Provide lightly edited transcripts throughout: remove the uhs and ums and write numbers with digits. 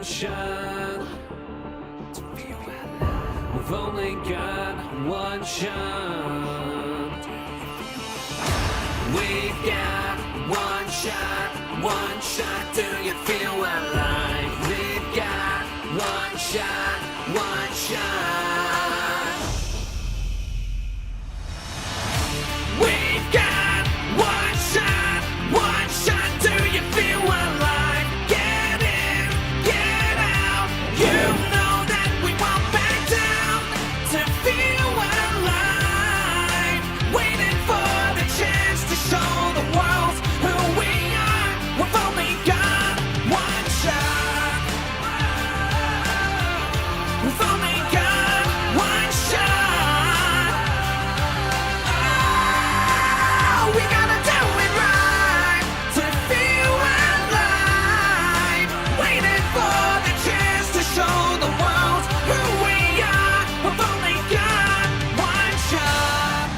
shot. We've only got one shot. We've got one shot. Do you feel alive? We've got one shot. We've got one shot. Do you feel alive? Get in, get out. You know that we won't back down. To feel alive, waiting for the chance to show the world who we are. We've only got one shot. We've only got one shot. We gotta do it right to feel alive. Waiting for the chance to show the world who we are. We've only got one shot.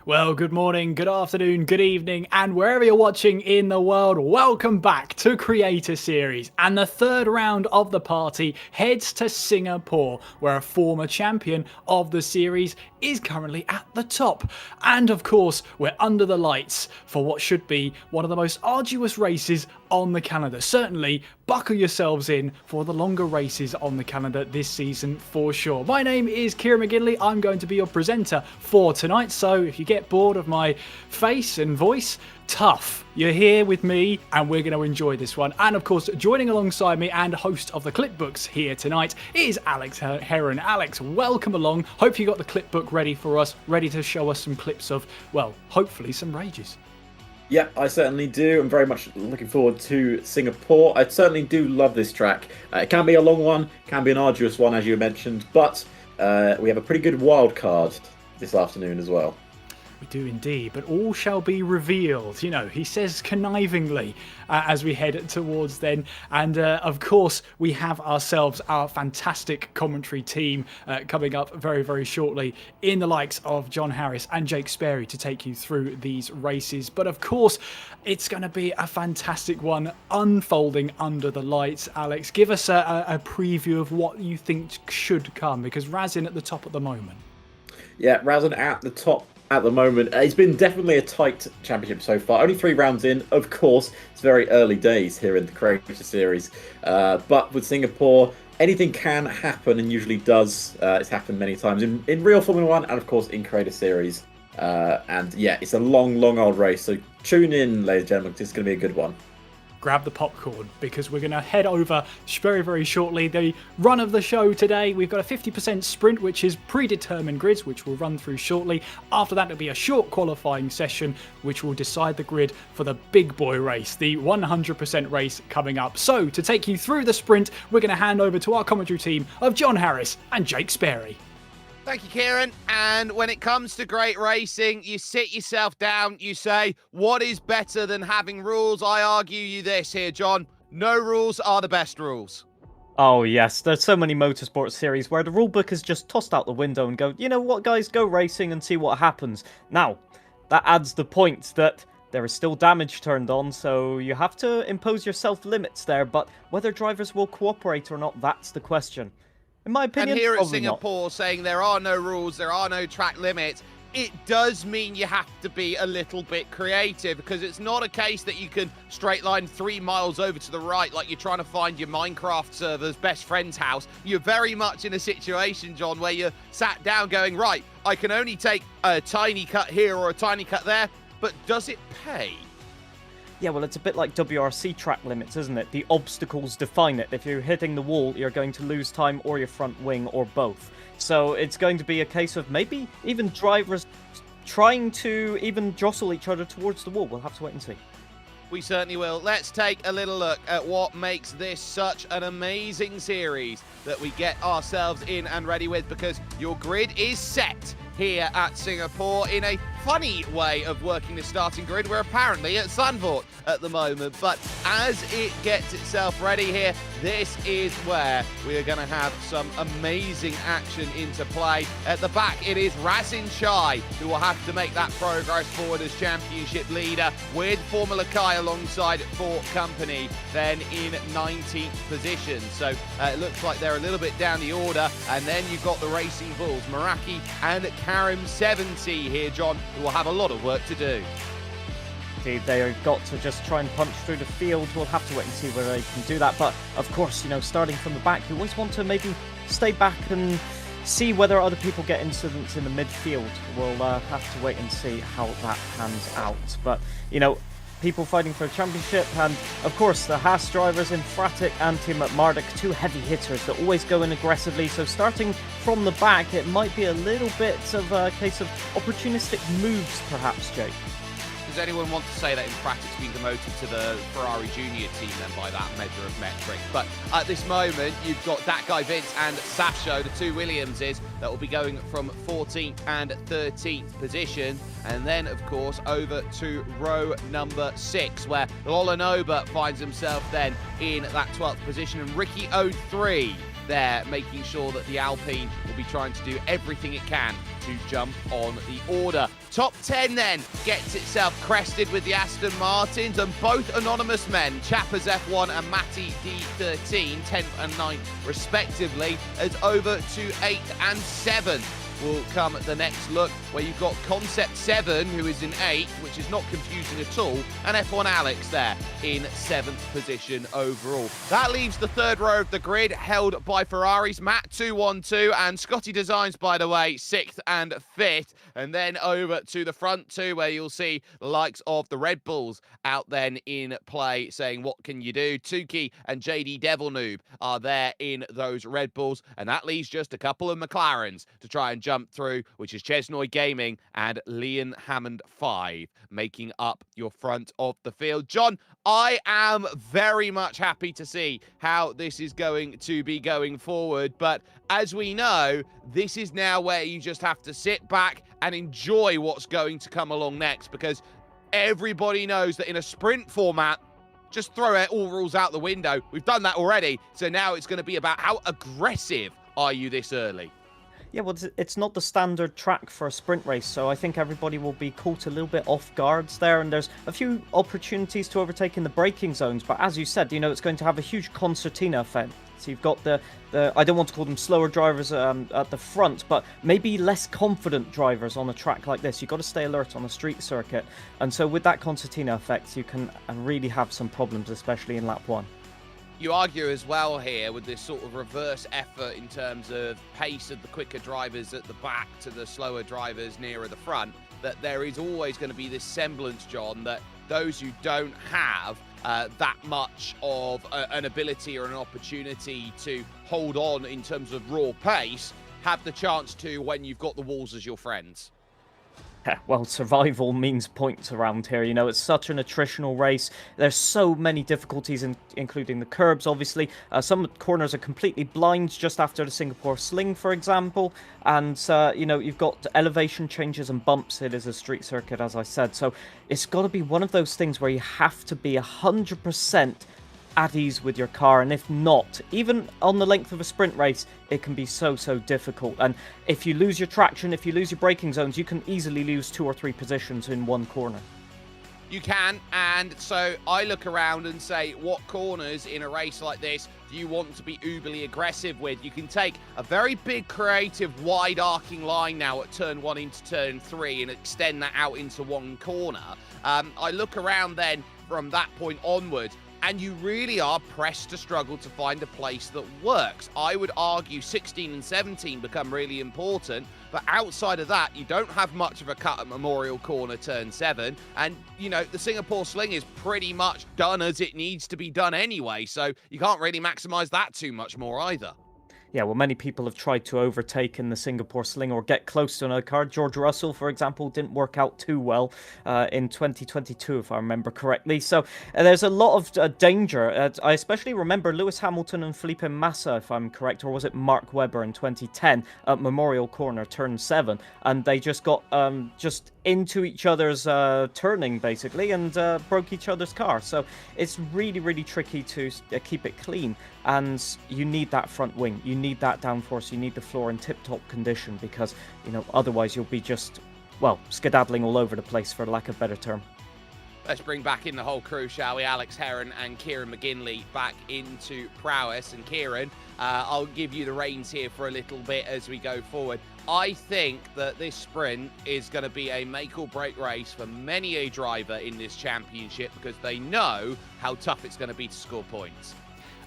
Well, good morning, good afternoon, good evening, and wherever you're watching in the world, welcome back to Creator Series. And the third round of the party heads to Singapore, where a former champion of the series is currently at the top. And of course, we're under the lights for what should be one of the most arduous races on the calendar. Certainly, buckle yourselves in for the longer races on the calendar this season for sure. My name is Kieran McGinley. I'm going to be your presenter for tonight. So if you get bored of my face and voice, tough. You're here with me and we're going to enjoy this one. And of course, joining alongside me and host of the Clipbooks here tonight is Alex Heron. Alex, welcome along. Hope you got the Clipbook ready for us, ready to show us some clips of, well, hopefully some rages. Yeah, I certainly do. I'm very much looking forward to Singapore. I certainly do love this track. It can be a long one, can be an arduous one, as you mentioned, but we have a pretty good wild card this afternoon as well. We do indeed, but all shall be revealed. You know, he says connivingly as we head towards then. And of course, we have ourselves our fantastic commentary team coming up very, very shortly in the likes of John Harris and Jake Sperry to take you through these races. But of course, it's going to be a fantastic one unfolding under the lights. Alex, give us a preview of what you think should come, because Razin at the top at the moment. Yeah, Razin at the top at the moment. It's been definitely a tight championship so far. Only 3 rounds in, of course. It's very early days here in the Creator Series. But with Singapore, anything can happen and usually does. It's happened many times in real Formula 1 and, of course, in Creator Series. And yeah, it's a long, long old race. So tune in, ladies and gentlemen. It's going to be a good one. Grab the popcorn, because we're going to head over very, very shortly. The run of the show today, we've got a 50% sprint, which is predetermined grids, which we'll run through shortly. After that, it'll be a short qualifying session, which will decide the grid for the big boy race, the 100% race coming up. So to take you through the sprint, we're going to hand over to our commentary team of John Harris and Jake Sperry. Thank you, Kieran. And when it comes to great racing, you sit yourself down, you say, what is better than having rules? I argue you this here, John. No rules are the best rules. Oh, yes. There's so many motorsport series where the rulebook is just tossed out the window and go, you know what, guys, go racing and see what happens. Now, that adds the point that there is still damage turned on, so you have to impose your self-limits there, but whether drivers will cooperate or not, that's the question. In my opinion, and here at probably Singapore, not. saying there are no rules, there are no track limits, it does mean you have to be a little bit creative, because it's not a case that you can straight line 3 miles over to the right like you're trying to find your Minecraft server's best friend's house. You're very much in a situation, John, where you're sat down going, right, I can only take a tiny cut here or a tiny cut there, but does it pay? Yeah, well, it's a bit like WRC track limits, isn't it? The obstacles define it. If you're hitting the wall, you're going to lose time or your front wing or both. So it's going to be a case of maybe even drivers trying to even jostle each other towards the wall. We'll have to wait and see. We certainly will. Let's take a little look at what makes this such an amazing series that we get ourselves in and ready with, because your grid is set here at Singapore in a funny way of working the starting grid. We're apparently at Zandvoort at the moment, but as it gets itself ready here, this is where we are going to have some amazing action into play. At the back, it is Razin Chai who will have to make that progress forward as championship leader, with Formula Kai alongside for company, then in 19th position. So it looks like they're a little bit down the order, and then you've got the Racing Bulls, Meraki and Karim 70 here, John, who will have a lot of work to do. Indeed, they've got to just try and punch through the field. We'll have to wait and see whether they can do that. But of course, starting from the back, you always want to maybe stay back and see whether other people get incidents in the midfield. We'll have to wait and see how that pans out. But, people fighting for a championship, and of course the Haas drivers in Fratic and Team Marduk, two heavy hitters that always go in aggressively. So starting from the back, it might be a little bit of a case of opportunistic moves, perhaps, Jake. Does anyone want to say that Infratix's been demoted to the Ferrari Junior team then by that measure of metric? But at this moment, you've got that guy Vince and Safsho, the two Williamses, that will be going from 14th and 13th position. And then, of course, over to row number 6, where Lolanoba finds himself then in that 12th position. And Ricky 03 there, making sure that the Alpine will be trying to do everything it can to jump on the order. Top 10 then gets itself crested with the Aston Martins, and both anonymous men, Chappers F1 and Matty D13, 10th and 9th respectively, as over to 8th and 7th will come at the next look, where you've got Concept 7, who is in 8th, which is not confusing at all, and F1 Alex there in 7th position overall. That leaves the third row of the grid held by Ferraris, Matt 212, and Scotty Designs, by the way, 6th and 5th. And then over to the front two, where you'll see the likes of the Red Bulls out then in play, saying, what can you do? Tuki and JD Devil Noob are there in those Red Bulls, and that leaves just a couple of McLarens to try and jump through, which is Chesnoy Gaming and Leon Hammond 5, making up your front of the field. John, I am very much happy to see how this is going to be going forward, but as we know, this is now where you just have to sit back and enjoy what's going to come along next, because everybody knows that in a sprint format, just throw all rules out the window. We've done that already, so now it's going to be about how aggressive are you this early. Yeah, well, it's not the standard track for a sprint race, so I think everybody will be caught a little bit off guards there, and there's a few opportunities to overtake in the braking zones, but as you said, it's going to have a huge concertina effect. So you've got the I don't want to call them slower drivers at the front, but maybe less confident drivers on a track like this. You've got to stay alert on a street circuit, and so with that concertina effect, you can really have some problems, especially in lap 1. You argue as well here with this sort of reverse effort in terms of pace of the quicker drivers at the back to the slower drivers nearer the front, that there is always going to be this semblance, John, that those who don't have that much of an ability or an opportunity to hold on in terms of raw pace have the chance to when you've got the walls as your friends. Yeah, well, survival means points around here. It's such an attritional race. There's so many difficulties, including the curbs, obviously. Some corners are completely blind just after the Singapore Sling, for example. And, you've got elevation changes and bumps. It is a street circuit, as I said. So it's got to be one of those things where you have to be 100% at ease with your car, and if not, even on the length of a sprint race, it can be so difficult. And if you lose your traction, if you lose your braking zones, you can easily lose 2 or 3 positions in one corner. You can, and so I look around and say, what corners in a race like this do you want to be uberly aggressive with? You can take a very big, creative, wide arcing line now at turn 1 into turn 3 and extend that out into one corner. I look around then from that point onwards, and you really are pressed to struggle to find a place that works. I would argue 16 and 17 become really important, but outside of that, you don't have much of a cut at Memorial Corner turn 7, and, the Singapore Sling is pretty much done as it needs to be done anyway, so you can't really maximise that too much more either. Yeah, well, many people have tried to overtake in the Singapore Sling or get close to another car. George Russell, for example, didn't work out too well in 2022, if I remember correctly. So there's a lot of danger. I especially remember Lewis Hamilton and Felipe Massa, if I'm correct, or was it Mark Webber in 2010 at Memorial Corner, turn 7, and they just got just into each other's turning, basically, and broke each other's car. So it's really, really tricky to keep it clean, and you need that front wing. You need that downforce, you need the floor in tip-top condition, because, you know, otherwise you'll be just, well, skedaddling all over the place, for lack of a better term. Let's bring back in the whole crew, shall we? Alex Heron and Kieran McGinley back into Prowess. And Kieran, I'll give you the reins here for a little bit as we go forward. I think that this sprint is going to be a make or break race for many a driver in this championship, because they know how tough it's going to be to score points.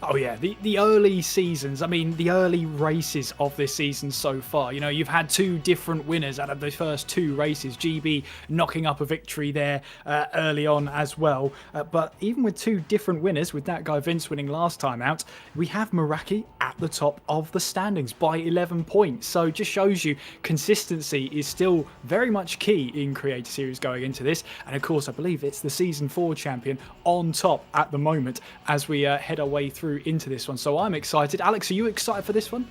Oh yeah, the early seasons, I mean, the early races of this season so far, you know, you've had 2 different winners out of the first 2 races, GB knocking up a victory there early on as well. But even with 2 different winners, with that guy Vince winning last time out, we have Meraki at the top of the standings by 11 points. So just shows you consistency is still very much key in Creator Series going into this. And of course, I believe it's the Season 4 champion on top at the moment as we head our way through into this one. So I'm excited. Alex, are you excited for this one?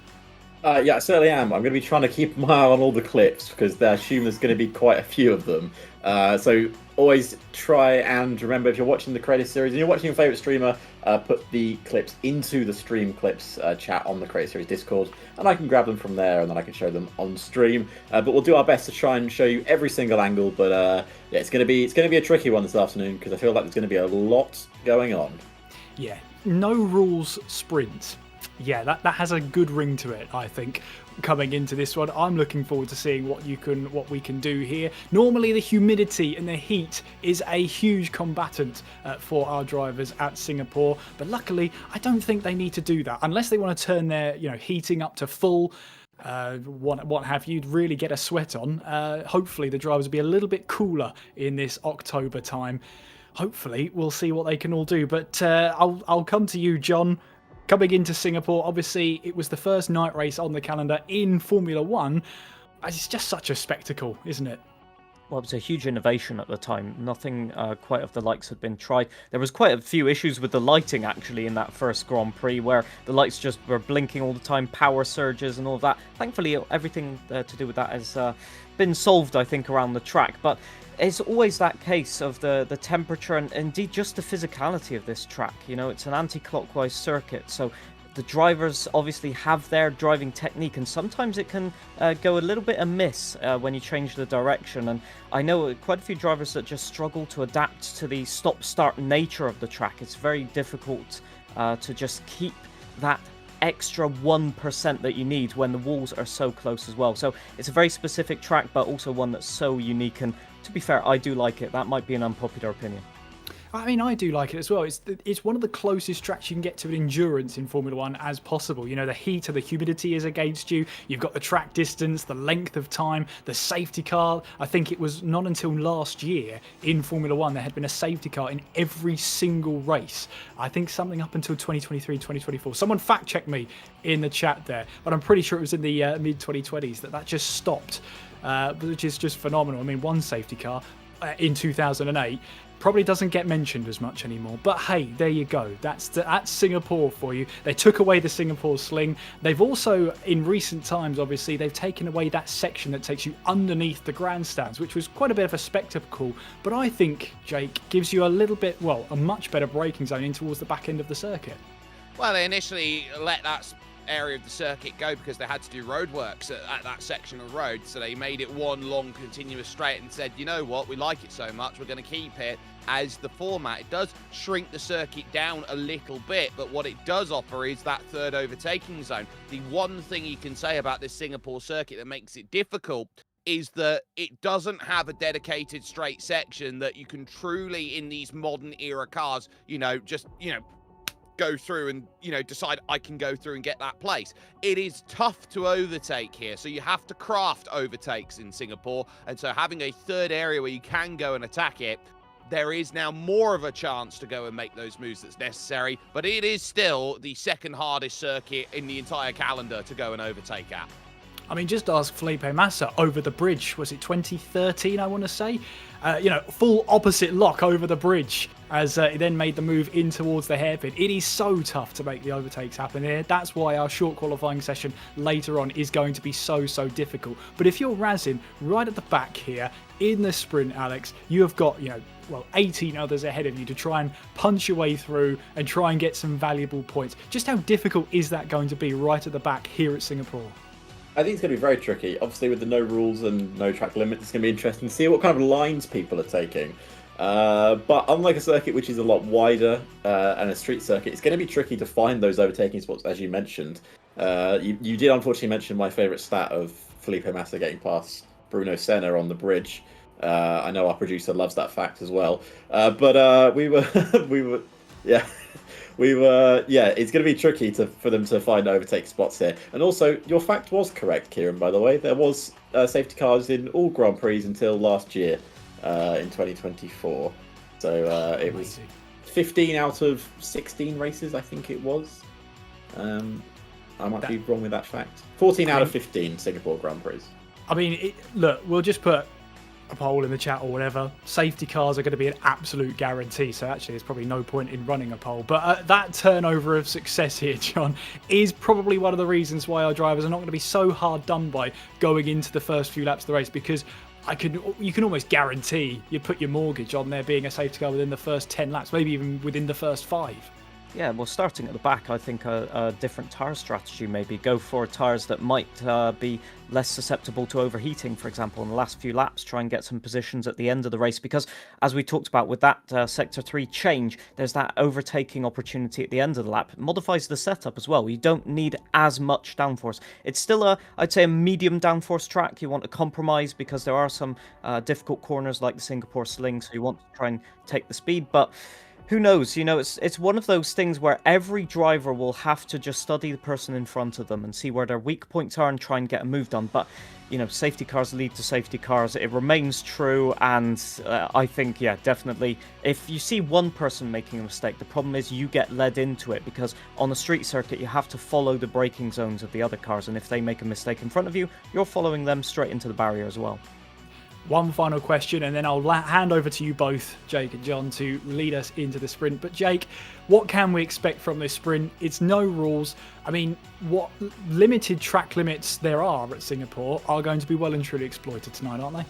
Yeah, I certainly am. I'm going to be trying to keep my eye on all the clips, because I assume there's going to be quite a few of them. So always try and remember, if you're watching the Creator Series and you're watching your favourite streamer, put the clips into the stream clips chat on the Creator Series Discord, and I can grab them from there and then I can show them on stream. But we'll do our best to try and show you every single angle. But yeah, it's going to be a tricky one this afternoon, because I feel like there's going to be a lot going on. Yeah, no rules sprint. Yeah, that has a good ring to it, I think, coming into this one. I'm looking forward to seeing what we can do here. Normally the humidity and the heat is a huge combatant for our drivers at Singapore, but luckily I don't think they need to do that unless they want to turn their, you know, heating up to full. What have you, really get a sweat on. Hopefully the drivers will be a little bit cooler in this October time. Hopefully we'll see what they can all do. But I'll come to you, John. Coming into Singapore, obviously it was the first night race on the calendar in Formula One. It's just such a spectacle, isn't it? Well, it was a huge innovation at the time. Nothing quite of the likes had been tried. There was quite a few issues with the lighting, actually, in that first Grand Prix, where the lights just were blinking all the time, power surges and all of that. Thankfully, everything to do with that has been solved, I think, around the track. But it's always that case of the temperature and indeed just the physicality of this track. You know, it's an anti-clockwise circuit, so the drivers obviously have their driving technique, and sometimes it can go a little bit amiss when you change the direction. And I know quite a few drivers that just struggle to adapt to the stop-start nature of the track. It's very difficult to just keep that extra 1% that you need when the walls are so close as well. So it's a very specific track, but also one that's so unique, and to be fair, I do like it. That might be an unpopular opinion. I mean, I do like it as well. It's one of the closest tracks you can get to an endurance in Formula One as possible. You know, the heat or the humidity is against you. You've got the track distance, the length of time, the safety car. I think it was not until last year in Formula One there had been a safety car in every single race. I think something up until 2023, 2024. Someone fact check me in the chat there, but I'm pretty sure it was in the mid-2020s that just stopped, which is just phenomenal. I mean, one safety car in 2008 probably doesn't get mentioned as much anymore, but hey, there you go. That's Singapore for you. They took away the Singapore Sling. They've also, in recent times, obviously, they've taken away that section that takes you underneath the grandstands, which was quite a bit of a spectacle, but I think, Jake, gives you a little bit, well, a much better braking zone in towards the back end of the circuit. Well, they initially let that area of the circuit go because they had to do roadworks at that section of road, so they made it one long continuous straight and said, you know what, we like it so much, we're going to keep it as the format. It does shrink the circuit down a little bit, but what it does offer is that third overtaking zone. The one thing you can say about this Singapore circuit that makes it difficult is that it doesn't have a dedicated straight section that you can truly, in these modern era cars, go through and, decide I can go through and get that place. It is tough to overtake here, so you have to craft overtakes in Singapore, and so having a third area where you can go and attack it there is now more of a chance to go and make those moves that's necessary, but it is still the second hardest circuit in the entire calendar to go and overtake at. I mean, just ask Felipe Massa over the bridge. Was it 2013, I want to say? Full opposite lock over the bridge as he then made the move in towards the hairpin. It is so tough to make the overtakes happen here. That's why our short qualifying session later on is going to be so difficult. But if you're Razin right at the back here in the sprint, Alex, you have got, 18 others ahead of you to try and punch your way through and try and get some valuable points. Just how difficult is that going to be right at the back here at Singapore? I think it's going to be very tricky. Obviously, with the no rules and no track limits, it's going to be interesting to see what kind of lines people are taking. But unlike a circuit which is a lot wider and a street circuit, it's going to be tricky to find those overtaking spots, as you mentioned. You did unfortunately mention my favourite stat of Felipe Massa getting past Bruno Senna on the bridge. I know our producer loves that fact as well. But we were, it's going to be tricky for them to find overtake spots here. And also, your fact was correct, Kieran, by the way. There was safety cars in all Grand Prix until last year in 2024. So it was 15 out of 16 races, I think it was. I might be wrong with that fact. 14 out of 15 Singapore Grand Prix. I mean, look, we'll just put a poll in the chat or whatever. Safety cars are going to be an absolute guarantee, so actually there's probably no point in running a poll. But that turnover of success here, John, is probably one of the reasons why our drivers are not going to be so hard done by going into the first few laps of the race, because you can almost guarantee you put your mortgage on there being a safety car within the first 10 laps, maybe even within the first 5. Yeah, well, starting at the back, I think a different tyre strategy maybe. Go for tyres that might be less susceptible to overheating, for example, in the last few laps. Try and get some positions at the end of the race, because as we talked about with that Sector 3 change, there's that overtaking opportunity at the end of the lap. It modifies the setup as well. You don't need as much downforce. It's still I'd say a medium downforce track. You want to compromise because there are some difficult corners like the Singapore Sling, so you want to try and take the speed, but who knows? It's one of those things where every driver will have to just study the person in front of them and see where their weak points are and try and get a move done. But, safety cars lead to safety cars. It remains true. And I think, definitely, if you see one person making a mistake, the problem is you get led into it, because on a street circuit, you have to follow the braking zones of the other cars. And if they make a mistake in front of you, you're following them straight into the barrier as well. One final question, and then I'll hand over to you both, Jake and John, to lead us into the sprint. But Jake, what can we expect from this sprint? It's no rules. I mean, what limited track limits there are at Singapore are going to be well and truly exploited tonight, aren't they?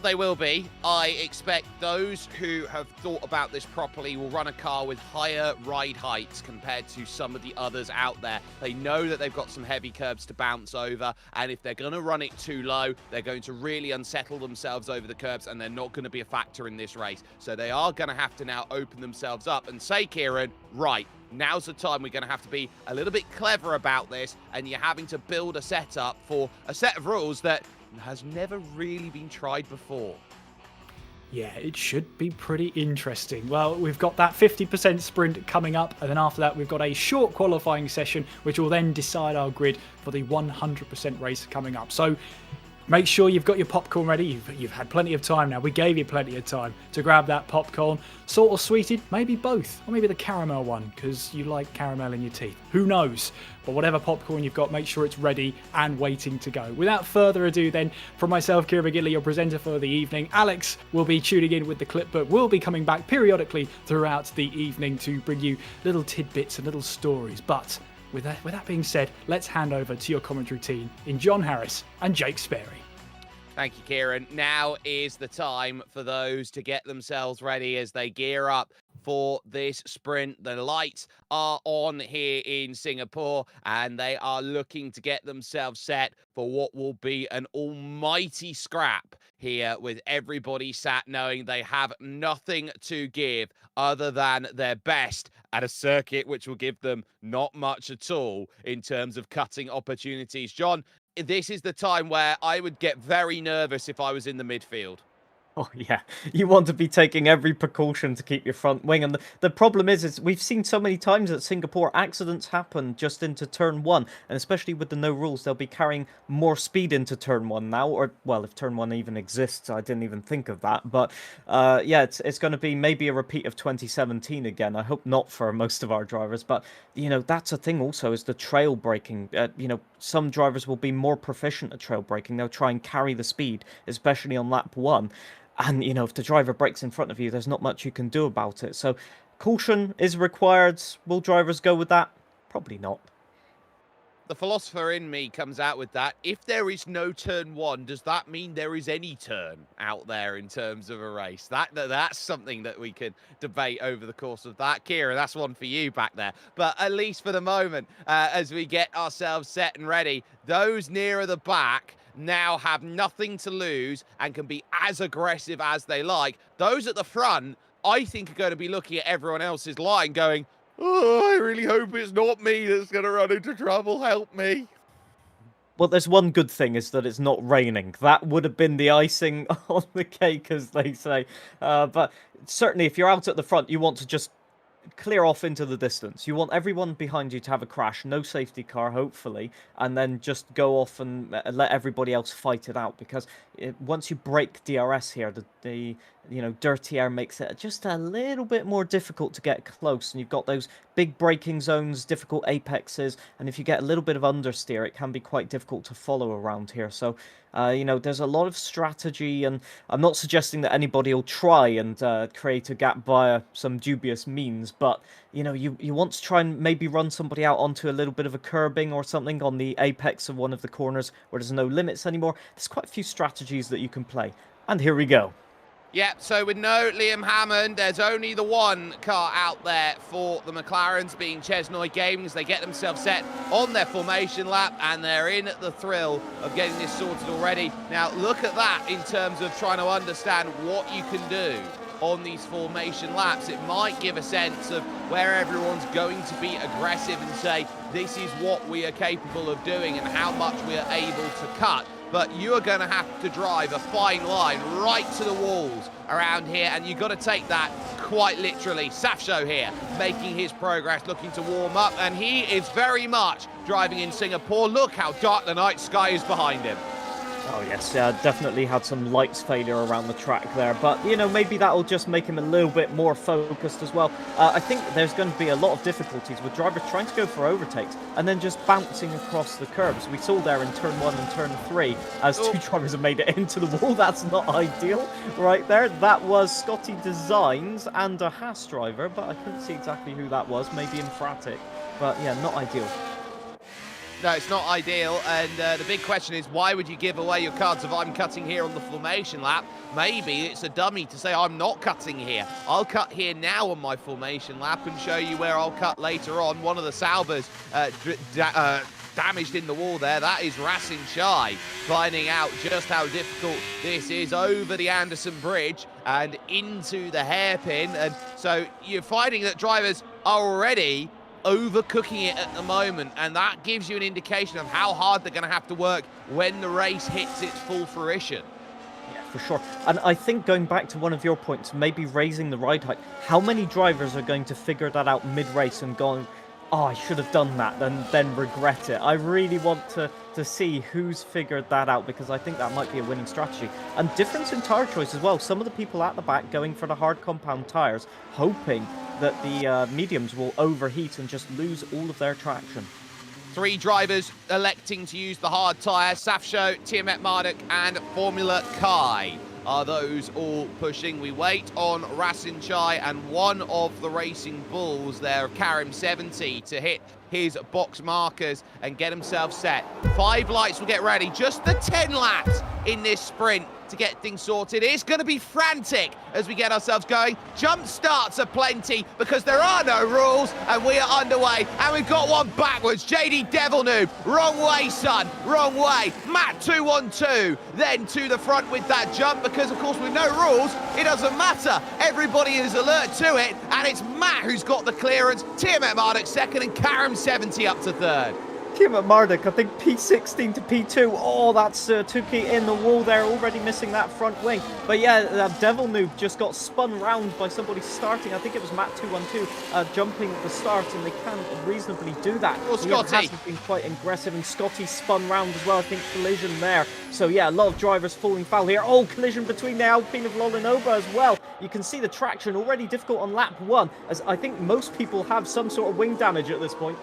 They will be. I expect those who have thought about this properly will run a car with higher ride heights compared to some of the others out there. They know that they've got some heavy curbs to bounce over, and if they're going to run it too low, they're going to really unsettle themselves over the curbs, and they're not going to be a factor in this race. So they are going to have to now open themselves up and say, Kieran, right, now's the time we're going to have to be a little bit clever about this, and you're having to build a setup for a set of rules that has never really been tried before. Yeah, it should be pretty interesting. Well, we've got that 50% sprint coming up, and then after that we've got a short qualifying session which will then decide our grid for the 100% race coming up. So make sure you've got your popcorn ready. You've had plenty of time now. We gave you plenty of time to grab that popcorn. Salt or sweetened, maybe both. Or maybe the caramel one, because you like caramel in your teeth. Who knows? But whatever popcorn you've got, make sure it's ready and waiting to go. Without further ado then, from myself, Kieran McGinley, your presenter for the evening, Alex will be tuning in with the clip, but we'll be coming back periodically throughout the evening to bring you little tidbits and little stories. But with that being said, let's hand over to your commentary team in John Harris and Jake Sperry. Thank you, Kieran. Now is the time for those to get themselves ready as they gear up for this sprint. The lights are on here in Singapore, and they are looking to get themselves set for what will be an almighty scrap here, with everybody sat knowing they have nothing to give other than their best at a circuit which will give them not much at all in terms of cutting opportunities. John, this is the time where I would get very nervous if I was in the midfield. Oh yeah, you want to be taking every precaution to keep your front wing, and the problem is we've seen so many times at Singapore accidents happen just into turn one, and especially with the no rules, they'll be carrying more speed into turn one now, or well, if turn one even exists, I didn't even think of that, but yeah, it's going to be maybe a repeat of 2017 again. I hope not for most of our drivers, but you know that's a thing also is the trail braking. You know, some drivers will be more proficient at trail braking. They'll try and carry the speed, especially on lap one. And, you know, if the driver breaks in front of you, there's not much you can do about it. So, caution is required. Will drivers go with that? Probably not. The philosopher in me comes out with that. If there is no turn one, does that mean there is any turn out there in terms of a race? That's something that we can debate over the course of that. Kira, that's one for you back there. But at least for the moment, as we get ourselves set and ready, those nearer the back now have nothing to lose and can be as aggressive as they like. Those at the front, I think, are going to be looking at everyone else's line going, oh, I really hope it's not me that's going to run into trouble. Help me. Well, there's one good thing is that it's not raining. That would have been the icing on the cake, as they say. But certainly, if you're out at the front, you want to just clear off into the distance. You want everyone behind you to have a crash, no safety car, hopefully, and then just go off and let everybody else fight it out. Because once you break DRS here, the you know, dirty air makes it just a little bit more difficult to get close, and you've got those big braking zones, difficult apexes, and if you get a little bit of understeer, it can be quite difficult to follow around here. So, you know, there's a lot of strategy, and I'm not suggesting that anybody will try and create a gap via some dubious means, but, you know, you want to try and maybe run somebody out onto a little bit of a curbing or something on the apex of one of the corners where there's no limits anymore. There's quite a few strategies that you can play. And here we go. Yeah, so with no Liam Hammond, there's only the one car out there for the McLarens, being Chesnoy Gaming. They get themselves set on their formation lap, and they're in at the thrill of getting this sorted already. Now, look at that in terms of trying to understand what you can do on these formation laps. It might give a sense of where everyone's going to be aggressive and say, this is what we are capable of doing and how much we are able to cut. But you are going to have to drive a fine line right to the walls around here, and you've got to take that quite literally. Safsho here, making his progress, looking to warm up, and he is very much driving in Singapore. Look how dark the night sky is behind him. Oh yes, definitely had some lights failure around the track there, but you know, maybe that'll just make him a little bit more focused as well. I think there's going to be a lot of difficulties with drivers trying to go for overtakes and then just bouncing across the curbs. We saw there in turn 1 and turn 3 as two drivers have made it into the wall. That's not ideal right there. That was Scotty Designs and a Haas driver, but I couldn't see exactly who that was. Maybe Infratic, but yeah, not ideal. No, it's not ideal, and the big question is, why would you give away your cards if I'm cutting here on the formation lap? Maybe it's a dummy to say, I'm not cutting here. I'll cut here now on my formation lap and show you where I'll cut later on. One of the Saubers damaged in the wall there. That is Racing Chai finding out just how difficult this is over the Anderson Bridge and into the hairpin. And so you're finding that drivers are already overcooking it at the moment, and that gives you an indication of how hard they're going to have to work when the race hits its full fruition. Yeah, for sure. And I think going back to one of your points, maybe raising the ride height, how many drivers are going to figure that out mid-race and going, oh, I should have done that, and then regret it? I really want to see who's figured that out, because I think that might be a winning strategy. And difference in tyre choice as well. Some of the people at the back going for the hard compound tyres, hoping that the mediums will overheat and just lose all of their traction. Three drivers electing to use the hard tyre. Safsho, Tiamat Marduk and Formula Kai are those all pushing. We wait on Racing Chai and one of the Racing Bulls there, Karim 70, to hit his box markers and get himself set. 5 lights will get ready. Just the 10 laps in this sprint to get things sorted. It's going to be frantic as we get ourselves going. Jump starts are plenty because there are no rules, and we are underway. And we've got one backwards. JD Devil Noob, wrong way, son, wrong way. Matt 212, then to the front with that jump, because of course with no rules, it doesn't matter. Everybody is alert to it, and it's Matt who's got the clearance. Tiamat Marduk second, and Karim 70 up to third. Tiamat Marduk, I think P16 to P2. Oh, that's Tuki in the wall there, already missing that front wing. But yeah, that Devil Noob just got spun round by somebody starting. I think it was Matt212 jumping at the start, and they can reasonably do that. Well, Scotty hasn't been quite aggressive, and Scotty spun round as well. I think collision there. So yeah, a lot of drivers falling foul here. Oh, collision between the Alpine of Lolinova as well. You can see the traction already difficult on lap 1, as I think most people have some sort of wing damage at this point.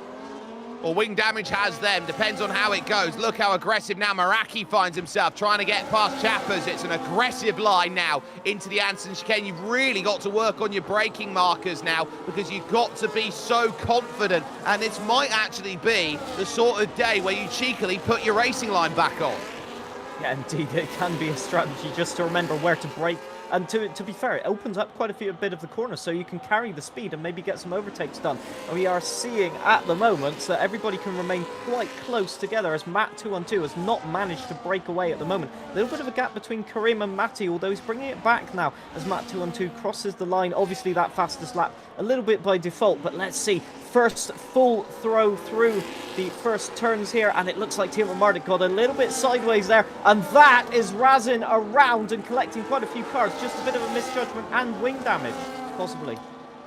Well, wing damage has them, depends on how it goes. Look how aggressive now Meraki finds himself, trying to get past Chappers. It's an aggressive line now into the Anson chicane. You've really got to work on your braking markers now, because you've got to be so confident. And this might actually be the sort of day where you cheekily put your racing line back on. Yeah, indeed, it can be a strategy just to remember where to brake. And to be fair, it opens up quite a bit of the corner, so you can carry the speed and maybe get some overtakes done. And we are seeing at the moment that everybody can remain quite close together, as Matt212 has not managed to break away at the moment. A little bit of a gap between Karim and Matty, although he's bringing it back now as Matt212 crosses the line. Obviously, that fastest lap a little bit by default, but let's see. First full throw through the first turns here, and it looks like Tiamat Marduk got a little bit sideways there, and that is Razin around and collecting quite a few cars. Just a bit of a misjudgment and wing damage, possibly.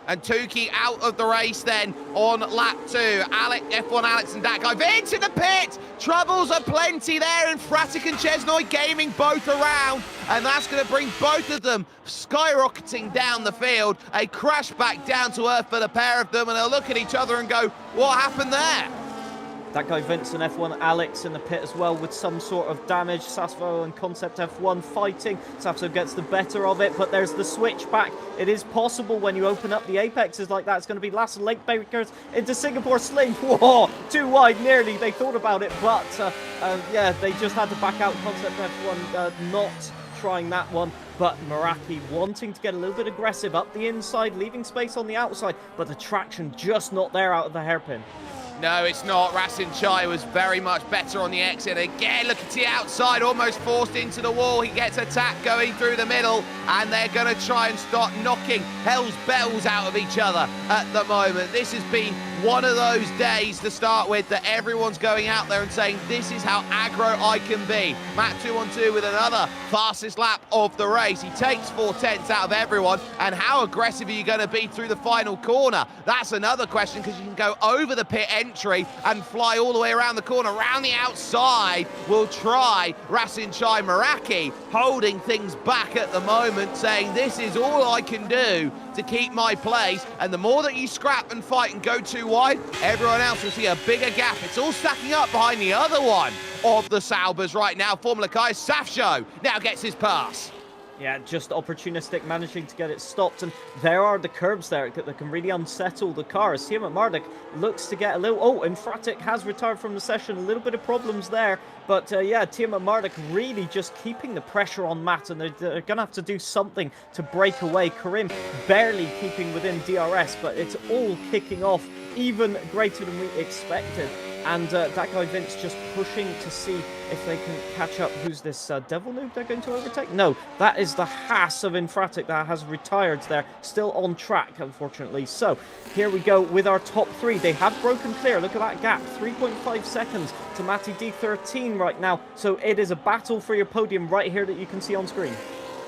And Tuki out of the race then on lap 2. F1 Alex and that guy into the pit. Troubles are plenty there, and Fratic and Chesnoy Gaming both around. And that's going to bring both of them skyrocketing down the field. A crash back down to earth for the pair of them, and they'll look at each other and go, what happened there? That guy Vincent F1 Alex in the pit as well with some sort of damage. Sasvo and Concept F1 fighting. Sasvo gets the better of it, but there's the switch back. It is possible when you open up the apexes like that. It's going to be Lasse Lakebakers into Singapore Sling. Whoa, too wide nearly. They thought about it, but yeah, they just had to back out. Concept F1 not trying that one, but Meraki wanting to get a little bit aggressive up the inside, leaving space on the outside, but the traction just not there out of the hairpin. No, it's not. Rasin Chai was very much better on the exit. Again, look at the outside, almost forced into the wall. He gets attacked going through the middle, and they're going to try and start knocking hell's bells out of each other at the moment. This has been one of those days to start with that everyone's going out there and saying, this is how aggro I can be. Matt212 with another fastest lap of the race. He takes 4/10 out of everyone, and how aggressive are you going to be through the final corner? That's another question, because you can go over the pit entry and fly all the way around the corner, around the outside. We'll try Rasin Chai Meraki holding things back at the moment, saying this is all I can do to keep my place, and the more that you scrap and fight and go too wide, everyone else will see a bigger gap. It's all stacking up behind the other one of the Saubers right now. Formula Kai Safsho now gets his pass. Yeah, just opportunistic, managing to get it stopped, and there are the curbs there that can really unsettle the car. As Tiamat Marduk looks to get a little... Oh, and Fratic has retired from the session. A little bit of problems there, but yeah, Tiamat Marduk really just keeping the pressure on Matt, and they're going to have to do something to break away. Karim barely keeping within DRS, but it's all kicking off even greater than we expected. And that guy Vince just pushing to see if they can catch up. Who's this Devil Noob they're going to overtake? No, that is the Haas of Infratic that has retired there. Still on track, unfortunately. So here we go with our top 3. They have broken clear. Look at that gap. 3.5 seconds to Matty D13 right now. So it is a battle for your podium right here that you can see on screen.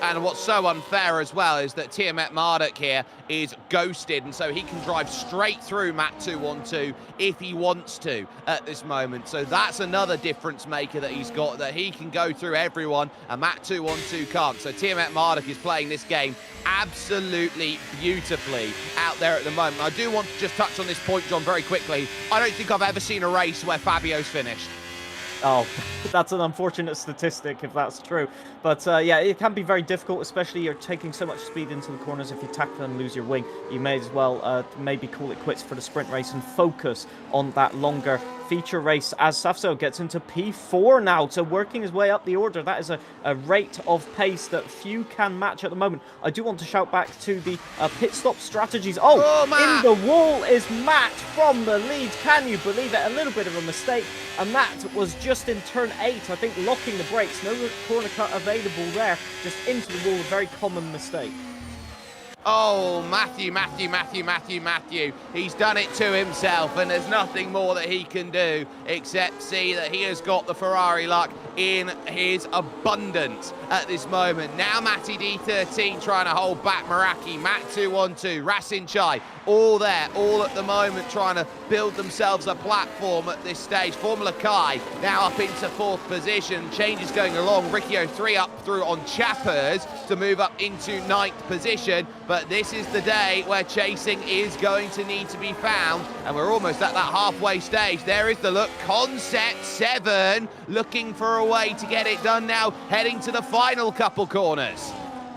And what's so unfair as well is that Tiamat Marduk here is ghosted, and so he can drive straight through Matt212 if he wants to at this moment. So that's another difference maker that he's got, that he can go through everyone and Matt212 can't. So Tiamat Marduk is playing this game absolutely beautifully out there at the moment. I do want to just touch on this point, John, very quickly. I don't think I've ever seen a race where Fabio's finished. Oh, that's an unfortunate statistic if that's true. But yeah, it can be very difficult, especially you're taking so much speed into the corners. If you tackle and lose your wing, you may as well maybe call it quits for the sprint race and focus on that longer feature race, as Safso gets into P4 now, so working his way up the order. That is a rate of pace that few can match at the moment. I do want to shout back to the pit stop strategies. Oh, in the wall is Matt from the lead. Can you believe it? A little bit of a mistake, and that was just in turn 8, I think, locking the brakes. No corner cut available there, just into the wall. A very common mistake. Oh, Matthew. He's done it to himself, and there's nothing more that he can do except see that he has got the Ferrari luck in his abundance at this moment. Now Matty D13 trying to hold back Meraki. Matt 2-1-2, Racing Chai, all there, all at the moment trying to build themselves a platform at this stage. Formula Kai now up into 4th position. Changes going along. Riccio 3 up through on Chappers to move up into 9th position. But this is the day where chasing is going to need to be found. And we're almost at that halfway stage. There is the look. Concept 7 looking for a way to get it done now. Heading to the final couple corners.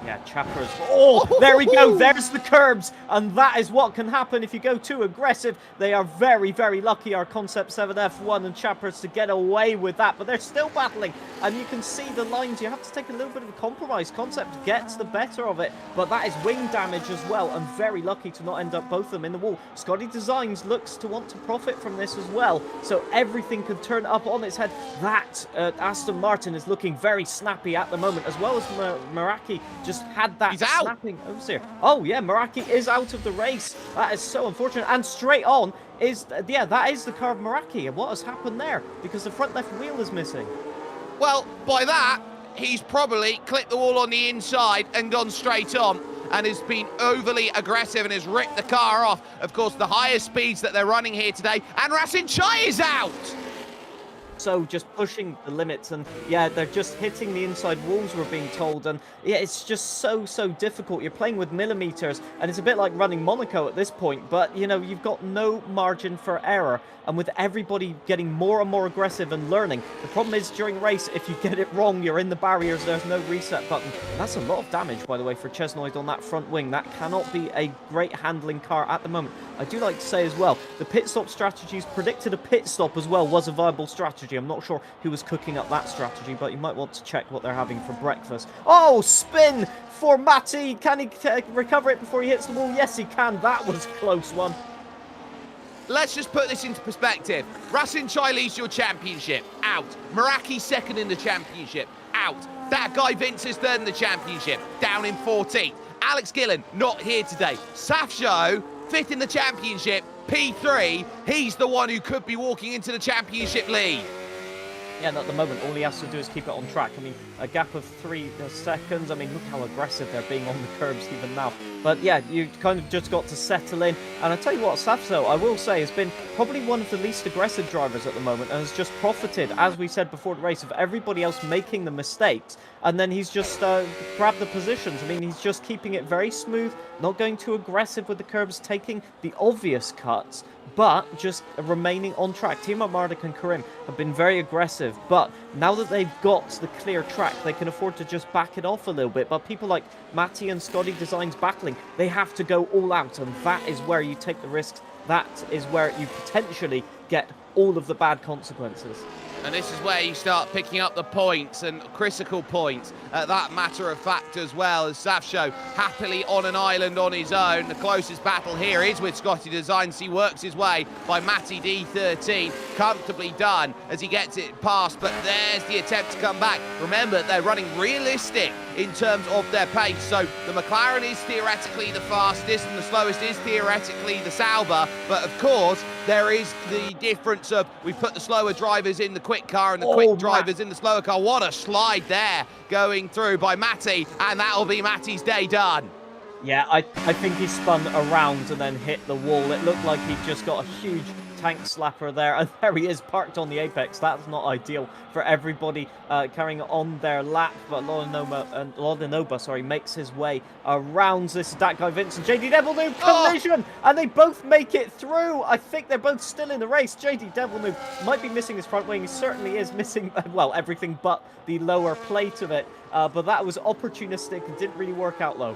Yeah, Chappers. Oh, there we go. There's the curbs. And that is what can happen if you go too aggressive. They are very, very lucky, our Concept 7 F1 and Chappers, to get away with that. But they're still battling. And you can see the lines. You have to take a little bit of a compromise. Concept gets the better of it. But that is wing damage as well. And very lucky to not end up both of them in the wall. Scotty Designs looks to want to profit from this as well. So everything could turn up on its head. That Aston Martin is looking very snappy at the moment, as well as Meraki just had that snapping oversteer. Oh yeah, Meraki is out of the race. That is so unfortunate. And straight on is, yeah, that is the car of Meraki. And what has happened there? Because the front left wheel is missing. Well, by that, he's probably clipped the wall on the inside and gone straight on, and has been overly aggressive and has ripped the car off. Of course, the highest speeds that they're running here today, and Racing Chai is out! So just pushing the limits, and yeah, they're just hitting the inside walls, we're being told, and yeah, it's just so difficult. You're playing with millimeters, and it's a bit like running Monaco at this point, but you know, you've got no margin for error. And with everybody getting more and more aggressive and learning, the problem is during a race, if you get it wrong, you're in the barriers, there's no reset button. And that's a lot of damage, by the way, for Chesnoid on that front wing. That cannot be a great handling car at the moment. I do like to say as well, the pit stop strategies predicted a pit stop as well was a viable strategy. I'm not sure who was cooking up that strategy, but you might want to check what they're having for breakfast. Oh, spin for Matty. Can he recover it before he hits the wall? Yes, he can. That was a close one. Let's just put this into perspective. Racing Chai leads your championship, out. Meraki second in the championship, out. That guy Vince is third in the championship, down in 14th. Alex Gillen, not here today. Safsho, fifth in the championship, P3. He's the one who could be walking into the championship lead. Yeah, and at the moment, all he has to do is keep it on track. I mean, a gap of 3 seconds. I mean, look how aggressive they're being on the curbs even now. But yeah, you kind of just got to settle in. And I tell you what, Safso, I will say, has been probably one of the least aggressive drivers at the moment, and has just profited, as we said before the race, of everybody else making the mistakes. And then he's just grabbed the positions. I mean, he's just keeping it very smooth, not going too aggressive with the curbs, taking the obvious cuts, but just remaining on track. Team up Mardik and Karim have been very aggressive, but now that they've got the clear track, they can afford to just back it off a little bit. But people like Matty and Scotty Designs battling, they have to go all out, and that is where you take the risks. That is where you potentially get all of the bad consequences. And this is where you start picking up the points, and critical points at that matter of fact as well, as Safsho happily on an island on his own. The closest battle here is with Scotty Designs. He works his way by Matty D13, comfortably done as he gets it past, but there's the attempt to come back. Remember, they're running realistic in terms of their pace, so the McLaren is theoretically the fastest and the slowest is theoretically the Sauber, but of course there is the difference of we put the slower drivers in the quick car and the quick drivers in the slower car. What a slide there going through by Matty, and that'll be Matty's day done. Yeah, I think he spun around and then hit the wall. It looked like he just got a huge tank slapper there, and there he is parked on the apex. That's not ideal for everybody carrying on their lap, but Lodinoba makes his way around. This is that guy Vincent, JD Devilnoob collision, and they both make it through. I think they're both still in the race. JD Devilnoob might be missing his front wing. He certainly is missing, well, everything but the lower plate of it, but that was opportunistic and didn't really work out low.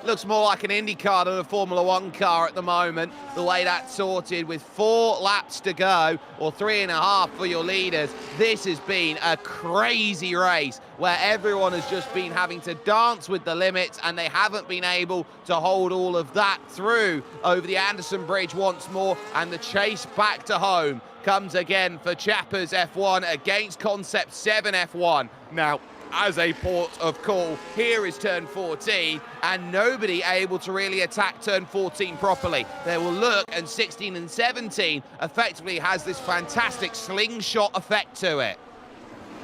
Looks more like an Indy car than a Formula One car at the moment, the way that's sorted with 4 laps to go, or 3.5 for your leaders. This has been a crazy race where everyone has just been having to dance with the limits, and they haven't been able to hold all of that through over the Anderson Bridge once more, and the chase back to home comes again for Chappers F1 against Concept 7 F1. Now, as a port of call. Here is turn 14, and nobody able to really attack turn 14 properly. They will look, and 16 and 17 effectively has this fantastic slingshot effect to it.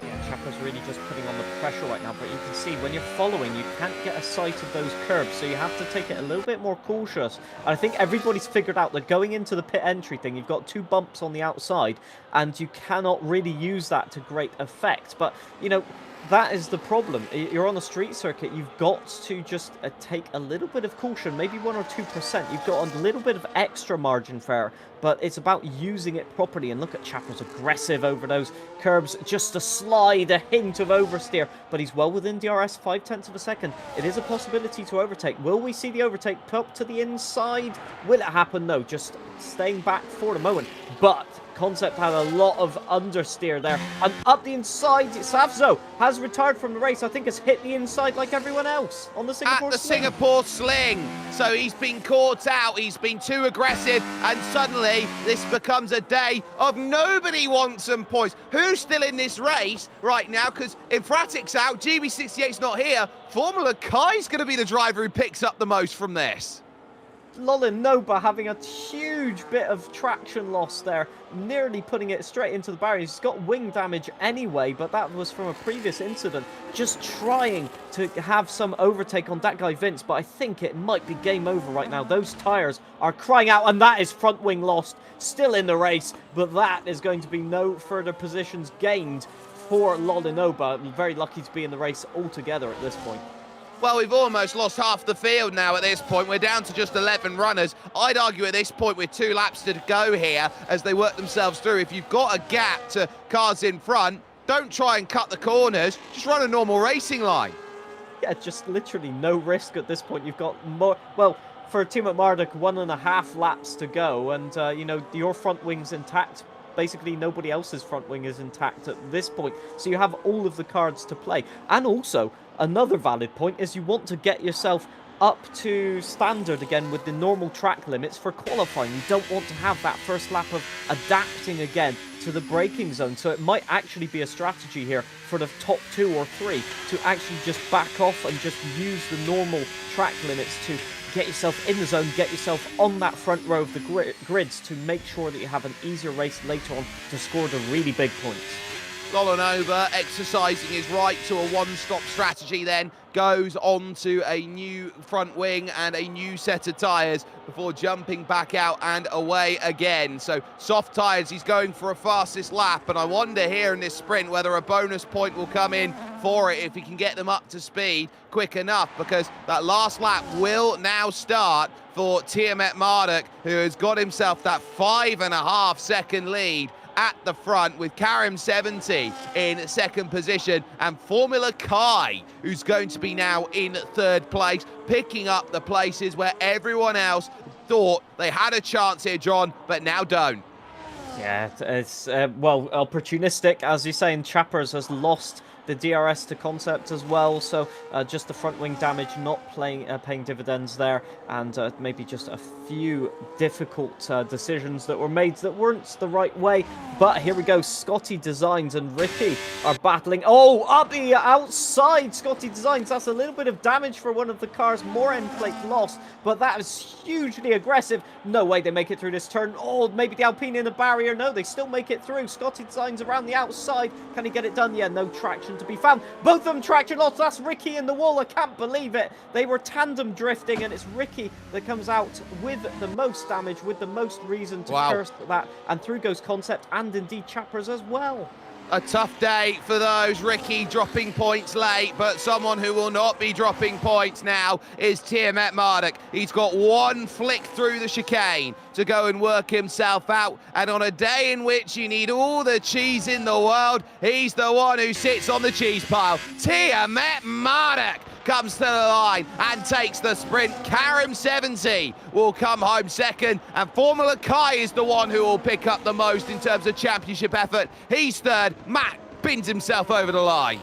Yeah, Chapper's really just putting on the pressure right now, but you can see when you're following, you can't get a sight of those curbs, so you have to take it a little bit more cautious. And I think everybody's figured out that going into the pit entry thing, you've got 2 bumps on the outside, and you cannot really use that to great effect. But, you know, that is the problem. You're on a street circuit, you've got to just take a little bit of caution, maybe 1 or 2%. You've got a little bit of extra margin for error, but it's about using it properly. And look at Chapper's aggressive over those curbs, just a slide, a hint of oversteer, but he's well within DRS, 0.5 of a second. It is a possibility to overtake. Will we see the overtake up to the inside? Will it happen? No, just staying back for the moment. But Concept had a lot of understeer there. And up the inside, Safzo has retired from the race. I think has hit the inside like everyone else on the Singapore At the Sling. Singapore Sling. So he's been caught out, he's been too aggressive, and suddenly this becomes a day of nobody wants some points. Who's still in this race right now? Because Infratic's out, GB68's not here. Formula Kai's going to be the driver who picks up the most from this. Lolin Noba having a huge bit of traction loss there, nearly putting it straight into the barriers. He's got wing damage anyway, but that was from a previous incident. Just trying to have some overtake on that guy Vince, but I think it might be game over right now. Those tyres are crying out, and that is front wing lost. Still in the race, but that is going to be no further positions gained for Lolin Noba. Very lucky to be in the race altogether at this point. Well, we've almost lost half the field now at this point. We're down to just 11 runners. I'd argue at this point with 2 laps to go here as they work themselves through. If you've got a gap to cars in front, don't try and cut the corners. Just run a normal racing line. Yeah, just literally no risk at this point. You've got more, well, for Team at Marduk, 1.5 laps to go, and, you know, your front wing's intact. Basically, nobody else's front wing is intact at this point. So you have all of the cards to play. And also, another valid point is you want to get yourself up to standard again with the normal track limits for qualifying. You don't want to have that first lap of adapting again to the braking zone. So it might actually be a strategy here for the top 2 or 3 to actually just back off and just use the normal track limits to get yourself in the zone, get yourself on that front row of the grids to make sure that you have an easier race later on to score the really big points. Lolanova exercising his right to a one-stop strategy then, goes on to a new front wing and a new set of tyres before jumping back out and away again. So soft tyres, he's going for a fastest lap, and I wonder here in this sprint whether a bonus point will come in for it if he can get them up to speed quick enough, because that last lap will now start for Tiamat Marduk, who has got himself that 5.5 second lead at the front, with Karim 70 in second position and Formula Kai, who's going to be now in third place, picking up the places where everyone else thought they had a chance here, John, but now don't. Yeah, it's, well, opportunistic, as you say, and Chappers has lost the DRS to Concept as well, so just the front wing damage not paying dividends there, and maybe just a few difficult decisions that were made that weren't the right way. But here we go, Scotty Designs and Ricky are battling. Oh, up the outside, Scotty Designs. That's a little bit of damage for one of the cars, more end plate loss, but that is hugely aggressive. No way they make it through this turn. Oh, maybe the Alpine in the barrier. No, they still make it through. Scotty Designs around the outside. Can he get it done? Yeah, no traction to be found. Both of them traction loss. That's Ricky in the wall. I can't believe it. They were tandem drifting, and it's Ricky that comes out with the most damage, with the most reason to curse that. And through goes Concept and indeed Chappers as well. A tough day for those. Ricky dropping points late, but someone who will not be dropping points now is Tiamat Marduk. He's got one flick through the chicane to go and work himself out, and on a day in which you need all the cheese in the world, he's the one who sits on the cheese pile. Tiamat Marduk comes to the line and takes the sprint. Karim 70 will come home second, and Formula Kai is the one who will pick up the most in terms of championship effort. He's third. Matt bins himself over the line.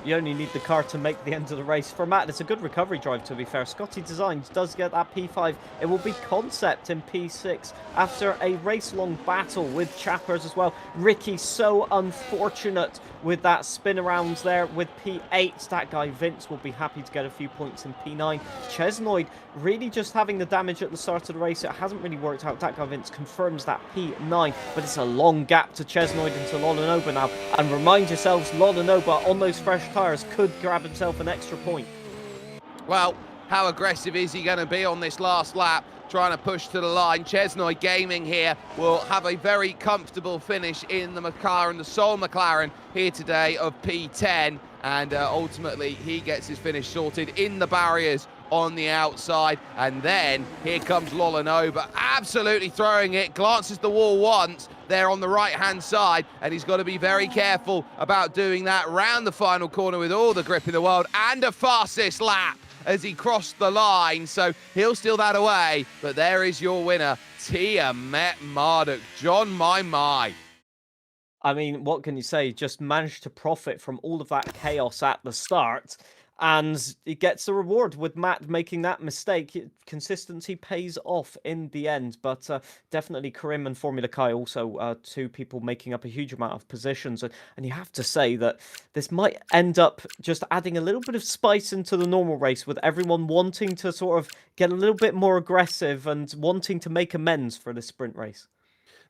You only need the car to make the end of the race. For Matt, it's a good recovery drive, to be fair. Scotty Designs does get that P5. It will be Concept in P6 after a race-long battle with Chappers as well. Ricky, so unfortunate with that spin around there with P8. That guy Vince will be happy to get a few points in P9. Chesnoid really just having the damage at the start of the race. It hasn't really worked out. That guy Vince confirms that P9, but it's a long gap to Chesnoid into Lolanoba now. And remind yourselves, Lolanoba on those fresh tyres could grab himself an extra point. Well, how aggressive is he going to be on this last lap? Trying to push to the line. Chesnoid Gaming here will have a very comfortable finish in the McLaren, the sole McLaren here today of P10, and ultimately he gets his finish sorted in the barriers on the outside. And then here comes Lolanoba, absolutely throwing it, glances the wall once there on the right hand side, and he's got to be very careful about doing that round the final corner with all the grip in the world, and a fastest lap as he crossed the line, so he'll steal that away. But there is your winner, Tiamat Marduk. John, my. I mean, what can you say? Just managed to profit from all of that chaos at the start, and he gets the reward with Matt making that mistake. Consistency pays off in the end, but definitely Karim and Formula Kai also two people making up a huge amount of positions, and you have to say that this might end up just adding a little bit of spice into the normal race, with everyone wanting to sort of get a little bit more aggressive and wanting to make amends for the sprint race.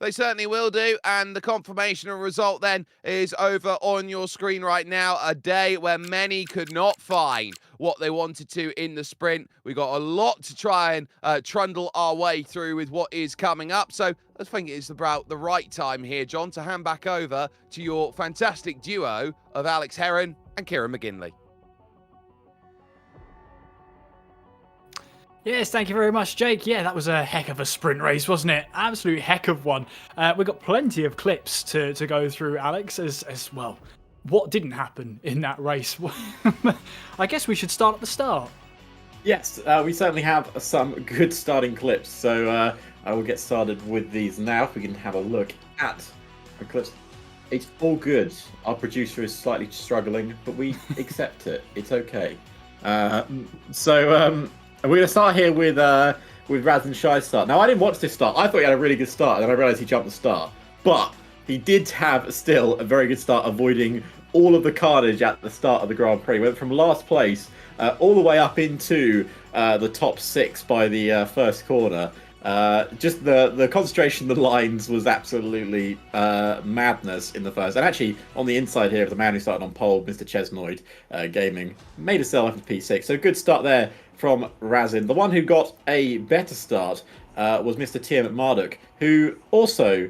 They certainly will do, and the confirmation of result then is over on your screen right now. A day where many could not find what they wanted to in the sprint. We got a lot to try and trundle our way through with what is coming up, so I think it's about the right time here, John, to hand back over to your fantastic duo of Alex Heron and Kieran McGinley. Yes, thank you very much, Jake. Yeah, that was a heck of a sprint race, wasn't it? Absolute heck of one. We've got plenty of clips to go through, Alex, as well. What didn't happen in that race? I guess we should start at the start. Yes, we certainly have some good starting clips, so I will get started with these now. If we can have a look at the clips. It's all good. Our producer is slightly struggling, but we accept it. It's okay. We're going to start here with Raz and Shy's start. Now, I didn't watch this start. I thought he had a really good start, and then I realised he jumped the start. But he did have still a very good start, avoiding all of the carnage at the start of the Grand Prix. Went from last place all the way up into the top 6 by the first corner. Just the concentration of the lines was absolutely madness in the first. And actually, on the inside here of the man who started on pole, Mr. Chesnoid Gaming, made a sell after P6. So good start there from Razin. The one who got a better start was Mr. Tiamat Marduk, who also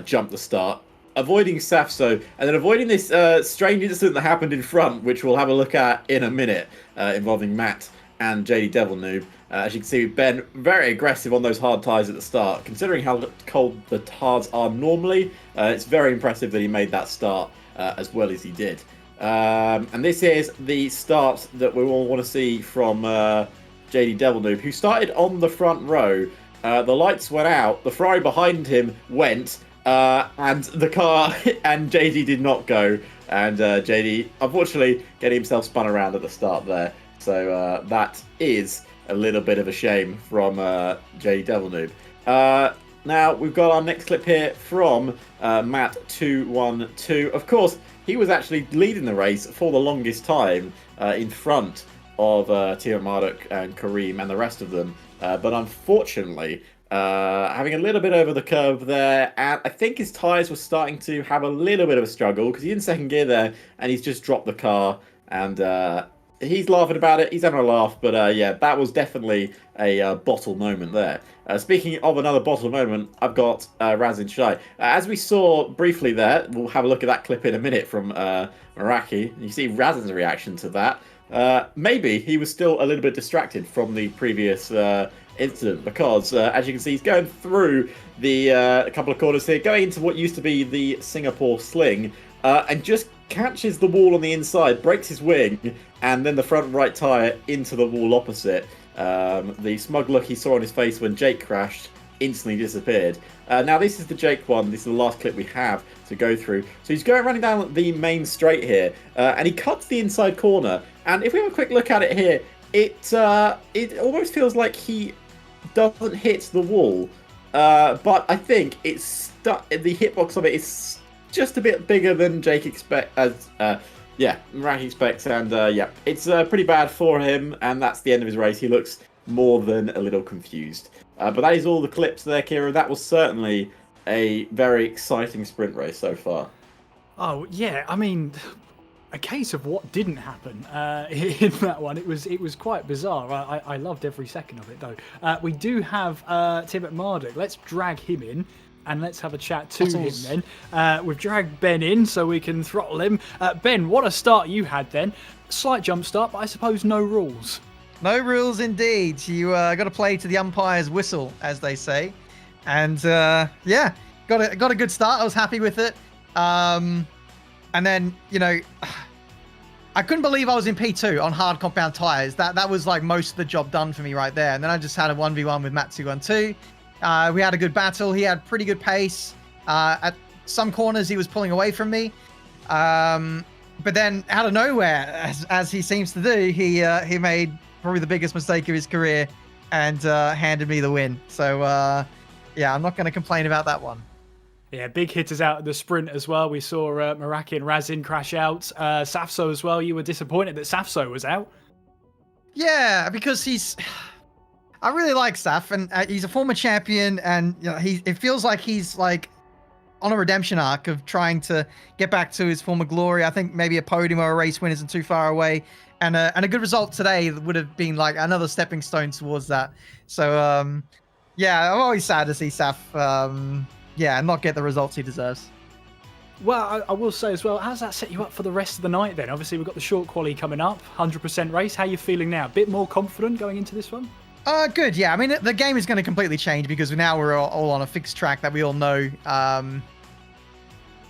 jumped the start, avoiding Safso, and then avoiding this strange incident that happened in front, which we'll have a look at in a minute, involving Matt and JD Devil Noob. As you can see, Ben very aggressive on those hard tyres at the start. Considering how cold the tyres are normally, it's very impressive that he made that start as well as he did. And this is the start that we all want to see from JD Devil Noob, who started on the front row. The lights went out, the Ferrari behind him went, and the car and JD did not go. And JD, unfortunately, getting himself spun around at the start there. So that is a little bit of a shame from JD Devil Noob. Now, we've got our next clip here from Matt212. Of course, he was actually leading the race for the longest time in front of Tiamat Marduk and Karim and the rest of them. But unfortunately, having a little bit over the curve there, and I think his tyres were starting to have a little bit of a struggle because he's in second gear there and he's just dropped the car, and he's laughing about it. He's having a laugh, but yeah, that was definitely a bottle moment there. Speaking of another bottle moment, I've got Raz and Shy. As we saw briefly there, we'll have a look at that clip in a minute from Meraki. You see Raz's reaction to that. Maybe he was still a little bit distracted from the previous incident, because as you can see, he's going through the couple of corners here, going into what used to be the Singapore Sling, and just catches the wall on the inside, breaks his wing, and then the front right tyre into the wall opposite. The smug look he saw on his face when Jake crashed instantly disappeared. Now this is the Jake one. This is the last clip we have to go through. So he's running down the main straight here, and he cuts the inside corner. And if we have a quick look at it here, it almost feels like he doesn't hit the wall, but I think it's stuck. The hitbox of it is just a bit bigger than Jake Merak expects, and it's pretty bad for him, and that's the end of his race. He looks more than a little confused. But that is all the clips there, Kira. That was certainly a very exciting sprint race so far. Oh yeah, I mean, a case of what didn't happen in that one. It was quite bizarre. I loved every second of it though. We do have Timothy Marduk. Let's drag him in. And let's have a chat to him then. We've dragged Ben in so we can throttle him. Ben, what a start you had then. Slight jump start, but I suppose no rules. No rules indeed. You got to play to the umpire's whistle, as they say. And got a good start. I was happy with it. And then, I couldn't believe I was in P2 on hard compound tyres. That was like most of the job done for me right there. And then I just had a 1v1 with Matt212. We had a good battle. He had pretty good pace. At some corners, he was pulling away from me. But then, out of nowhere, as he seems to do, he made probably the biggest mistake of his career and handed me the win. So, I'm not going to complain about that one. Yeah, big hitters out of the sprint as well. We saw Merak and Razin crash out. Safso as well. You were disappointed that Safso was out. Yeah, because I really like Saf, and he's a former champion, and it feels like he's like on a redemption arc of trying to get back to his former glory. I think maybe a podium or a race win isn't too far away, and a good result today would have been like another stepping stone towards that. So I'm always sad to see Saf not get the results he deserves. Well, I will say as well, how's that set you up for the rest of the night then? Obviously, we've got the short quali coming up, 100% race. How are you feeling now? A bit more confident going into this one? Good, yeah. I mean, the game is going to completely change because now we're all on a fixed track that we all know.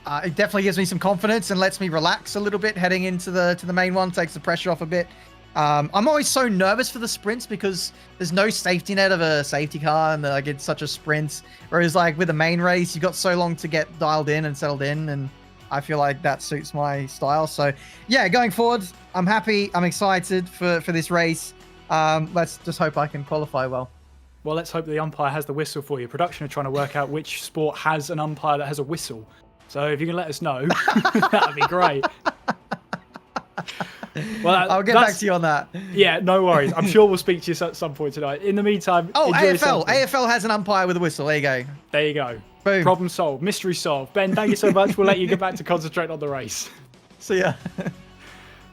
It definitely gives me some confidence and lets me relax a little bit heading into the main one, takes the pressure off a bit. I'm always so nervous for the sprints because there's no safety net of a safety car, and it's such a sprint. Whereas like with the main race, you've got so long to get dialed in and settled in, and I feel like that suits my style. So yeah, going forward, I'm happy. I'm excited for this race. Let's just hope I can qualify well. Well, let's hope the umpire has the whistle for you. Production are trying to work out which sport has an umpire that has a whistle. So if you can let us know, that'd be great. Well, I'll get back to you on that. Yeah, no worries. I'm sure we'll speak to you at some point tonight. In the meantime, AFL has an umpire with a whistle. There you go. There you go. Boom. Problem solved. Mystery solved. Ben, thank you so much. We'll let you get back to concentrate on the race. See ya.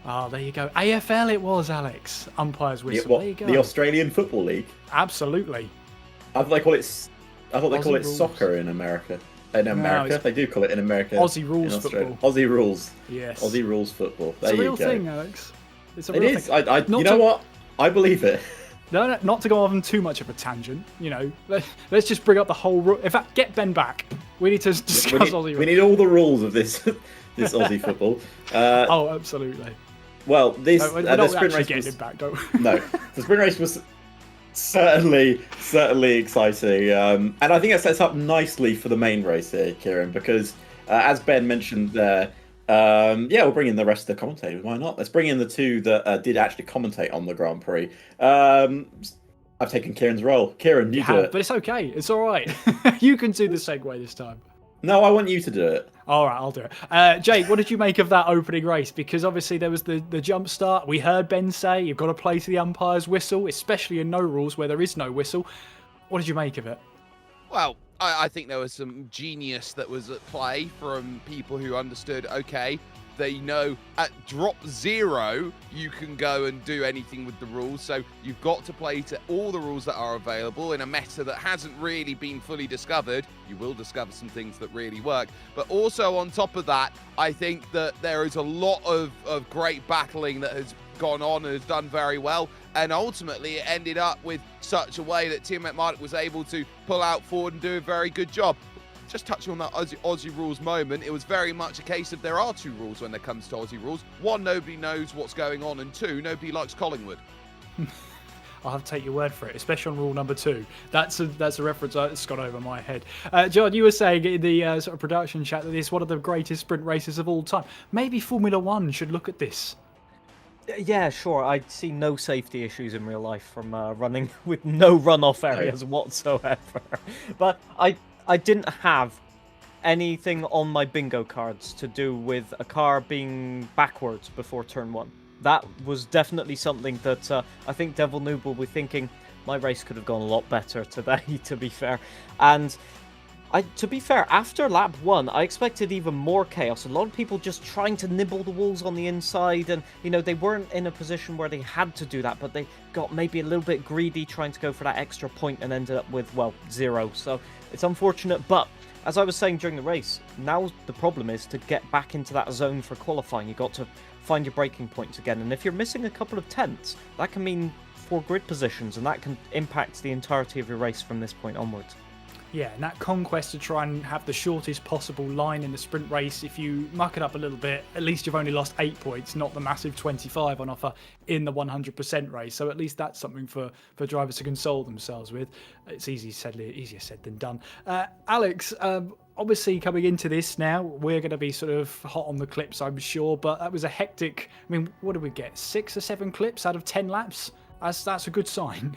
Oh, there you go. AFL it was, Alex. Umpire's whistle. There you go. The Australian Football League? Absolutely. I thought they call it soccer in America. In America, they do call it in America. Aussie rules football. Aussie rules. Yes. Aussie rules football. There it's a real you go. thing, Alex. It's a it real is. thing. You know what? I believe it. No, not to go on too much of a tangent. Let's just bring up the whole rule. In fact, get Ben back. We need to discuss Aussie rules. We need all the rules of this Aussie football. Oh, absolutely. Well, the sprint race was... back, don't we? No, the sprint race was certainly exciting, and I think it sets up nicely for the main race here, Kieran, because as Ben mentioned there, we'll bring in the rest of the commentators. Why not? Let's bring in the two that did actually commentate on the Grand Prix. I've taken Kieran's role. Kieran, you do it. But it's okay. It's all right. You can do the segue this time. No, I want you to do it. All right, I'll do it. Jake, what did you make of that opening race? Because obviously there was the jump start. We heard Ben say you've got to play to the umpire's whistle, especially in no rules where there is no whistle. What did you make of it? Well, I think there was some genius that was at play from people who understood, okay, they know at drop 0, you can go and do anything with the rules. So you've got to play to all the rules that are available in a meta that hasn't really been fully discovered. You will discover some things that really work. But also on top of that, I think that there is a lot of great battling that has gone on and has done very well. And ultimately, it ended up with such a way that Timothy Marduk was able to pull out forward and do a very good job. Just touching on that Aussie rules moment, it was very much a case of there are 2 rules when it comes to Aussie rules. 1, nobody knows what's going on, and 2, nobody likes Collingwood. I'll have to take your word for it, especially on rule number 2. That's a reference that's gone over my head. John, you were saying in the sort of production chat that this is one of the greatest sprint races of all time. Maybe Formula One should look at this. Yeah, sure. I see no safety issues in real life from running with no runoff areas whatsoever. But I didn't have anything on my bingo cards to do with a car being backwards before turn 1. That was definitely something that I think Devil Noob will be thinking, my race could have gone a lot better today, to be fair. And to be fair, after lap 1, I expected even more chaos. A lot of people just trying to nibble the walls on the inside, and they weren't in a position where they had to do that, but they got maybe a little bit greedy trying to go for that extra point and ended up with, well, 0. So it's unfortunate, but as I was saying during the race, now the problem is to get back into that zone for qualifying. You've got to find your braking points again, and if you're missing a couple of tenths, that can mean 4 grid positions, and that can impact the entirety of your race from this point onwards. Yeah, and that conquest to try and have the shortest possible line in the sprint race, if you muck it up a little bit, at least you've only lost 8 points, not the massive 25 on offer in the 100% race. So at least that's something for drivers to console themselves with. It's easier said than done. Alex, obviously coming into this now, we're going to be sort of hot on the clips, I'm sure, but that was a hectic, what did we get? 6 or 7 clips out of 10 laps? That's a good sign.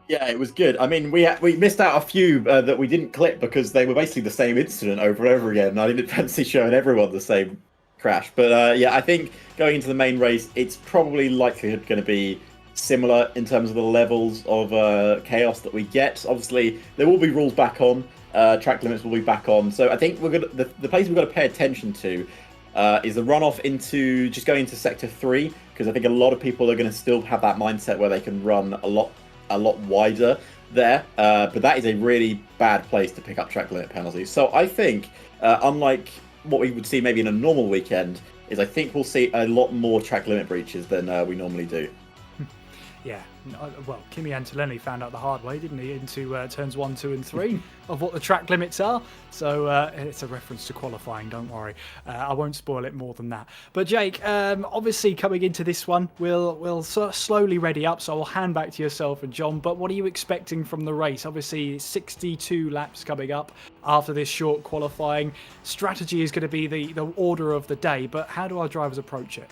Yeah, it was good. We missed out a few that we didn't clip because they were basically the same incident over and over again. And I didn't fancy showing everyone the same crash. But yeah, I think going into the main race, it's probably likely going to be similar in terms of the levels of chaos that we get. Obviously, there will be rules back on. Track limits will be back on. So I think the place we've got to pay attention to is the runoff into just going into sector 3, because I think a lot of people are going to still have that mindset where they can run a lot wider there, but that is a really bad place to pick up track limit penalties. So I think, unlike what we would see maybe in a normal weekend, is I think we'll see a lot more track limit breaches than we normally do. Yeah, well, Kimi Antonelli found out the hard way, didn't he, into turns 1, 2 and 3 of what the track limits are. So it's a reference to qualifying, don't worry. I won't spoil it more than that. But Jake, obviously coming into this one, we'll sort of slowly ready up, so I'll hand back to yourself and John. But what are you expecting from the race? Obviously 62 laps coming up after this short qualifying. Strategy is going to be the order of the day, but how do our drivers approach it?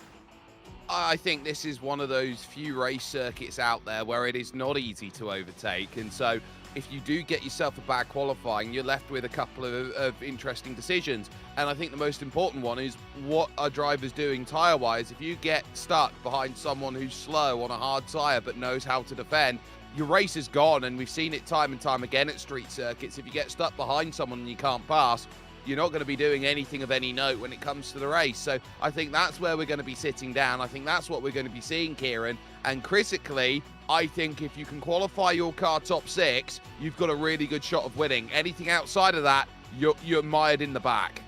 I think this is one of those few race circuits out there where it is not easy to overtake. And so if you do get yourself a bad qualifying, you're left with a couple of interesting decisions. And I think the most important one is what are drivers doing tyre-wise? If you get stuck behind someone who's slow on a hard tyre but knows how to defend, your race is gone. And we've seen it time and time again at street circuits. If you get stuck behind someone and you can't pass, you're not going to be doing anything of any note when it comes to the race. So I think that's where we're going to be sitting down. I think that's what we're going to be seeing, Kieran. And critically, I think if you can qualify your car top 6, you've got a really good shot of winning. Anything outside of that, you're mired in the back.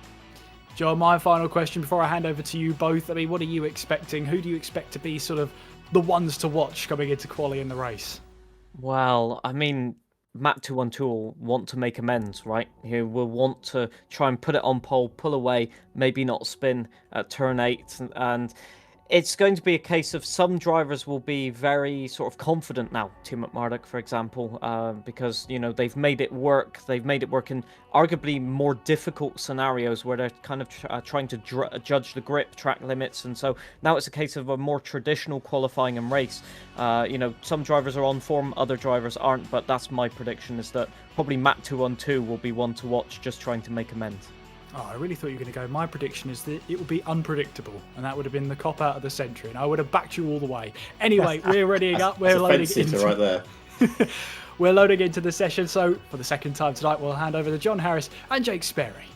John, my final question before I hand over to you both. What are you expecting? Who do you expect to be sort of the ones to watch coming into quali in the race? Well, Matt 212 will want to make amends, right? He will want to try and put it on pole, pull away, maybe not spin at turn 8. And it's going to be a case of some drivers will be very sort of confident now. Team at Marduk, for example, because, they've made it work. They've made it work in arguably more difficult scenarios where they're kind of trying to judge the grip, track limits. And so now it's a case of a more traditional qualifying and race. Some drivers are on form, other drivers aren't. But that's my prediction, is that probably Matt 212 will be one to watch, just trying to make amends. Oh, I really thought you were going to go. My prediction is that it will be unpredictable, and that would have been the cop out of the century, and I would have backed you all the way. Anyway, we're readying up. We're loading into right there. We're loading into the session. So for the second time tonight, we'll hand over to John Harris and Jake Sperry.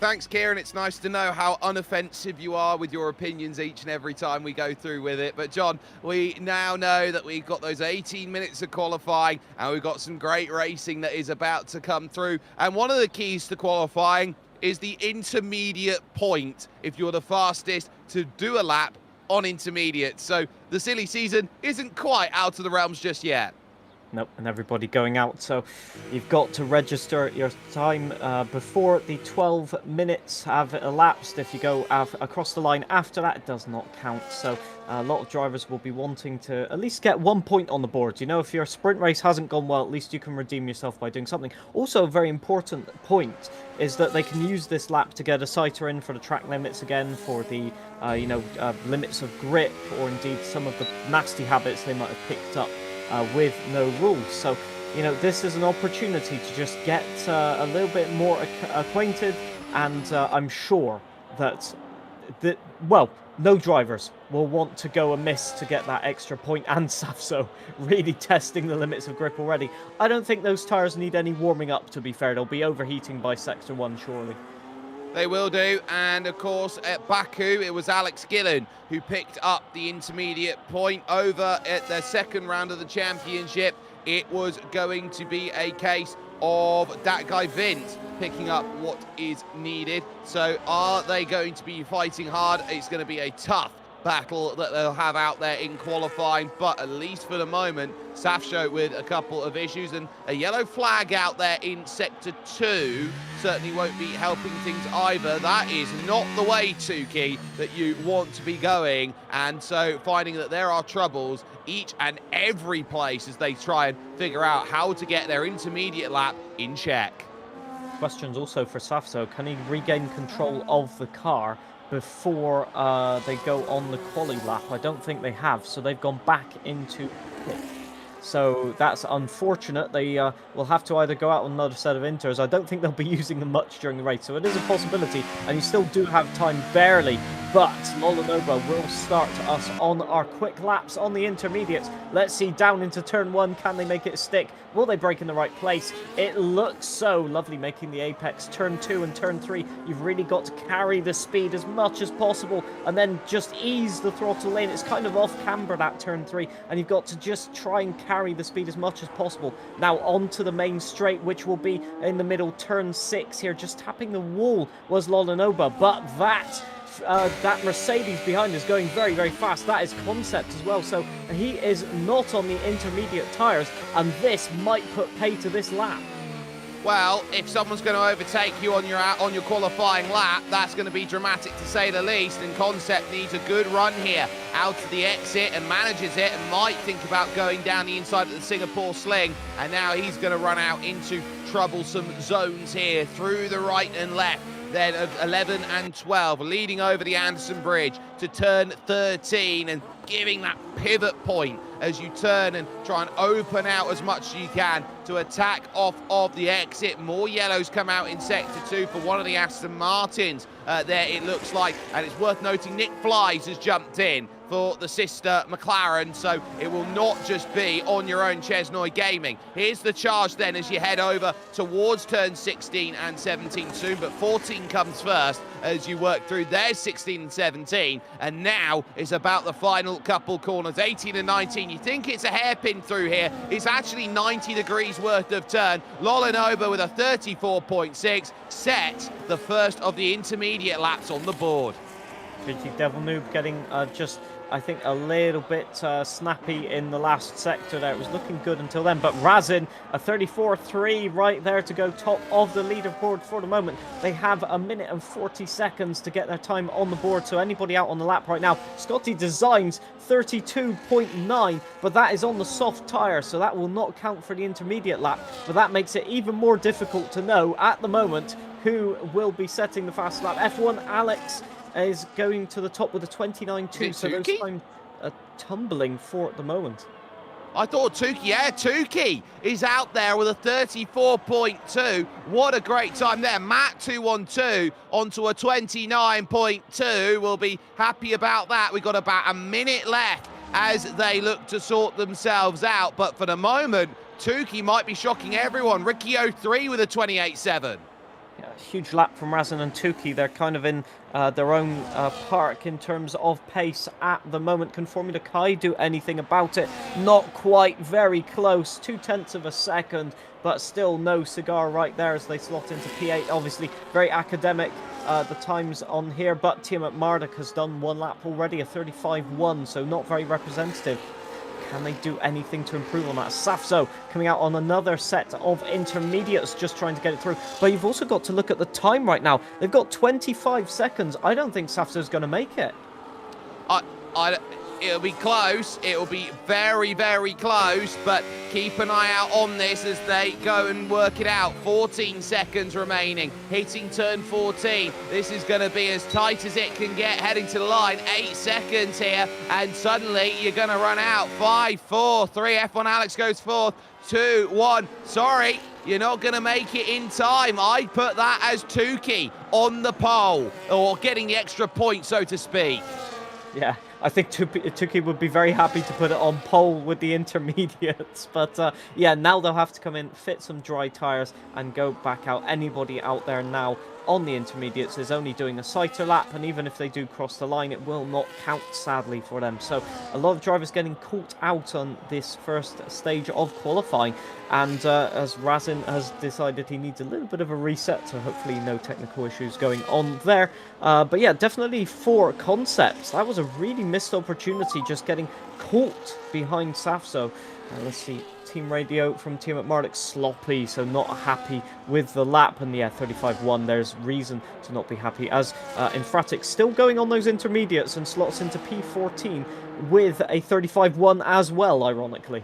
Thanks, Kieran. It's nice to know how unoffensive you are with your opinions each and every time we go through with it. But, John, we now know that we've got those 18 minutes of qualifying and we've got some great racing that is about to come through. And one of the keys to qualifying is the intermediate point if you're the fastest to do a lap on intermediate. So the silly season isn't quite out of the realms just yet. Nope, and everybody going out. So you've got to register your time before the 12 minutes have elapsed. If you go across the line after that, it does not count. So a lot of drivers will be wanting to at least get 1 point on the board. You know, if your sprint race hasn't gone well, at least you can redeem yourself by doing something. Also, a very important point is that they can use this lap to get a sighter in for the track limits again, for the limits of grip, or indeed some of the nasty habits they might have picked up with no rules. So, you know, this is an opportunity to just get a little bit more acquainted, and I'm sure that, no drivers will want to go amiss to get that extra point, and Safso really testing the limits of grip already. I don't think those tyres need any warming up, to be fair. They'll be overheating by Sector 1, surely. They will do, and of course at Baku it was Alex Gillen who picked up the intermediate point. Over at the second round of the championship, it was going to be a case of that guy Vince picking up what is needed. So are they going to be fighting hard? It's going to be a tough battle that they'll have out there in qualifying, but at least for the moment, Safsho with a couple of issues, and a yellow flag out there in Sector 2 certainly won't be helping things either. That is not the way, Tukey, that you want to be going, and so finding that there are troubles each and every place as they try and figure out how to get their intermediate lap in check. Questions also for Safso. Can he regain control of the car before they go on the quali lap? I don't think they have, so they've gone back into pit. So that's unfortunate. They will have to either go out on another set of inters. I don't think they'll be using them much during the race, so it is a possibility, and you still do have time barely. But Molinova will start us on our quick laps on the intermediates. Let's see, down into turn 1, can they make it stick? Will they brake in the right place? It looks so lovely making the apex. Turn 2 and turn 3, you've really got to carry the speed as much as possible and then just ease the throttle in. It's kind of off camber, that turn 3, and you've got to just try and carry the speed as much as possible. Now onto the main straight, which will be in the middle, turn 6 here. Just tapping the wall was Lolanoba, but that Mercedes behind is going very, very fast. That is Concept as well, so he is not on the intermediate tyres, and this might put pay to this lap. Well, if someone's going to overtake you on your qualifying lap, that's going to be dramatic to say the least, and Concept needs a good run here out of the exit and manages it, and might think about going down the inside of the Singapore Sling, and now he's going to run out into troublesome zones here through the right and left. Then of 11 and 12, leading over the Anderson Bridge to turn 13 and giving that pivot point as you turn and try and open out as much as you can to attack off of the exit. More yellows come out in Sector 2 for one of the Aston Martins there, it looks like. And it's worth noting Nick Flies has jumped in for the sister McLaren, so it will not just be on your own Chesnoy Gaming. Here's the charge then as you head over towards turn 16 and 17 soon, but 14 comes first as you work through their 16 and 17, and now it's about the final couple corners. 18 and 19, you think it's a hairpin through here, it's actually 90 degrees worth of turn. Lolanoba with a 34.6 sets the first of the intermediate laps on the board. GT Devil Noob getting just, I think, a little bit snappy in the last sector there. It was looking good until then, but Razin, a 34.3 right there to go top of the leaderboard for the moment. They have a minute and 40 seconds to get their time on the board, so anybody out on the lap right now. Scotty Designs 32.9, but that is on the soft tyre, so that will not count for the intermediate lap, but that makes it even more difficult to know at the moment who will be setting the fast lap. F1 Alex is going to the top with a 29.2, so those times are tumbling for at the moment. I thought Tukey is out there with a 34.2. What a great time there. Matt 212 onto a 29.2. We'll be happy about that. We've got about a minute left as they look to sort themselves out, but for the moment, Tukey might be shocking everyone. Ricky 03 with a 28.7. Yeah, huge lap from Razin and Tukey. They're kind of in their own park in terms of pace at the moment. Can Formula Kai do anything about it? Not quite, very close, 0.2 of a second, but still no cigar right there as they slot into P8. Obviously, very academic, the times on here, but Tiamat Marduk has done one lap already, a 35.1, so not very representative. Can they do anything to improve on that? Safso coming out on another set of intermediates, just trying to get it through. But you've also got to look at the time right now. They've got 25 seconds. I don't think Safso's going to make it. It'll be close. It'll be very, very close, but keep an eye out on this as they go and work it out. 14 seconds remaining, hitting turn 14. This is going to be as tight as it can get heading to the line. 8 seconds here, and suddenly you're going to run out. 5, 4, 3. F1 Alex goes fourth. 2, 1. Sorry, you're not going to make it in time. I'd put that as Tukey on the pole, or getting the extra point, so to speak. Yeah, I think Tukey would be very happy to put it on pole with the intermediates. But yeah, now they'll have to come in, fit some dry tyres and go back out. Anybody out there now on the intermediates is only doing a sighter lap, and even if they do cross the line, it will not count, sadly, for them. So a lot of drivers getting caught out on this first stage of qualifying, and as Razin has decided he needs a little bit of a reset, so hopefully no technical issues going on there. But yeah, definitely for Concepts, that was a really missed opportunity, just getting caught behind Safso. Let's see, team radio from Team at Marduk, sloppy, so not happy with the lap. And yeah, 35-1, there's reason to not be happy, as Infratic still going on those intermediates and slots into P14 with a 35-1 as well, ironically.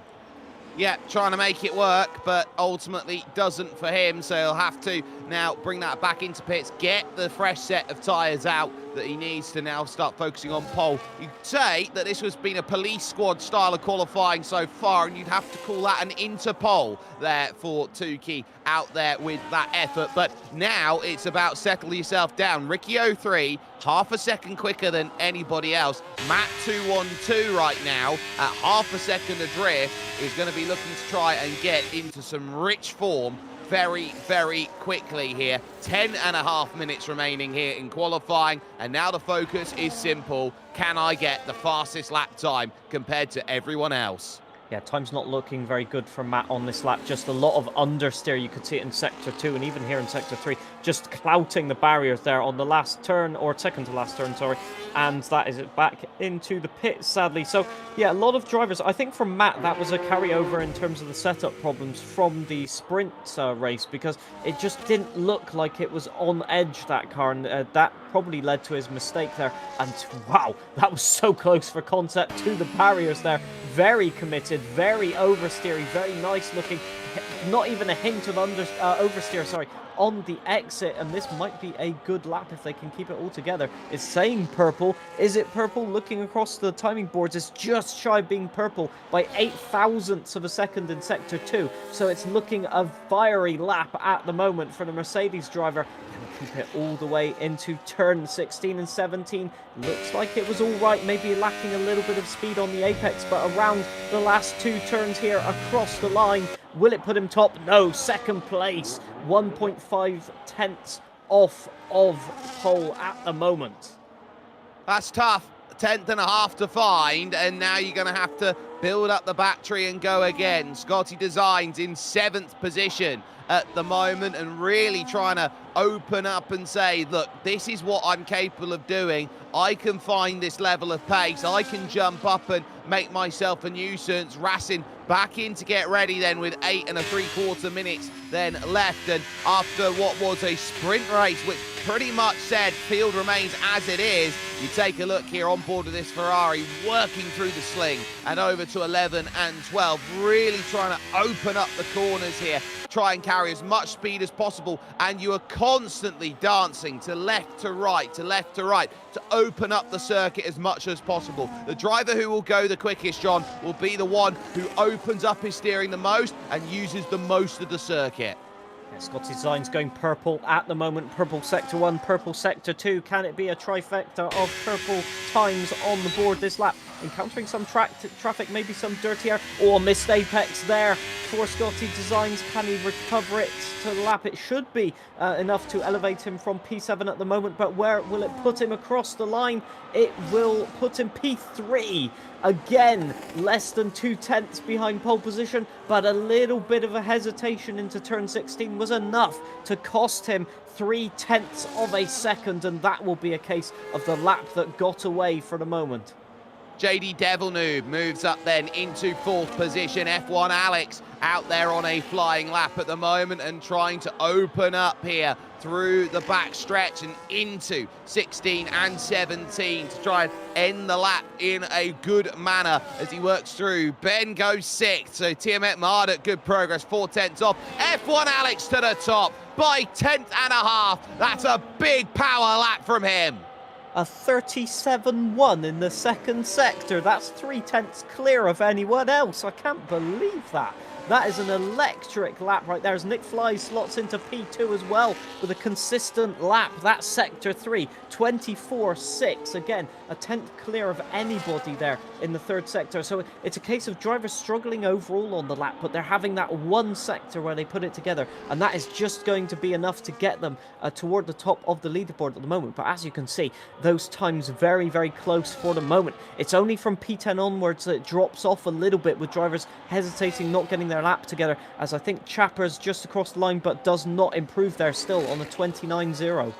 Yeah, trying to make it work, but ultimately doesn't for him, so he'll have to now bring that back into pits, get the fresh set of tyres out that he needs to now start focusing on pole. You'd say that this has been a police squad style of qualifying so far, and you'd have to call that an inter-pole there for Tukey out there with that effort. But now it's about settle yourself down. Ricky 03, half a second quicker than anybody else. Matt 212 right now at half a second adrift is going to be looking to try and get into some rich form very, very quickly here. 10.5 minutes remaining here in qualifying, and now the focus is simple. Can I get the fastest lap time compared to everyone else? Yeah, time's not looking very good for Matt on this lap. Just a lot of understeer. You could see it in Sector 2 and even here in Sector 3. Just clouting the barriers there on the last turn, or second to last turn, sorry. And that is it back into the pit, sadly. So, yeah, a lot of drivers. I think for Matt, that was a carryover in terms of the setup problems from the sprint race, because it just didn't look like it was on edge, that car. And that probably led to his mistake there. And wow, that was so close for Concept to the barriers there. Very committed, very oversteery, very nice looking. Not even a hint of oversteer, sorry, on the exit. And this might be a good lap if they can keep it all together. It's saying purple. Is it purple? Looking across the timing boards, it's just shy of being purple by 8 thousandths of a second in Sector 2. So it's looking a fiery lap at the moment for the Mercedes driver. Keep it all the way into turn 16 and 17. Looks like it was all right, maybe lacking a little bit of speed on the apex, but around the last 2 turns here across the line, will it put him top? No, second place, 1.5 tenths off of pole at the moment. That's tough. 10.5 to find, and now you're going to have to build up the battery and go again. Scotty Designs in 7th position at the moment, and really trying to open up and say, look, this is what I'm capable of doing. I can find this level of pace. I can jump up and make myself a nuisance. Racing back in to get ready then with 8 3/4 minutes then left. And after what was a sprint race, which pretty much said field remains as it is, you take a look here on board of this Ferrari, working through the sling and over to 11 and 12, really trying to open up the corners here, try and carry as much speed as possible, and you are constantly dancing to left to right, to left to right, to open up the circuit as much as possible. The driver who will go the quickest, John, will be the one who opens up his steering the most and uses the most of the circuit. Yeah, Scotty Designs going purple at the moment. Purple Sector 1, purple Sector 2. Can it be a trifecta of purple times on the board this lap? Encountering some traffic, maybe some dirty air. Oh, missed apex there for Scotty Designs. Can he recover it to the lap? It should be enough to elevate him from P7 at the moment, but where will it put him across the line? It will put him P3. Again, less than 2 tenths behind pole position, but a little bit of a hesitation into turn 16 was enough to cost him 3 tenths of a second, and that will be a case of the lap that got away for the moment. JD Devil Noob moves up then into 4th position. F1 Alex out there on a flying lap at the moment and trying to open up here through the back stretch and into 16 and 17 to try and end the lap in a good manner as he works through. Ben goes 6th, so Tiamat Marduk, good progress, 4/10 off. F1 Alex to the top by 10th and a half. That's a big power lap from him. A 37-1 in the second sector. That's 3/10 clear of anyone else. I can't believe that. That is an electric lap right there as Nick Flies slots into P2 as well with a consistent lap. That's sector 3, 24.6. Again, a 10th clear of anybody there in the third sector. So it's a case of drivers struggling overall on the lap, but they're having that one sector where they put it together. And that is just going to be enough to get them toward the top of the leaderboard at the moment. But as you can see, those times very, very close for the moment. It's only from P10 onwards that it drops off a little bit with drivers hesitating, not getting their lap together, as I think Chapper's just across the line but does not improve there still on a 29.0.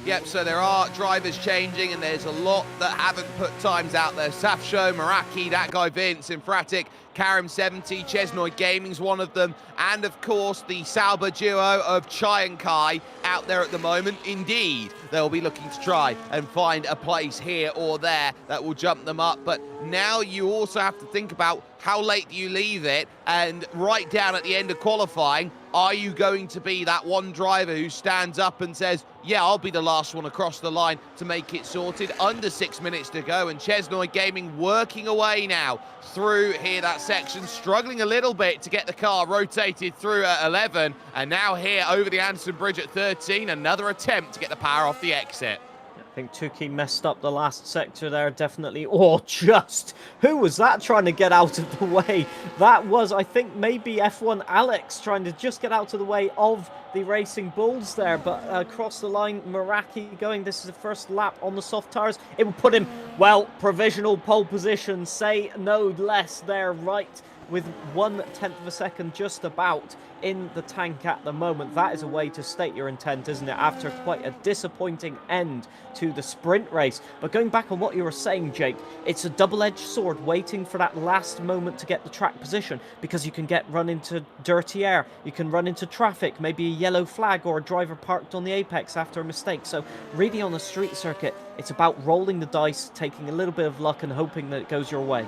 Yep, so there are drivers changing, and there's a lot that haven't put times out there. Safsho, Meraki, that guy Vince, Infratic, Karim 70, Chesnoy Gaming's one of them, and of course the Sauber duo of Chai and Kai out there at the moment. Indeed, they'll be looking to try and find a place here or there that will jump them up, but now you also have to think about how late do you leave it, and right down at the end of qualifying, are you going to be that one driver who stands up and says, yeah, I'll be the last one across the line to make it sorted? Under 6 minutes to go, and Chesnoy Gaming working away now through here that section, struggling a little bit to get the car rotated through at 11, and now here over the Anderson Bridge at 13, another attempt to get the power off the exit. I think Tukey messed up the last sector there, definitely. Oh, just who was that trying to get out of the way? That was, I think, maybe F1 Alex trying to just get out of the way of the Racing Bulls there. But across the line, Meraki going. This is the first lap on the soft tires. It will put him, well, provisional pole position, say no less there, right with 1/10 of a second just about in the tank at the moment. That is a way to state your intent, isn't it, after quite a disappointing end to the sprint race. But going back on what you were saying, Jake, it's a double-edged sword waiting for that last moment to get the track position, because you can run into dirty air, you can run into traffic, maybe a yellow flag or a driver parked on the apex after a mistake. So really on the street circuit, it's about rolling the dice, taking a little bit of luck and hoping that it goes your way.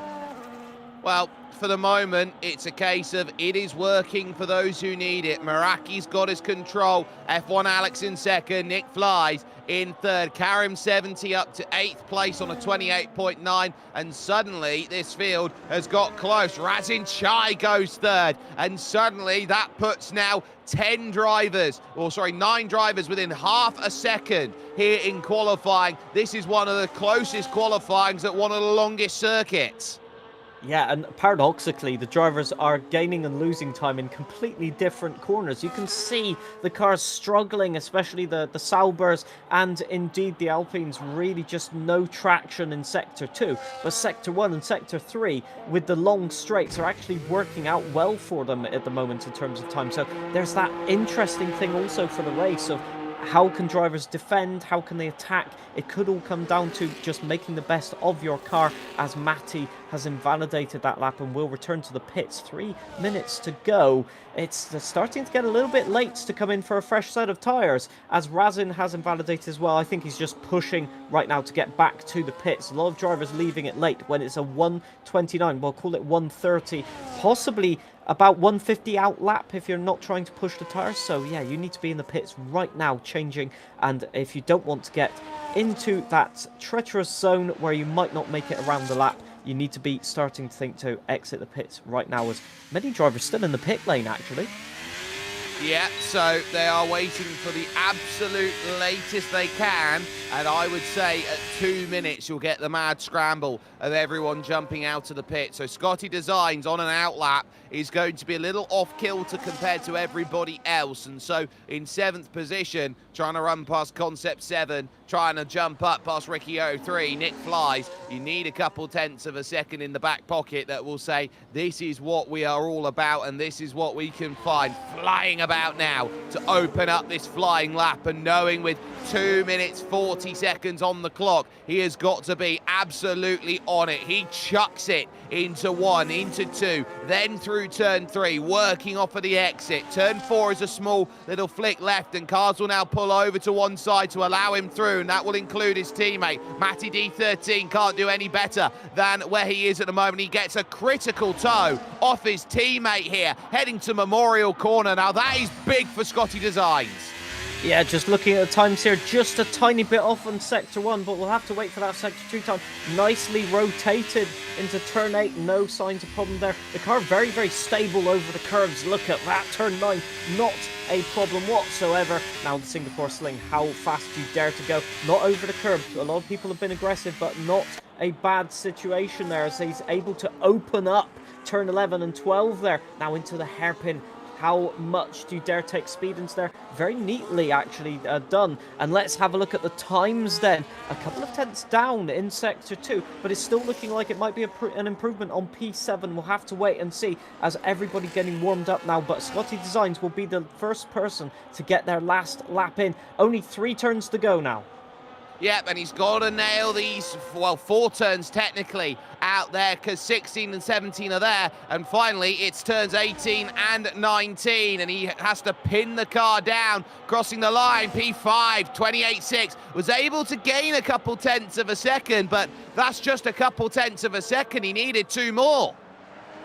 Well, for the moment, it's a case of it is working for those who need it. Meraki's got his control. F1 Alex in second. Nick Flies in third. Karim 70 up to 8th place on a 28.9. And suddenly, this field has got close. Razin Chai goes third. And suddenly, that puts now 9 drivers within half a second here in qualifying. This is one of the closest qualifyings at one of the longest circuits. Yeah, and paradoxically, the drivers are gaining and losing time in completely different corners. You can see the cars struggling, especially the Saubers and indeed the Alpines, really just no traction in Sector 2. But Sector 1 and Sector 3, with the long straights, are actually working out well for them at the moment in terms of time. So there's that interesting thing also for the race of how can drivers defend, how can they attack? It could all come down to just making the best of your car, as Matty has invalidated that lap and will return to the pits. 3 minutes to go. It's starting to get a little bit late to come in for a fresh set of tyres, as Razin has invalidated as well. I think he's just pushing right now to get back to the pits. A lot of drivers leaving it late when it's a 1:29, we'll call it 1:30, possibly about 150 out lap if you're not trying to push the tyres. So yeah, you need to be in the pits right now changing, and if you don't want to get into that treacherous zone where you might not make it around the lap, you need to be starting to think to exit the pits right now, as many drivers still in the pit lane actually. Yeah, so they are waiting for the absolute latest they can, and I would say at 2 minutes you'll get the mad scramble of everyone jumping out of the pit. So Scotty Designs on an outlap is going to be a little off kilter compared to everybody else, and so in 7th position, trying to run past Concept 7, trying to jump up past Ricky 03, Nick Flies. You need a couple tenths of a second in the back pocket that will say, this is what we are all about and this is what we can find. Flying about now to open up this flying lap, and knowing with 2 minutes 40 seconds on the clock. He has got to be absolutely on it. He chucks it into 1, into 2, then through turn 3, working off of the exit. Turn 4 is a small little flick left, and cars will now pull over to one side to allow him through, and that will include his teammate. Matty D13 can't do any better than where he is at the moment. He gets a critical toe off his teammate here, heading to Memorial Corner. Now that is big for Scotty Designs. Yeah, just looking at the times here, just a tiny bit off on Sector 1, but we'll have to wait for that Sector 2 time. Nicely rotated into Turn 8, no signs of problem there. The car very, very stable over the curves. Look at that, Turn 9, not a problem whatsoever. Now the Singapore Sling, how fast do you dare to go? Not over the curb. A lot of people have been aggressive, but not a bad situation there as he's able to open up Turn 11 and 12 there. Now into the hairpin. How much do you dare take speed into there? Very neatly actually done. And let's have a look at the times then. A couple of tenths down in Sector 2, but it's still looking like it might be an improvement on P7. We'll have to wait and see as everybody getting warmed up now. But Scotty Designs will be the first person to get their last lap in. Only 3 turns to go now. Yep, and he's got to nail these, well, 4 turns technically out there, because 16 and 17 are there. And finally, it's turns 18 and 19, and he has to pin the car down, crossing the line. P5, 28.6, was able to gain a couple tenths of a second, but that's just a couple tenths of a second. He needed 2 more.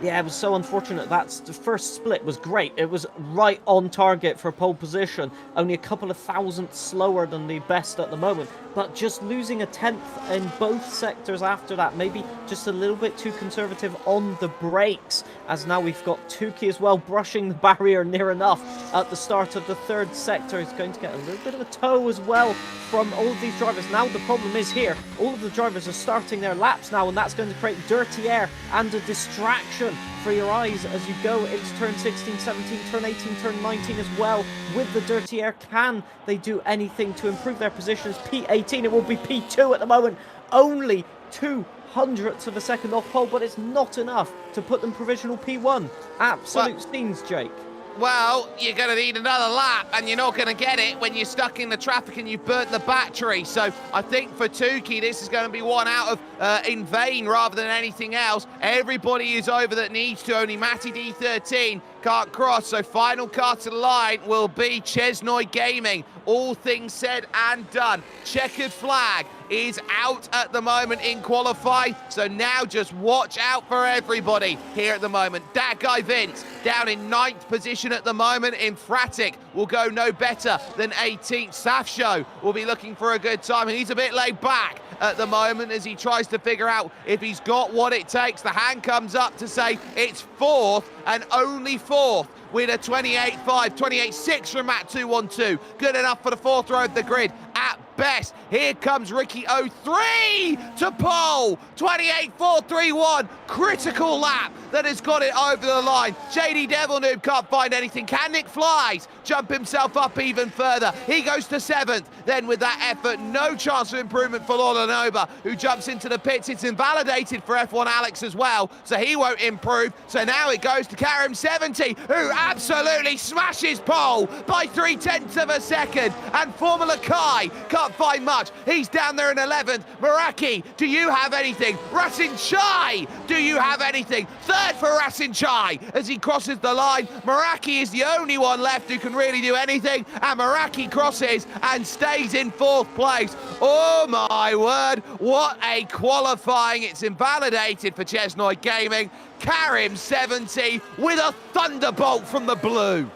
Yeah, it was so unfortunate. The first split was great. It was right on target for pole position. Only a couple of thousandths slower than the best at the moment. But just losing a tenth in both sectors after that. Maybe just a little bit too conservative on the brakes. As now we've got Tukey as well brushing the barrier near enough at the start of the 3rd sector. He's going to get a little bit of a toe as well from all of these drivers. Now the problem is here. All of the drivers are starting their laps now, and that's going to create dirty air and a distraction for your eyes as you go into turn 16, 17, turn 18, turn 19 as well. With the dirty air, can they do anything to improve their positions? P18, it will be P2 at the moment. Only 200ths of a second off pole, but it's not enough to put them provisional P1. Absolute scenes, Jake. Well, you're going to need another lap, and you're not going to get it when you're stuck in the traffic and you've burnt the battery. So I think for Tukey, this is going to be one out of in vain rather than anything else. Everybody is over that needs to. Only Matty D13 can't cross. So final car to the line will be Chesnoy Gaming. All things said and done. Checkered flag is out at the moment in qualify, so now just watch out for everybody here at the moment. That guy Vince down in 9th position at the moment. Infratic will go no better than 18th. Safshow will be looking for a good time, and he's a bit laid back at the moment as he tries to figure out if he's got what it takes. The hand comes up to say it's 4th and only 4th with a 28.5, 28.6 from Matt 212. Good enough for the 4th row of the grid at best. Here comes Ricky 03 to pole. 28.431. Critical lap that has got it over the line. JD Devil Noob can't find anything. Can Nick Flies jump himself up even further? He goes to 7th. Then with that effort, no chance of improvement for Lolanova, who jumps into the pits. It's invalidated for F1 Alex as well, so he won't improve. So now it goes to Karim 70, who absolutely smashes pole by 0.3 of a second. And Formula Kai can't find much. He's down there in 11th. Meraki, do you have anything? Rasin Chai, do you have anything? 3rd for Rasin Chai as he crosses the line. Meraki is the only one left who can really do anything, and Meraki crosses and stays in 4th place. Oh my word, what a qualifying. It's invalidated for Chesnoy Gaming. Karim 70 with a thunderbolt from the blue.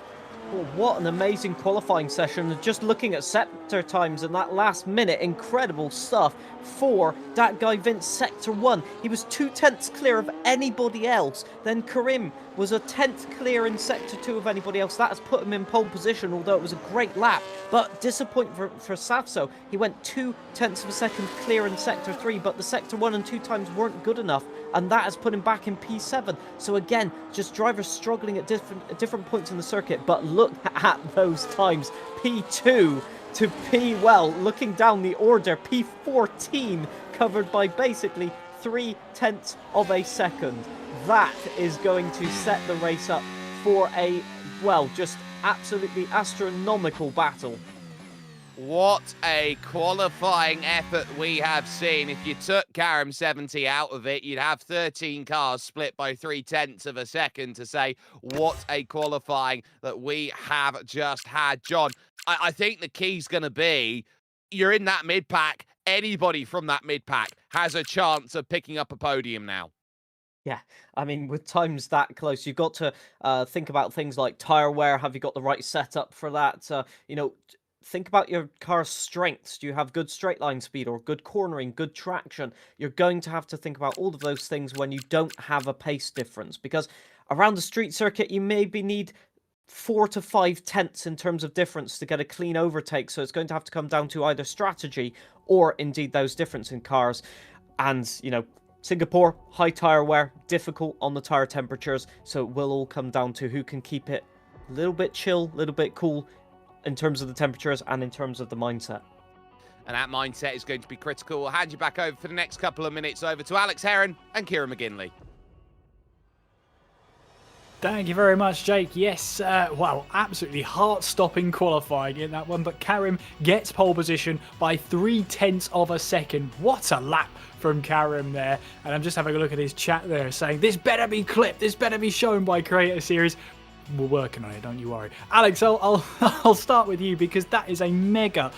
Well, what an amazing qualifying session. Just looking at sector times and that last minute, incredible stuff for that guy Vince. Sector 1, he was 2/10 clear of anybody else. Then Karim was a 10th clear in sector 2 of anybody else. That has put him in pole position, although it was a great lap. But disappointing for Safso. He went 2/10 of a second clear in sector 3, but the sector 1 and 2 times weren't good enough, and that has put him back in P7. So again, just drivers struggling at different points in the circuit. But look at those times. P2 to P, well, looking down the order, P14 covered by basically 0.3 of a second. That is going to set the race up for a, well, just absolutely astronomical battle. What a qualifying effort we have seen. If you took Karim 70 out of it, you'd have 13 cars split by 0.3 of a second to say what a qualifying that we have just had. John, I think the key's going to be you're in that mid-pack. Anybody from that mid-pack has a chance of picking up a podium now. Yeah, I mean, with times that close, you've got to think about things like tire wear. Have you got the right setup for that? Think about your car's strengths. Do you have good straight line speed or good cornering, good traction? You're going to have to think about all of those things when you don't have a pace difference, because around the street circuit, you maybe need 4 to 5 tenths in terms of difference to get a clean overtake. So it's going to have to come down to either strategy or indeed those difference in cars. And, Singapore, high tire wear, difficult on the tire temperatures. So it will all come down to who can keep it a little bit chill, a little bit cool, in terms of the temperatures and in terms of the mindset. And that mindset is going to be critical. We'll hand you back over for the next couple of minutes over to Alex Heron and Kieran McGinley. Thank you very much, Jake. Yes, absolutely heart-stopping qualifying in that one, but Karim gets pole position by 0.3 of a second. What a lap from Karim there. And I'm just having a look at his chat there saying, this better be clipped, this better be shown by Creator Series. We're working on it, don't you worry. Alex, I'll start with you, because that is a mega,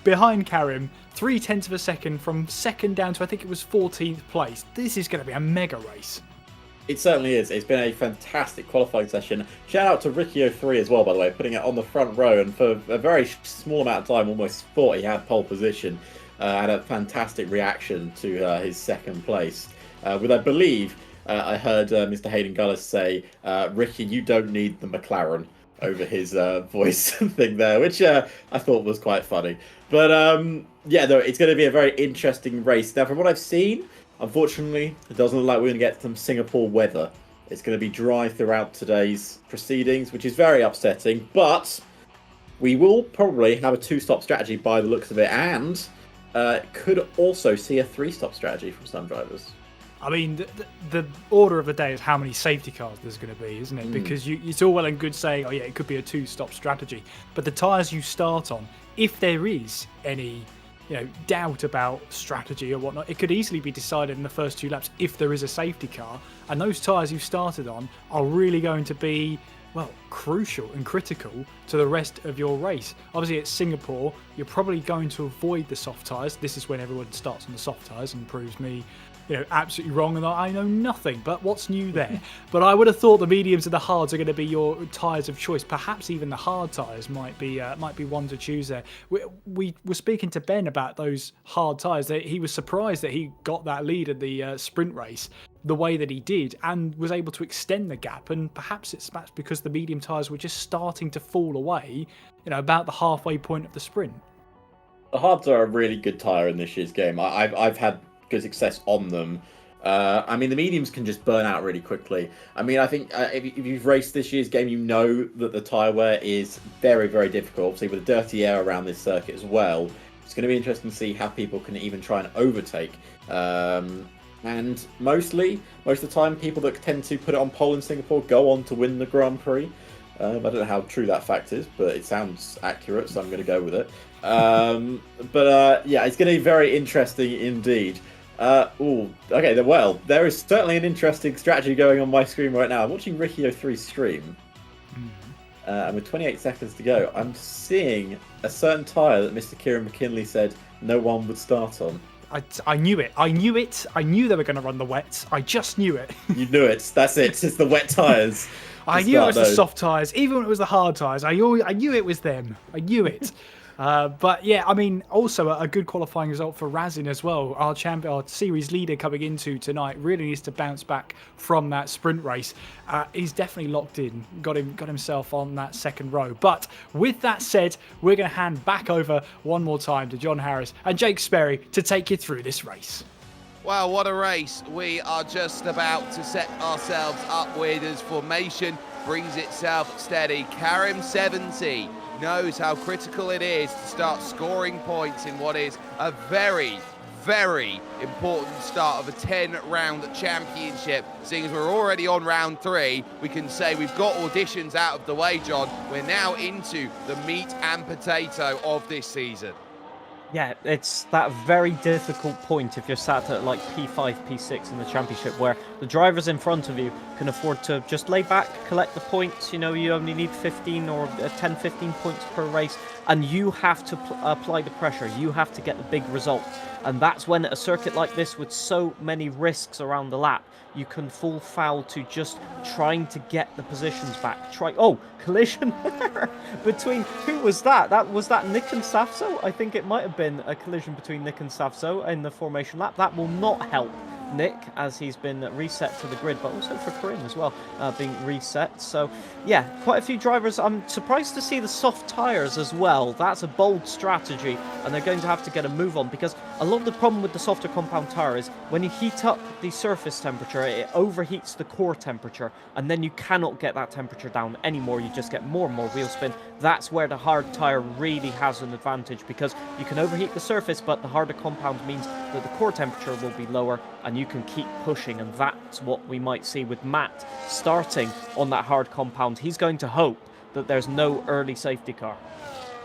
behind Karim, 0.3 of a second from second down to, I think it was 14th place. This is going to be a mega race. It certainly is. It's been a fantastic qualifying session. Shout out to Ricky03 as well, by the way, putting it on the front row, and for a very small amount of time, almost thought he had pole position. Had a fantastic reaction to his second place. With, I believe, I heard Mr. Hayden Gullis say, Ricky, you don't need the McLaren, over his voice thing there, which I thought was quite funny. But it's going to be a very interesting race. Now, from what I've seen, unfortunately, it doesn't look like we're going to get some Singapore weather. It's going to be dry throughout today's proceedings, which is very upsetting. But we will probably have a 2-stop strategy by the looks of it, and could also see a 3-stop strategy from some drivers. I mean, the order of the day is how many safety cars there's going to be, isn't it? Because it's all well and good saying, it could be a 2-stop strategy. But the tyres you start on, if there is any doubt about strategy or whatnot, it could easily be decided in the first 2 laps if there is a safety car. And those tyres you've started on are really going to be, crucial and critical to the rest of your race. Obviously, at Singapore, you're probably going to avoid the soft tyres. This is when everyone starts on the soft tyres and proves me absolutely wrong, and I know nothing. But what's new there? But I would have thought the mediums and the hards are going to be your tyres of choice. Perhaps even the hard tyres might be one to choose there. We were speaking to Ben about those hard tyres. He was surprised that he got that lead at the sprint race the way that he did, and was able to extend the gap. And perhaps it's because the medium tyres were just starting to fall away, about the halfway point of the sprint. The hards are a really good tyre in this year's game. I've had good success on them. The mediums can just burn out really quickly. I think if you've raced this year's game, you know that the tyre wear is very, very difficult. Obviously, with the dirty air around this circuit as well, it's going to be interesting to see how people can even try and overtake. And most of the time, people that tend to put it on pole in Singapore go on to win the Grand Prix. I don't know how true that fact is, but it sounds accurate, so I'm going to go with it. It's going to be very interesting indeed. There is certainly an interesting strategy going on my screen right now. I'm watching Ricky03 stream, and with 28 seconds to go, I'm seeing a certain tyre that Mr. Kieran McKinley said no one would start on. I knew it. I knew they were going to run the wets. I just knew it. You knew it. That's it. It's the wet tyres. I knew it was the soft tyres. Even when it was the hard tyres, I knew it was them. I knew it. Also a good qualifying result for Razin as well. Our series leader coming into tonight really needs to bounce back from that sprint race. He's definitely locked in, got himself on that second row. But with that said, we're going to hand back over one more time to John Harris and Jake Sperry to take you through this race. Wow, what a race. We are just about to set ourselves up with as formation brings itself steady. Karim 70 knows how critical it is to start scoring points in what is a very, very important start of a 10-round championship. Seeing as we're already on round 3, we can say we've got auditions out of the way, John. We're now into the meat and potato of this season. Yeah, it's that very difficult point if you're sat at like P5, P6 in the championship, where the drivers in front of you can afford to just lay back, collect the points. You know, you only need 15 or 10, 15 points per race, and you have to apply the pressure. You have to get the big results. And that's when at a circuit like this with so many risks around the lap, you can fall foul to just trying to get the positions back. Oh, collision between, who was that? Was that Nick and Safso? I think it might have been a collision between Nick and Safso in the formation lap. That will not help Nick, as he's been reset to the grid, but also for Karim as well, being reset. So yeah, quite a few drivers. I'm surprised to see the soft tyres as well. That's a bold strategy, and they're going to have to get a move on, because a lot of the problem with the softer compound tyre is when you heat up the surface temperature, it overheats the core temperature, and then you cannot get that temperature down anymore. You just get more and more wheel spin. That's where the hard tyre really has an advantage, because you can overheat the surface, but the harder compound means that the core temperature will be lower, and you can keep pushing, and that's what we might see with Matt starting on that hard compound. He's going to hope that there's no early safety car.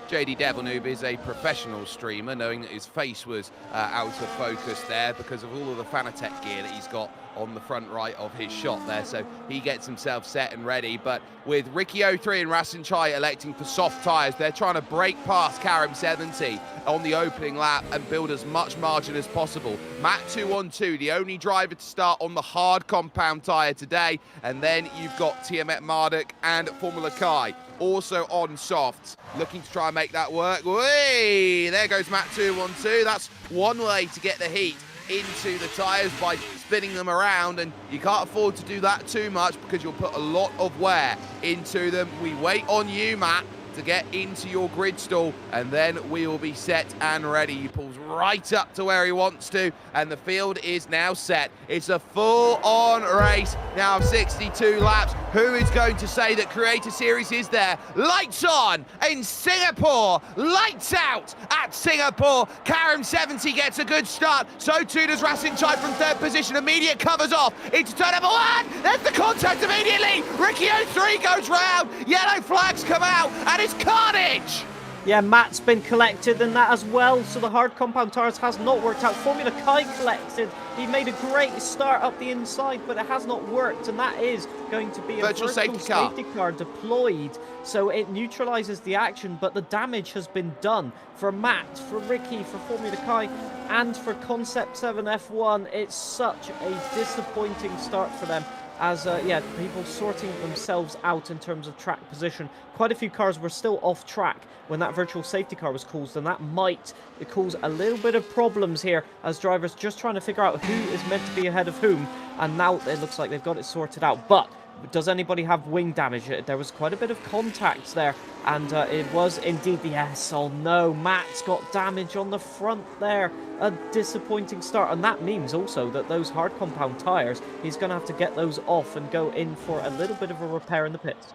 JD Devilnoob is a professional streamer, knowing that his face was out of focus there because of all of the Fanatec gear that he's got on the front right of his shot there, so he gets himself set and ready. But with Ricky 03 and Rasen Chai electing for soft tyres, they're trying to break past Karim 70 on the opening lap and build as much margin as possible. Matt 2-on-2, the only driver to start on the hard compound tyre today, and then you've got Tiamat Marduk and Formula Kai also on softs, looking to try and make that work. Whee! There goes Matt 2-on-2. That's one way to get the heat into the tyres, by spinning them around, and you can't afford to do that too much because you'll put a lot of wear into them. We wait on you, Matt, to get into your grid stall, and then we will be set and ready. He pulls right up to where he wants to, and the field is now set. It's a full-on race now of 62 laps. Who is going to say that Creator Series is there? Lights on in Singapore, lights out at Singapore. Karim 70 gets a good start, so too does Rasen Chai from third position. Immediate covers off into turn number 1. There's the contact immediately. Ricky 03 goes round, yellow flags come out, and it's carnage. Yeah, Matt's been collected in that as well, so the hard compound tyres has not worked out. Formula Kai collected. He made a great start up the inside, but it has not worked, and that is going to be a virtual safety car deployed. So it neutralises the action, but the damage has been done for Matt, for Ricky, for Formula Kai, and for Concept 7 F1. It's such a disappointing start for them, as yeah, people sorting themselves out in terms of track position. Quite a few cars were still off track when that virtual safety car was caused, and that might cause a little bit of problems here as drivers just trying to figure out who is meant to be ahead of whom, and now it looks like they've got it sorted out. But does anybody have wing damage? There was quite a bit of contact there, and it was indeed the yes. Oh no, Matt's got damage on the front there. A disappointing start, and that means also that those hard compound tyres, he's going to have to get those off and go in for a little bit of a repair in the pits.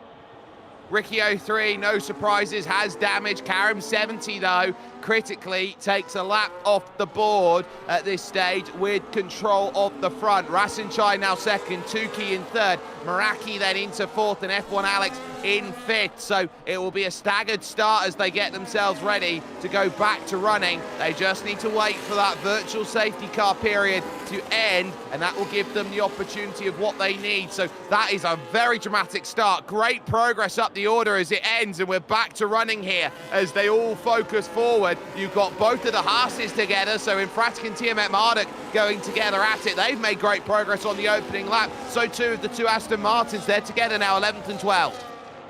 Ricky 03, no surprises, has damage. Karim 70, though, critically takes a lap off the board at this stage with control of the front. Rasen Chai now second, Tuki in third, Meraki then into fourth, and F1 Alex in fifth. So it will be a staggered start as they get themselves ready to go back to running. They just need to wait for that virtual safety car period to end, and that will give them the opportunity of what they need. So that is a very dramatic start. Great progress up the order as it ends, and we're back to running here as they all focus forward. You've got both of the Haas's together, so Infratic and Tiamat Marduk going together at it. They've made great progress on the opening lap. So too have the two Aston Martins. They're together now, 11th and 12th.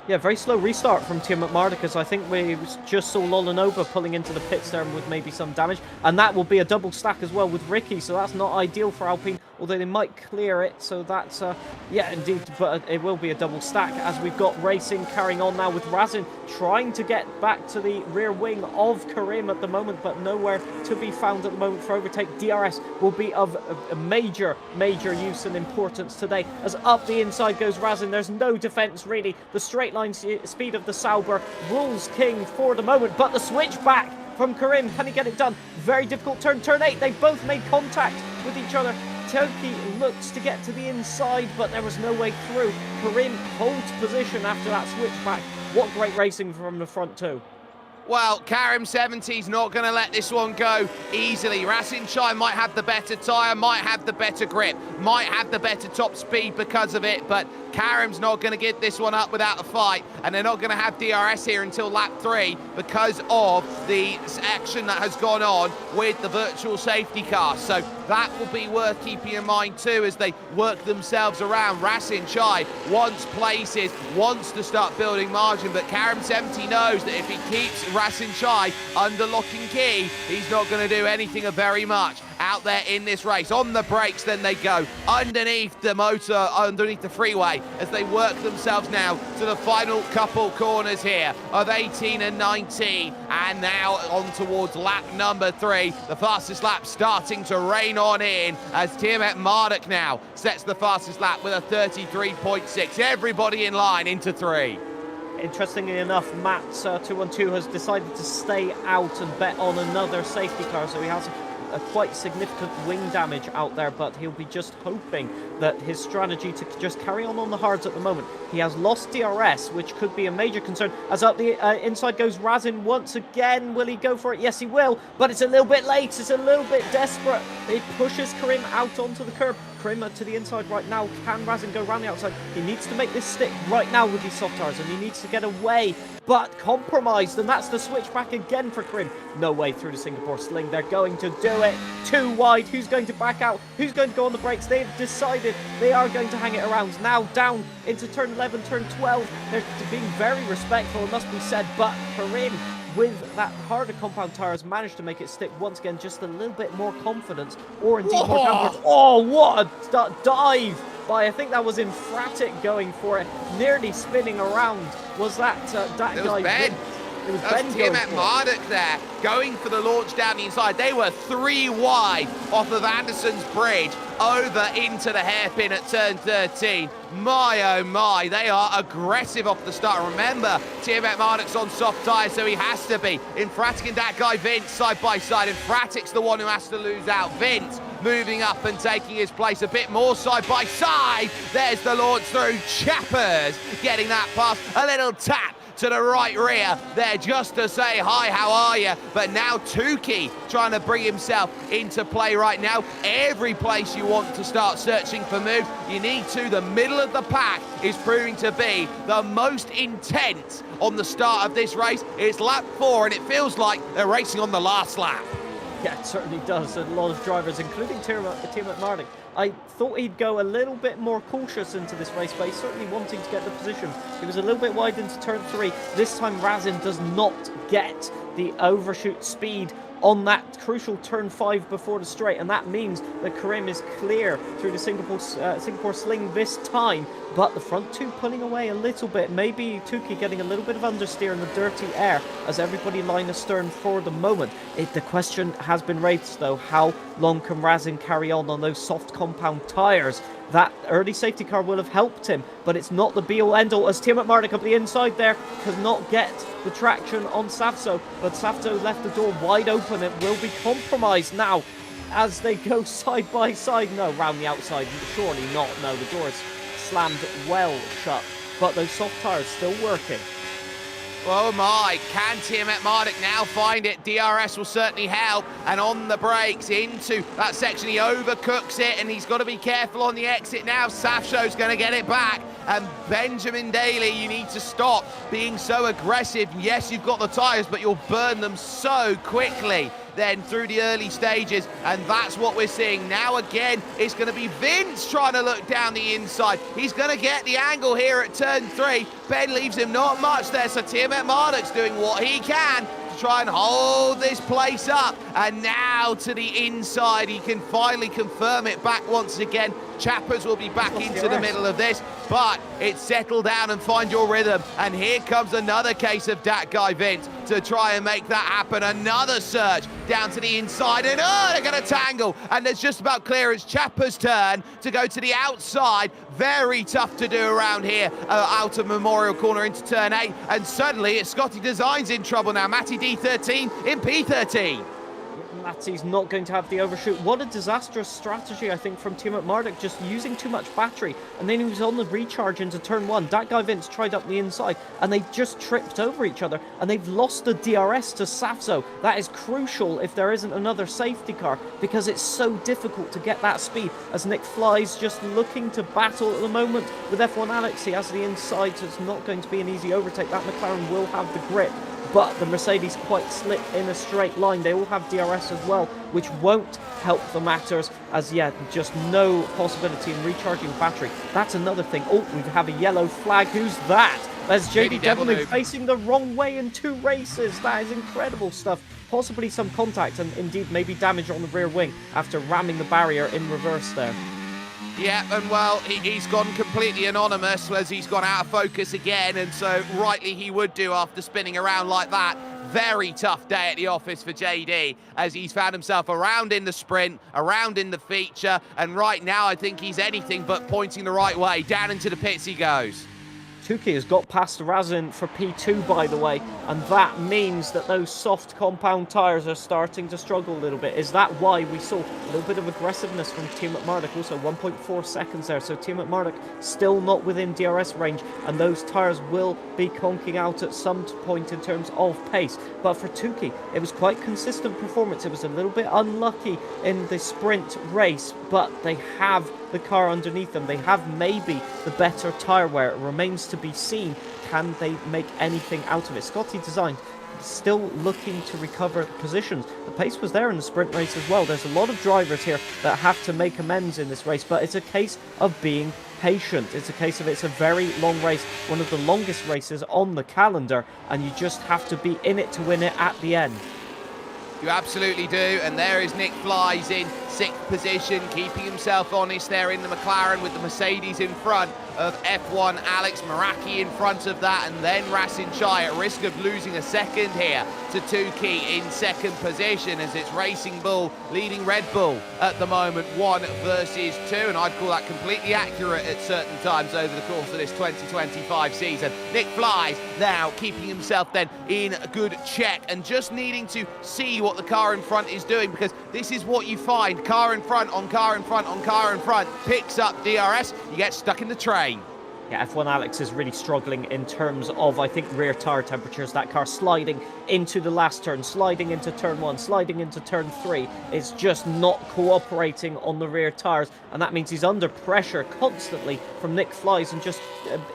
Yeah, very slow restart from Tiamat Marduk, as I think we just saw Lolanova pulling into the pits there with maybe some damage. And that will be a double stack as well with Ricky, so that's not ideal for Alpine, although they might clear it. So that's, yeah, indeed, but it will be a double stack as we've got racing carrying on now with Rasen trying to get back to the rear wing of Karim at the moment, but nowhere to be found at the moment for overtake. DRS will be of a major use and importance today, as up the inside goes Rasen. There's no defense really. The straight line speed of the Sauber rules king for the moment, but the switchback from Karim. Can he get it done? Very difficult turn. Turn 8. They both made contact with each other. Toki looks to get to the inside, but there was no way through. Karim holds position after that switchback. What great racing from the front two. Well, Karim 70's not going to let this one go easily. Rasin Chai might have the better tyre, might have the better grip, might have the better top speed because of it, but Karim's not going to give this one up without a fight, and they're not going to have DRS here until lap 3 because of the action that has gone on with the virtual safety car. So that will be worth keeping in mind too as they work themselves around. Rasin Chai wants places, wants to start building margin, but Karim 70 knows that if he keeps Rasin Chai under lock and key, he's not going to do anything of very much out there in this race. On the brakes, then they go underneath the motor, underneath the freeway, as they work themselves now to the final couple corners here of 18 and 19, and now on towards lap number 3. The fastest lap starting to rain on in as Tiamat Marduk now sets the fastest lap with a 33.6. Everybody in line into 3. Interestingly enough, Matt 212 has decided to stay out and bet on another safety car, so he has a quite significant wing damage out there, but he'll be just hoping that his strategy to just carry on the hards at the moment. He has lost DRS, which could be a major concern, as up the inside goes Razin once again. Will he go for it? Yes, he will, but it's a little bit late. It's a little bit desperate. It pushes Karim out onto the curb. Karim to the inside right now. Can Razin go around the outside? He needs to make this stick right now with these soft tires, and he needs to get away, but compromised, and that's the switchback again for Karim. No way through the Singapore Sling. They're going to do it. Too wide. Who's going to back out? Who's going to go on the brakes? They've decided they are going to hang it around. Now down into turn 11, turn 12. They're being very respectful, it must be said, but Karim, with that harder compound tyre, has managed to make it stick once again. Just a little bit more confidence, or indeed more confidence. Oh, what a dive by, I think that was Infratic going for it, nearly spinning around. Was that that guy? Ben. It was That's Ben Tiamat Marduk there, going for the launch down the inside. They were 3 wide off of Anderson's bridge, over into the hairpin at turn 13. My, oh my, they are aggressive off the start. Remember, Tiamat Marduk's on soft tyres, so he has to be. Infratic and that guy Vince side by side. Infratic's the one who has to lose out. Vince moving up and taking his place a bit more side by side. There's the launch through. Chappers getting that pass. A little tap to the right rear there just to say hi, how are you? But now Tukey trying to bring himself into play right now. Every place you want to start searching for move, you need to. The middle of the pack is proving to be the most intense on the start of this race. It's lap 4 and it feels like they're racing on the last lap. Yeah, it certainly does. A lot of drivers, including Tiamat Marduk. I thought he'd go a little bit more cautious into this race, but he's certainly wanting to get the position. He was a little bit wide into turn 3. This time Razin does not get the overshoot speed on that crucial turn 5 before the straight, and that means that Karim is clear through the Singapore Sling this time, but the front two pulling away a little bit. Maybe Tukey getting a little bit of understeer in the dirty air as everybody line astern for the moment. The question has been raised though, how long can Razin carry on those soft compound tyres? That early safety car will have helped him, but it's not the be-all end-all as Tiamat Marduk up the inside there could not get the traction on Savso, but Savso left the door wide open. It will be compromised now as they go side by side. No, round the outside, surely not. No, the door is slammed well shut, but those soft tyres still working. Oh my, can Tiamat Marduk now find it? DRS will certainly help, and on the brakes into that section, he overcooks it, and he's got to be careful on the exit now. Safsho's going to get it back, and Benjamin Daly, you need to stop being so aggressive. Yes, you've got the tyres, but you'll burn them so quickly then through the early stages, and that's what we're seeing now. Again, it's going to be Vince trying to look down the inside. He's going to get the angle here at turn 3. Ben leaves him not much there, so Tiamat Marduk's doing what he can to try and hold this place up, and now to the inside, he can finally confirm it back once again. Chappers will be back Lost into the DRS. middle of this, but it's settle down and find your rhythm. And here comes another case of that guy Vince to try and make that happen. Another surge down to the inside, and they're going to tangle. And it's just about clear. It's Chappers' turn to go to the outside. Very tough to do around here, out of Memorial Corner into turn 8. And suddenly it's Scotty Designs in trouble now. Matty D13 in P13. Matty's not going to have the overshoot. What a disastrous strategy, I think, from Team at Marduk, just using too much battery. And then he was on the recharge into turn 1. That guy Vince tried up the inside, and they just tripped over each other. And they've lost the DRS to Safzo. That is crucial if there isn't another safety car, because it's so difficult to get that speed. As Nick Fly's just looking to battle at the moment with F1 Alex. He has the inside, so it's not going to be an easy overtake. That McLaren will have the grip. But the Mercedes quite slip in a straight line. They all have DRS as well, which won't help the matters, as yet just no possibility in recharging battery. That's another thing. Oh, we have a yellow flag. Who's that? That's JD Devilnoob facing the wrong way in 2 races. That is incredible stuff. Possibly some contact and indeed maybe damage on the rear wing after ramming the barrier in reverse there. Yeah, and well, he's gone completely anonymous as he's gone out of focus again, and so rightly he would do after spinning around like that. Very tough day at the office for JD as he's found himself around in the sprint, around in the feature, and right now I think he's anything but pointing the right way. Down into the pits he goes. Tukey has got past Razin for P2, by the way, and that means that those soft compound tyres are starting to struggle a little bit. Is that why we saw a little bit of aggressiveness from Team at Marduk? Also 1.4 seconds there, so Team at Marduk still not within DRS range, and those tyres will be conking out at some point in terms of pace. But for Tukey, it was quite consistent performance. It was a little bit unlucky in the sprint race, but they have the car underneath them. They have maybe the better tyre wear. It remains to be seen. Can they make anything out of it? Scotty Design still looking to recover positions. The pace was there in the sprint race as well. There's a lot of drivers here that have to make amends in this race, but it's a case of being patient. It's a case of it's a very long race, one of the longest races on the calendar, and you just have to be in it to win it at the end. You absolutely do, and there is Nick Flies in 6th position, keeping himself honest there in the McLaren with the Mercedes in front of F1 Alex Meraki in front of that, and then Rasin Chai at risk of losing a second here to Tukey in 2nd position as it's Racing Bull leading Red Bull at the moment 1 versus 2, and I'd call that completely accurate at certain times over the course of this 2025 season. Nick Flies now keeping himself then in good check and just needing to see what the car in front is doing, because this is what you find. Car in front on car in front on car in front picks up DRS, you get stuck in the train. Yeah, F1 Alex is really struggling in terms of, I think, rear tyre temperatures. That car sliding into the last turn, sliding into turn 1, sliding into turn 3. It's just not cooperating on the rear tyres, and that means he's under pressure constantly from Nick Flies and just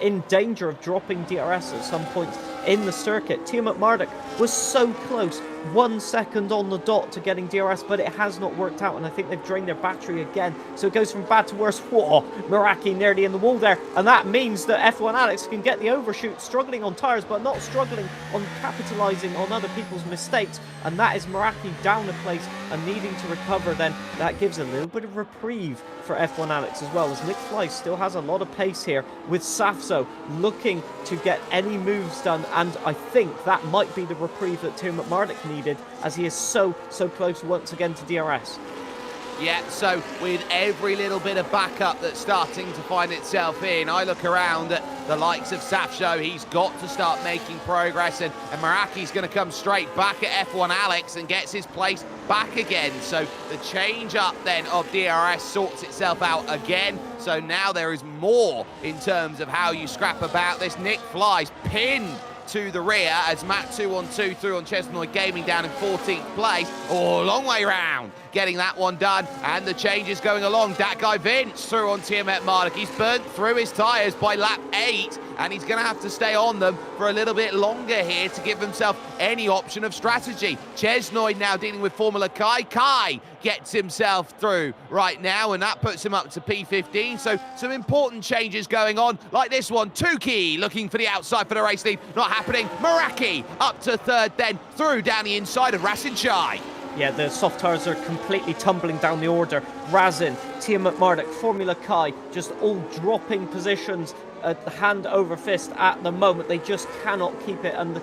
in danger of dropping DRS at some point in the circuit. Team at Marduk was so close, 1 second on the dot to getting DRS, but it has not worked out, and I think they've drained their battery again. So it goes from bad to worse. Whoa, Meraki nearly in the wall there, and that means that F1 Alex can get the overshoot, struggling on tyres, but not struggling on capitalising on other people's mistakes, and that is Meraki down a place and needing to recover. Then that gives a little bit of reprieve for F1 Alex as well, as Nick Flies still has a lot of pace here with Safzo looking to get any moves done, and I think that might be the reprieve that Team at Marduk needed, as he is so close once again to DRS. Yeah, so with every little bit of backup that's starting to find itself in, I look around at the likes of Safsho. He's got to start making progress, and Meraki's going to come straight back at F1 Alex and gets his place back again. So the change up then of DRS sorts itself out again. So now there is more in terms of how you scrap about this. Nick Flies pinned to the rear as Matt 2-on-2 through on Chesnoid Gaming down in 14th place. Oh, long way round, getting that one done, and the changes going along. That guy Vince through on Team at Marduk. He's burnt through his tyres by lap 8, and he's going to have to stay on them for a little bit longer here to give himself any option of strategy. Chesnoid now dealing with Formula Kai. Kai gets himself through right now, and that puts him up to P15. So some important changes going on, like this one. Tukey looking for the outside for the race lead. Not happening. Meraki up to 3rd then, through down the inside of Rasin Chai. Yeah, the soft tires are completely tumbling down the order. Razin, Tiamat Marduk, Formula Kai, just all dropping positions at the hand over fist at the moment. They just cannot keep it, and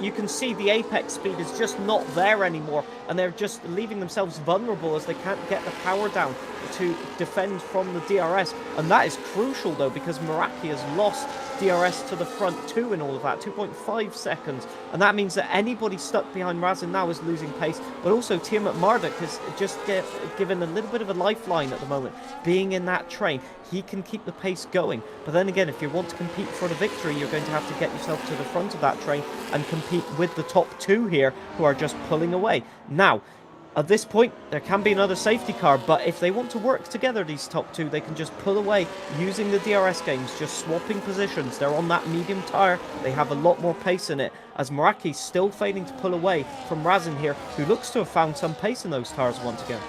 you can see the apex speed is just not there anymore, and they're just leaving themselves vulnerable as they can't get the power down to defend from the DRS. And that is crucial though, because Meraki has lost DRS to the front too in all of that, 2.5 seconds, and that means that anybody stuck behind Razin now is losing pace, but also Tiamat Marduk has just given a little bit of a lifeline at the moment. Being in that train, he can keep the pace going, but then again, if you want to compete for the victory, you're going to have to get yourself to the front of that train and compete with the top two here, who are just pulling away. Now, at this point, there can be another safety car, but if they want to work together, these top two, they can just pull away using the DRS games, just swapping positions. They're on that medium tyre. They have a lot more pace in it, as Meraki's still failing to pull away from Razin here, who looks to have found some pace in those tyres once again.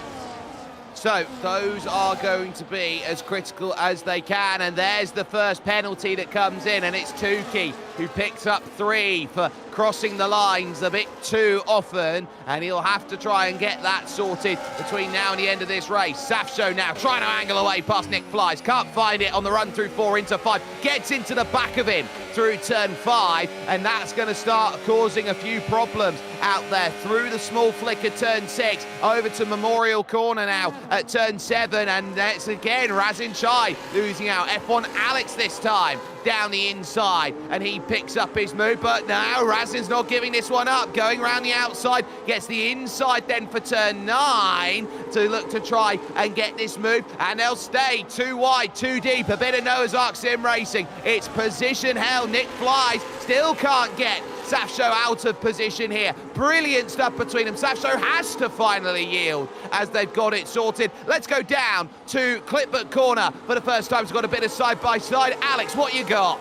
So those are going to be as critical as they can, and there's the first penalty that comes in, and it's Tukey who picks up 3 for crossing the lines a bit too often, and he'll have to try and get that sorted between now and the end of this race. Safsho now trying to angle away past Nick Flies, can't find it on the run through 4 into 5, gets into the back of him through turn 5, and that's going to start causing a few problems out there through the small flicker turn 6 over to Memorial Corner now at turn 7, and that's again Razin Chai losing out. F1 Alex this time down the inside, and he picks up his move, but now Razin's not giving this one up, going around the outside, gets the inside then for turn 9 to look to try and get this move, and they'll stay too wide, too deep, a bit of Noah's Ark sim racing. It's position hell. Nick Flies still can't get Safsho out of position here. Brilliant stuff between them. Safsho has to finally yield as they've got it sorted. Let's go down to Clipbook Corner for the first time. It's got a bit of side-by-side. Alex, what you got?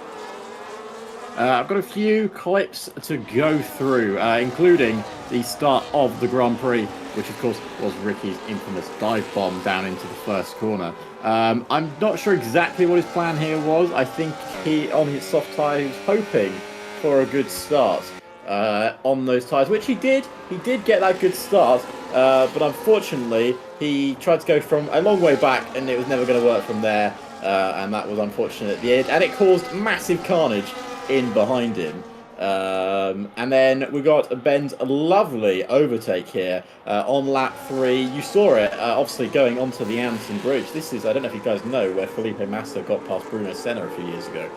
I've got a few clips to go through, including the start of the Grand Prix, which of course was Ricky's infamous dive bomb down into the first corner. I'm not sure exactly what his plan here was. I think he, on his soft tyre, he was hoping for a good start on those tyres, which he did. He did get that good start, but unfortunately, he tried to go from a long way back, and it was never going to work from there, and that was unfortunate at the end, and it caused massive carnage in behind him. And then we got Ben's lovely overtake here on lap 3. You saw it, obviously, going onto the Anderson Bridge. This is, I don't know if you guys know, where Felipe Massa got past Bruno Senna a few years ago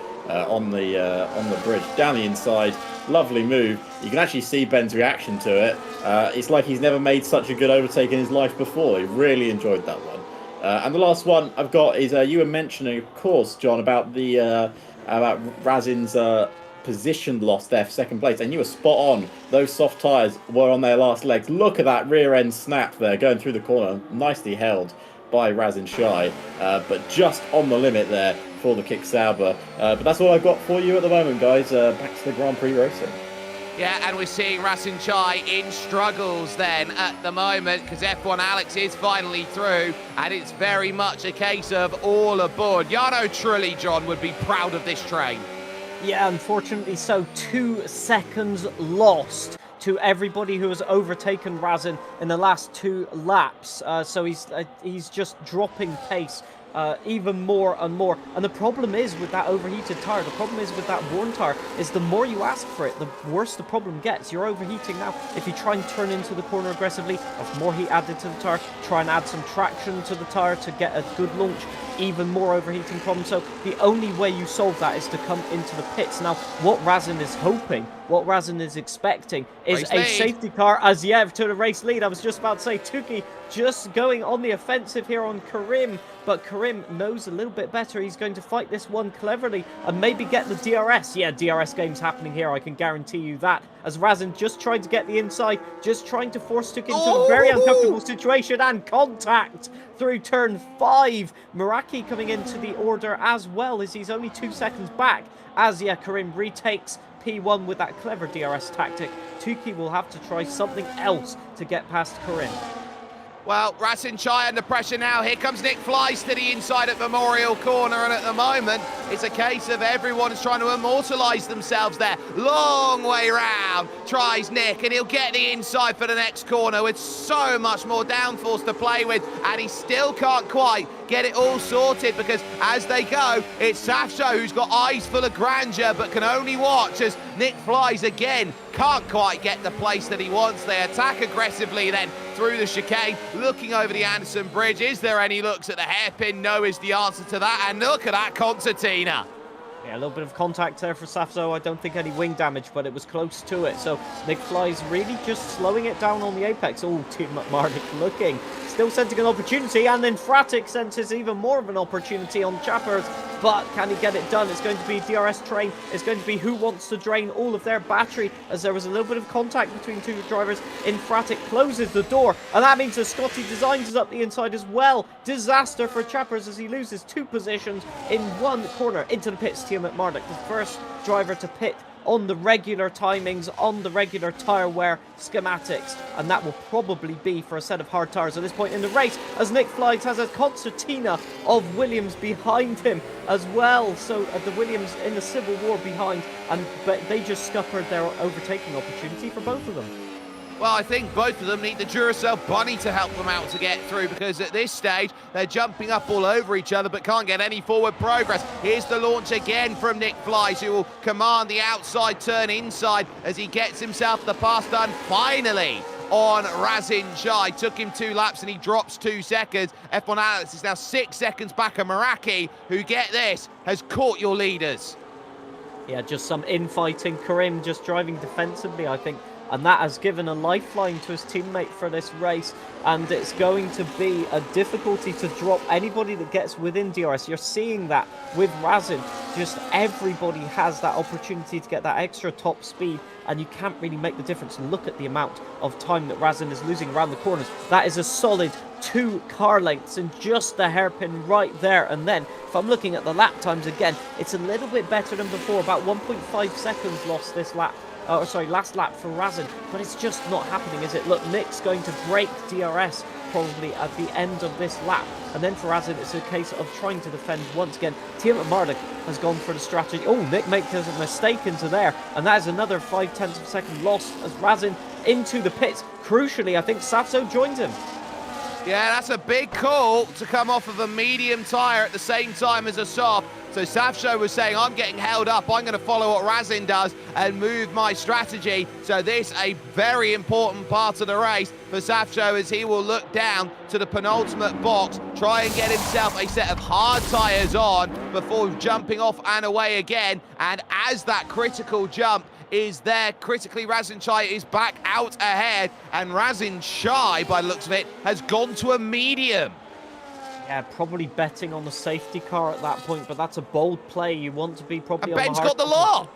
on the bridge. Down the inside, lovely move. You can actually see Ben's reaction to it. It's like he's never made such a good overtake in his life before. He really enjoyed that one. And the last one I've got is you were mentioning, of course, John, about the about Razin's position loss there for second place, and you were spot on. Those soft tyres were on their last legs. Look at that rear end snap there going through the corner, nicely held by Razin Chai, but just on the limit there for the Kick Sauber. But that's all I've got for you at the moment, guys. Back to the Grand Prix racing. Yeah, and we're seeing Razin Chai in struggles then at the moment, because F1 Alex is finally through, and it's very much a case of all aboard. Jarno Trulli, John, would be proud of this train. Yeah, unfortunately so. 2 seconds lost to everybody who has overtaken Razin in the last 2 laps. So he's just dropping pace even more and more. And the problem is with that overheated tyre, the problem is with that worn tyre, is the more you ask for it, the worse the problem gets. You're overheating now. If you try and turn into the corner aggressively, of more heat added to the tyre, try and add some traction to the tyre to get a good launch, even more overheating problem. So the only way you solve that is to come into the pits. Now, what Razin is hoping, what Razin is expecting is Race a lead. safety car as Yev to the race lead. I was just about to say, Tukey just going on the offensive here on Karim, but Karim knows a little bit better. He's going to fight this one cleverly and maybe get the DRS. Yeah, DRS games happening here, I can guarantee you that. As Razin just trying to get the inside, just trying to force Tukey into a very uncomfortable situation, and contact through turn 5. Meraki coming into the order as well, as he's only 2 seconds back, as Karim retakes P1 with that clever DRS tactic. Tukey will have to try something else to get past Karim. Well, Rasin Chai under pressure now. Here comes Nick Flies to the inside at Memorial Corner, and at the moment, it's a case of everyone's trying to immortalise themselves there. Long way round, tries Nick, and he'll get the inside for the next corner with so much more downforce to play with, and he still can't quite get it all sorted because as they go, it's Safsho who's got eyes full of grandeur but can only watch as Nick Flies again can't quite get the place that he wants. They attack aggressively then through the chicane, looking over the Anderson Bridge. Is there any looks at the hairpin? No is the answer to that, and look at that concertina. Yeah, a little bit of contact there for Safso. I don't think any wing damage, but it was close to it. So Nick Flies really just slowing it down on the apex. Oh, Team McMardick looking. Still sensing an opportunity, and then Fratic senses even more of an opportunity on Chappers. But can he get it done? It's going to be DRS Train. It's going to be who wants to drain all of their battery, as there was a little bit of contact between two drivers. In Fratic closes the door, and that means that Scotty Designs is up the inside as well. Disaster for Chappers as he loses 2 positions in 1 corner. Into the pits, Team McMardick, the first driver to pit on the regular timings, on the regular tyre wear schematics, and that will probably be for a set of hard tyres at this point in the race, as Nick Flies has a concertina of Williams behind him as well. So the Williams in the Civil War behind, but they just scuppered their overtaking opportunity for both of them. Well, I think both of them need the Duracell bunny to help them out to get through, because at this stage, they're jumping up all over each other but can't get any forward progress. Here's the launch again from Nick Flies, who will command the outside turn inside as he gets himself the pass done finally on Rasin Chai. Took him 2 laps and he drops 2 seconds. F1 Alex is now 6 seconds back of Meraki, who, get this, has caught your leaders. Yeah, just some infighting. Karim just driving defensively, I think. And that has given a lifeline to his teammate for this race. And it's going to be a difficulty to drop anybody that gets within DRS. You're seeing that with Rasin. Just everybody has that opportunity to get that extra top speed. And you can't really make the difference. Look at the amount of time that Rasin is losing around the corners. That is a solid 2 car lengths and just the hairpin right there. And then if I'm looking at the lap times again, it's a little bit better than before. About 1.5 seconds lost this lap. Oh, sorry, last lap for Rasin, but it's just not happening, is it? Look, Nick's going to break DRS probably at the end of this lap, and then for Rasin, it's a case of trying to defend once again. Team Mardick has gone for the strategy. Oh, Nick makes a mistake into there, and that is another 0.5 of a second lost as Rasin into the pits. Crucially, I think Safso joins him. Yeah, that's a big call to come off of a medium tyre at the same time as a soft. So Safsho was saying, I'm getting held up, I'm going to follow what Rasin does and move my strategy. So this a very important part of the race for Safsho, as he will look down to the penultimate box, try and get himself a set of hard tyres on before jumping off and away again. And as that critical jump is there, critically Rasin Chai is back out ahead, and Rasin Chai, by the looks of it, has gone to a medium. Yeah, probably betting on the safety car at that point, but that's a bold play. You want to be probably And on Ben's the got the law.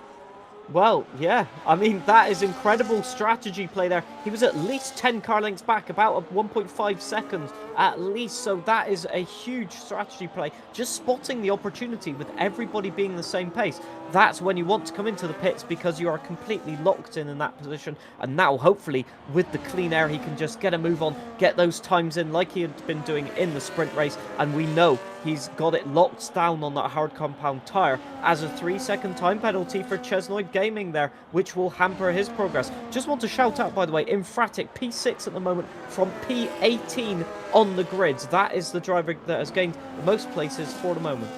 Well, yeah, I mean, that is incredible strategy play there. He was at least 10 car lengths back, about 1.5 seconds at least, so that is a huge strategy play. Just spotting the opportunity with everybody being the same pace. That's when you want to come into the pits, because you are completely locked in that position. And now, hopefully, with the clean air, he can just get a move on, get those times in like he had been doing in the sprint race. And we know he's got it locked down on that hard compound tyre as a 3-second time penalty for Chesnoid Gaming there, which will hamper his progress. Just want to shout out, by the way, Infratic P6 at the moment from P18 on the grids. That is the driver that has gained the most places for the moment.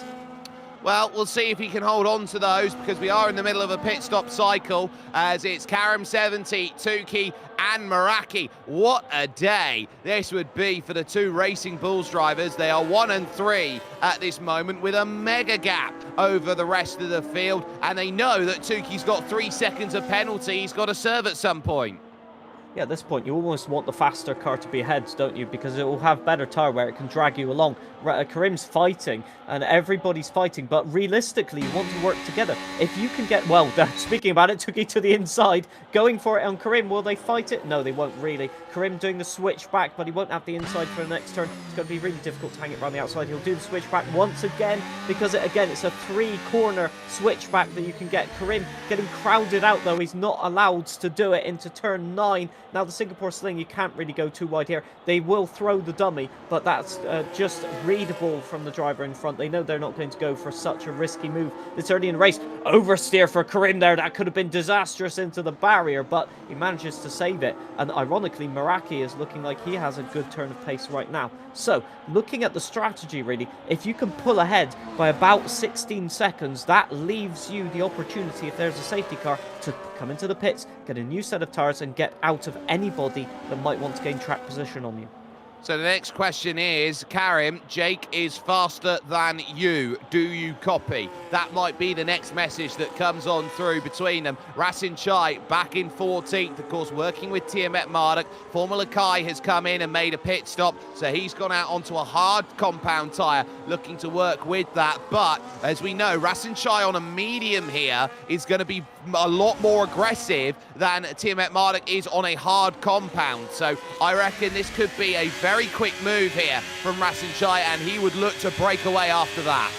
Well, we'll see if he can hold on to those, because we are in the middle of a pit stop cycle, as it's Karim 70, Tuki and Meraki. What a day this would be for the 2 Racing Bulls drivers. They are 1 and 3 at this moment, with a mega gap over the rest of the field, and they know that Tuki's got 3 seconds of penalty he's got to serve at some point. Yeah, at this point, you almost want the faster car to be ahead, don't you? Because it will have better tyre where it can drag you along. Karim's fighting, and everybody's fighting, but realistically, you want to work together. If you can get, well, speaking about it, Tuki to the inside, going for it on Karim. Will they fight it? No, they won't really. Karim doing the switch back, but he won't have the inside for the next turn. It's going to be really difficult to hang it around the outside. He'll do the switch back once again, because it's a 3-corner switch back that you can get. Karim getting crowded out, though. He's not allowed to do it into turn 9. Now, the Singapore Sling, you can't really go too wide here. They will throw the dummy, but that's just readable from the driver in front. They know they're not going to go for such a risky move this early in the race. Oversteer for Karim there. That could have been disastrous into the barrier, but he manages to save it. And ironically, Meraki is looking like he has a good turn of pace right now. So, looking at the strategy, really, if you can pull ahead by about 16 seconds, that leaves you the opportunity, if there's a safety car, to come into the pits, get a new set of tyres, and get out of anybody that might want to gain track position on you. So the next question is, Karim, Jake is faster than you. Do you copy? That might be the next message that comes on through between them. Rasin Chai back in 14th, of course, working with Tiamat Marduk. Formula Kai has come in and made a pit stop, so he's gone out onto a hard compound tyre, looking to work with that. But as we know, Rasin Chai on a medium here is going to be a lot more aggressive than Tiamat Marduk is on a hard compound. So I reckon this could be a very quick move here from Rasin Chai, and he would look to break away after that.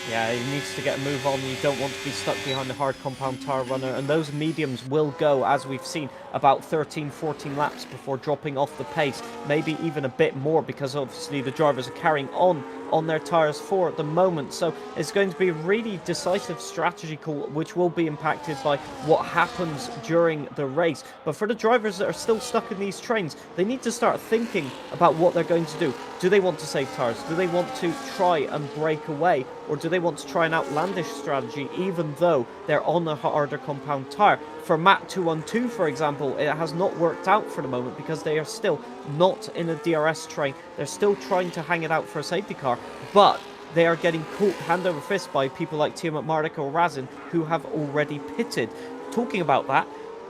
Yeah, he needs to get a move on. You don't want to be stuck behind a hard compound tyre runner, and those mediums will go, as we've seen, about 13, 14 laps before dropping off the pace, maybe even a bit more, because obviously the drivers are carrying on their tyres for the moment. So it's going to be a really decisive strategy call, which will be impacted by what happens during the race. But for the drivers that are still stuck in these trains, they need to start thinking about what they're going to do. Do they want to save tyres? Do they want to try and break away? Or do they want to try an outlandish strategy, even though they're on a harder compound tyre? For Matt 212, for example, it has not worked out for the moment because they are still not in a DRS train. They're still trying to hang it out for a safety car, but they are getting caught hand over fist by people like Tiamat Marduk or Rasin, who have already pitted. Talking about that,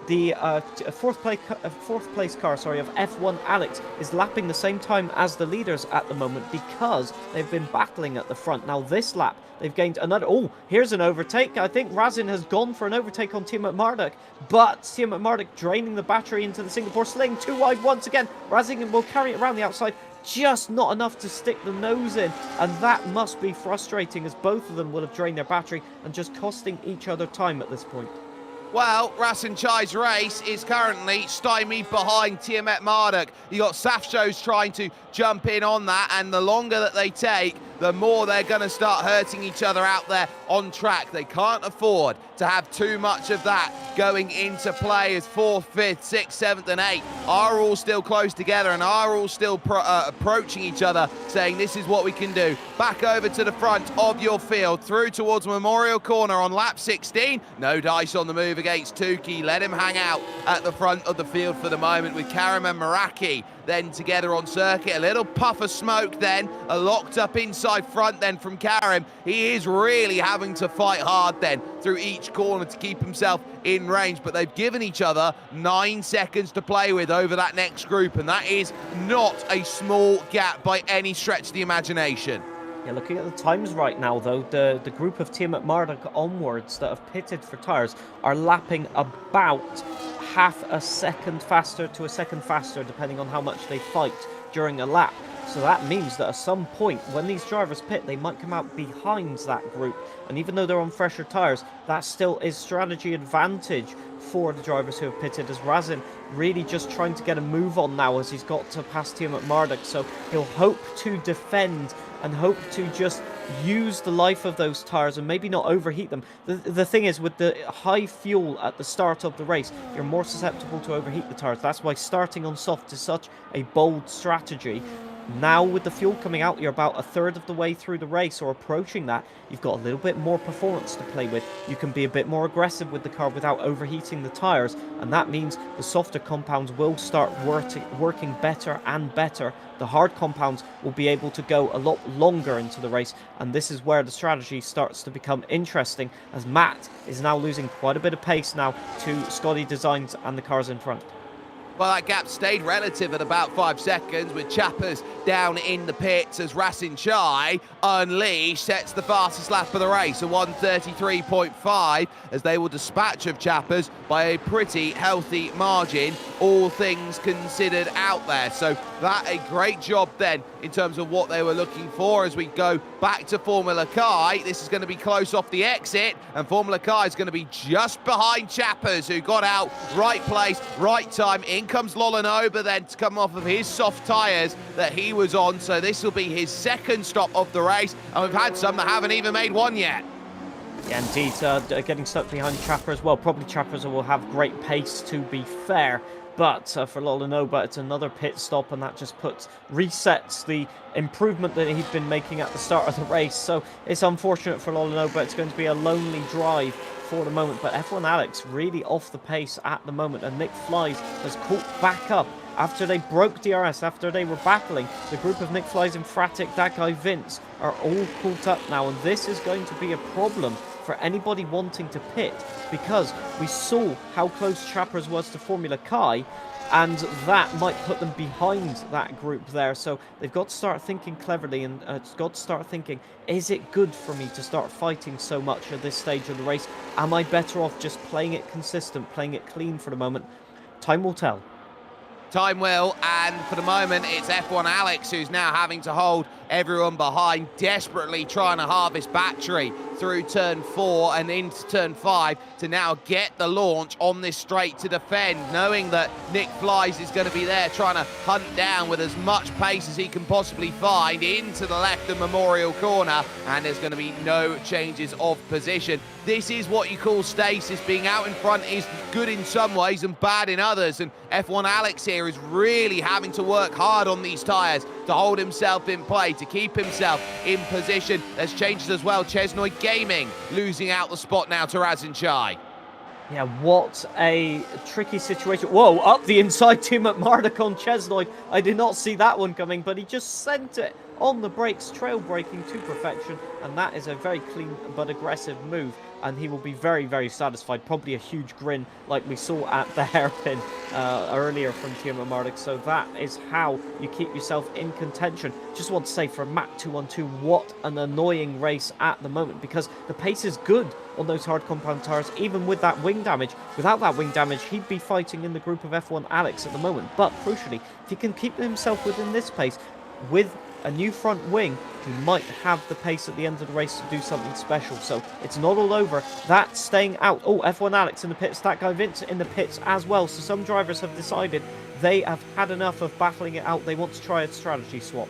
the fourth place car of F1 Alex is lapping the same time as the leaders at the moment because they've been battling at the front. Now this lap, they've gained another... Oh, here's an overtake. I think Rasin has gone for an overtake on Tiamat Marduk, but Tiamat Marduk draining the battery into the Singapore Sling. Too wide once again. Rasin will carry it around the outside. Just not enough to stick the nose in, and that must be frustrating, as both of them will have drained their battery and just costing each other time at this point. Well, Rasin Chai's race is currently stymied behind Tiamat Marduk. You got Safshos trying to jump in on that, and the longer that they take, the more they're going to start hurting each other out there on track. They can't afford to have too much of that going into play, as 4th, 5th, 6th, 7th and 8th are all still close together and are all still approaching each other, saying this is what we can do. Back over to the front of your field, through towards Memorial Corner on lap 16. No dice on the move against Tuki. Let him hang out at the front of the field for the moment with Karim and Meraki then together on circuit. A little puff of smoke then, a locked up inside front then from Karim. He is really having to fight hard then through each corner to keep himself in range, but they've given each other 9 seconds to play with over that next group, and that is not a small gap by any stretch of the imagination. Yeah, looking at the times right now, though, the group of Tiamat Marduk onwards that have pitted for tyres are lapping about half a second faster to a second faster, depending on how much they fight during a lap. So that means that at some point, when these drivers pit, they might come out behind that group. And even though they're on fresher tyres, that still is strategy advantage for the drivers who have pitted, as Rasin really just trying to get a move on now as he's got to pass Tiamat Marduk. So he'll hope to defend and hope to just use the life of those tyres and maybe not overheat them. The thing is, with the high fuel at the start of the race, you're more susceptible to overheat the tyres. That's why starting on soft is such a bold strategy. Now with the fuel coming out, you're about a third of the way through the race or approaching that. You've got a little bit more performance to play with. You can be a bit more aggressive with the car without overheating the tyres, and that means the softer compounds will start working better and better. The hard compounds will be able to go a lot longer into the race, and this is where the strategy starts to become interesting, as Matt is now losing quite a bit of pace now to Scotty Designs and the cars in front. Well, that gap stayed relative at about 5 seconds, with Chappers down in the pits as Rasin Chai Unleashed sets the fastest lap of the race, a 1:33.5, as they will dispatch of Chappers by a pretty healthy margin, all things considered out there. So that a great job then in terms of what they were looking for. As we go back to Formula Kai, this is going to be close off the exit, and Formula Kai is going to be just behind Chappers, who got out right place, right time. In comes Lolanoba then to come off of his soft tyres that he was on, so this will be his second stop of the race, and we've had some that haven't even made one yet. Yeah, indeed, getting stuck behind Chapper as well. Probably Chappers will have great pace, to be fair. But for Lolanoba, it's another pit stop, and that just resets the improvement that he'd been making at the start of the race. So it's unfortunate for Lolanoba. It's going to be a lonely drive for the moment. But F1 Alex really off the pace at the moment, and Nick Flies has caught back up after they broke DRS, after they were battling. The group of Nick Flies and Fratic, that guy Vince, are all caught up now, and this is going to be a problem for anybody wanting to pit, because we saw how close Chappers was to Formula Kai, and that might put them behind that group there. So they've got to start thinking cleverly, and it's got to start thinking, is it good for me to start fighting so much at this stage of the race? Am I better off just playing it consistent, playing it clean for the moment? Time will tell. Time will, and for the moment it's F1 Alex who's now having to hold everyone behind, desperately trying to harvest battery through turn 4 and into turn 5 to now get the launch on this straight to defend, knowing that Nick Flies is going to be there trying to hunt down with as much pace as he can possibly find into the left of Memorial Corner, and there's going to be no changes of position. This is what you call stasis. Being out in front is good in some ways and bad in others, and F1 Alex here is really having to work hard on these tyres to hold himself in play, to keep himself in position. There's changes as well. Chesnoy Gaming losing out the spot now to Razin Chai. Yeah, what a tricky situation. Whoa, up the inside Tim McMurdoch on Chesnoy. I did not see that one coming, but he just sent it on the brakes, trail braking to perfection, and that is a very clean but aggressive move, and he will be very, very satisfied. Probably a huge grin like we saw at the hairpin earlier from Tim McMurdoch. So that is how you keep yourself in contention. Just want to say for Matt 212, what an annoying race at the moment, because the pace is good on those hard compound tires, even with that wing damage. Without that wing damage, he'd be fighting in the group of F1 Alex at the moment. But crucially, if he can keep himself within this pace with a new front wing, he might have the pace at the end of the race to do something special. So it's not all over. That's staying out. Oh, F1 Alex in the pits. That guy Vince in the pits as well. So some drivers have decided they have had enough of battling it out. They want to try a strategy swap.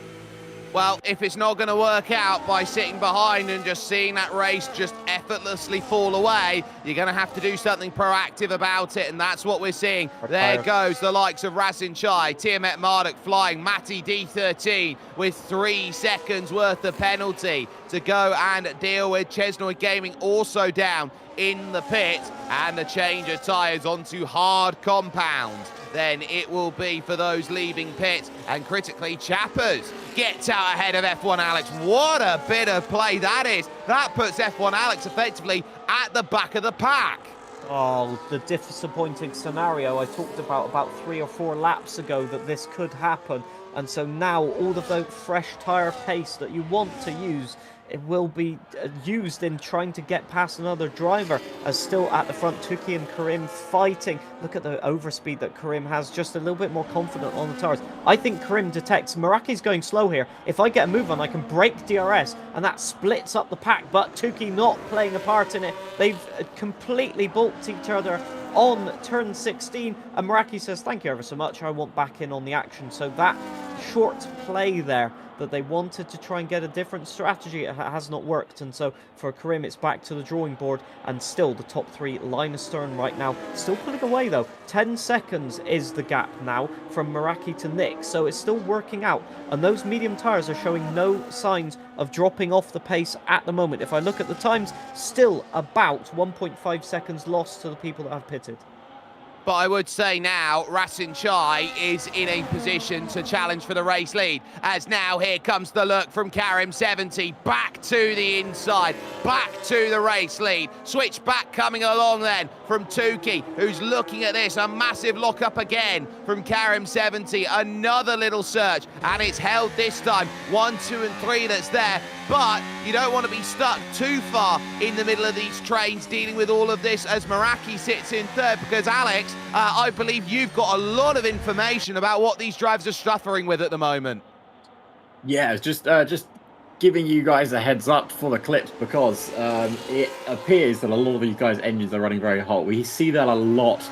Well, if it's not going to work out by sitting behind and just seeing that race just effortlessly fall away, you're going to have to do something proactive about it, and that's what we're seeing. There goes the likes of Razin Chai, Tiamat Marduk flying, Matty D13 with 3 seconds worth of penalty to go and deal with. Chesnoy Gaming also down in the pit, and the change of tyres onto hard compound. Then it will be for those leaving pit, and critically Chappers gets out ahead of F1 Alex. What a bit of play that is. That puts F1 Alex effectively at the back of the pack. Oh, the disappointing scenario I talked about 3 or 4 laps ago, that this could happen. And so now all of the fresh tyre pace that you want to use, it will be used in trying to get past another driver, as still at the front, Tuki and Karim fighting. Look at the overspeed that Karim has, just a little bit more confident on the tires. I think Karim detects Meraki's going slow here. If I get a move on, I can break DRS, and that splits up the pack, but Tuki not playing a part in it. They've completely balked each other on turn 16, and Meraki says, thank you ever so much, I want back in on the action. So that short play there that they wanted to try and get a different strategy, it has not worked, and so for Karim it's back to the drawing board, and still the top 3 line astern right now, still pulling away though. 10 seconds is the gap now from Meraki to Nick, so it's still working out, and those medium tyres are showing no signs of dropping off the pace at the moment. If I look at the times, still about 1.5 seconds lost to the people that have pitted. But I would say now Razin Chai is in a position to challenge for the race lead, as now here comes the look from Karim 70 back to the inside, back to the race lead. Switch back coming along then from Tuki, who's looking at this, a massive lock up again from Karim 70, another little search, and it's held this time. 1, 2 and 3 that's there, but you don't want to be stuck too far in the middle of these trains dealing with all of this as Meraki sits in third, because Alex, I believe you've got a lot of information about what these drivers are suffering with at the moment. Yeah, it's just giving you guys a heads up for the clips because it appears that a lot of these guys' engines are running very hot. We see that a lot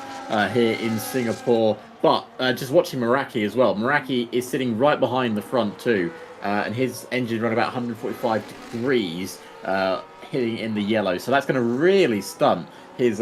here in Singapore. But just watching Meraki as well. Meraki is sitting right behind the front too, and his engine run about 145 degrees, hitting in the yellow. So that's going to really stunt his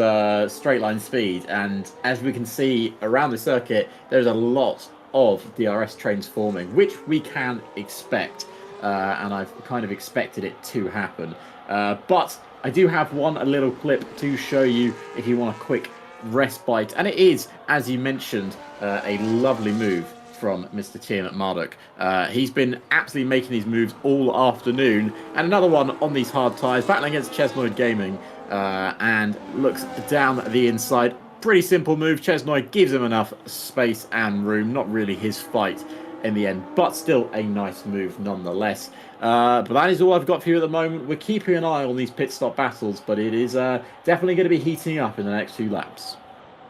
straight line speed. And as we can see around the circuit, there's a lot of DRS trains forming, which we can expect. And I've kind of expected it to happen. But I do have a little clip to show you if you want a quick respite. And it is, as you mentioned, a lovely move from Mr. Tiamat Marduk. He's been absolutely making these moves all afternoon. And another one on these hard tyres, battling against Chesnoid Gaming, and looks down the inside. Pretty simple move. Chesnoid gives him enough space and room. Not really his fight in the end, but still a nice move nonetheless. But that is all I've got for you at the moment. We're keeping an eye on these pit stop battles, but it is definitely going to be heating up in the next 2 laps.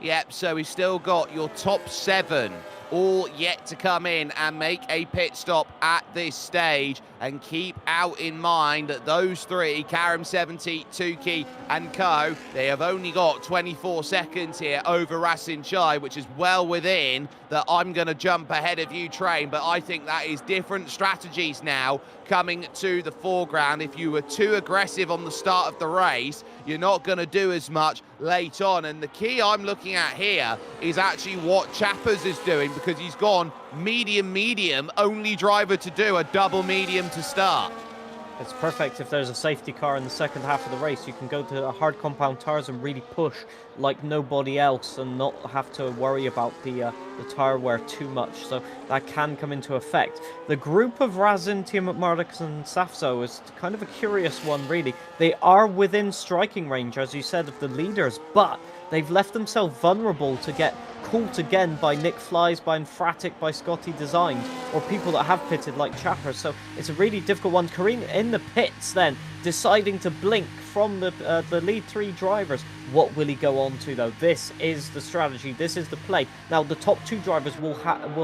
Yep, so we've still got your top 7 all yet to come in and make a pit stop at this stage. And keep out in mind that those 3, Karim 70, Tuki and Co, they have only got 24 seconds here over Rasin Chai, which is well within that I'm going to jump ahead of you train. But I think that is different strategies now coming to the foreground. If you were too aggressive on the start of the race, you're not going to do as much late on. And the key I'm looking at here is actually what Chappers is doing, because he's gone medium, only driver to do a double medium to start. It's perfect if there's a safety car in the second half of the race. You can go to hard compound tires and really push like nobody else and not have to worry about the tire wear too much. So that can come into effect. The group of Razin, Tiamat Marduk and Safzo is kind of a curious one, really. They are within striking range, as you said, of the leaders, but they've left themselves vulnerable to get caught again by Nick Flies, by Infratic, by Scotty Designs, or people that have pitted like Chapper. So it's a really difficult one. Kareem in the pits then, deciding to blink from the lead 3 drivers. What will he go on to though? This is the strategy, this is the play. Now the top 2 drivers will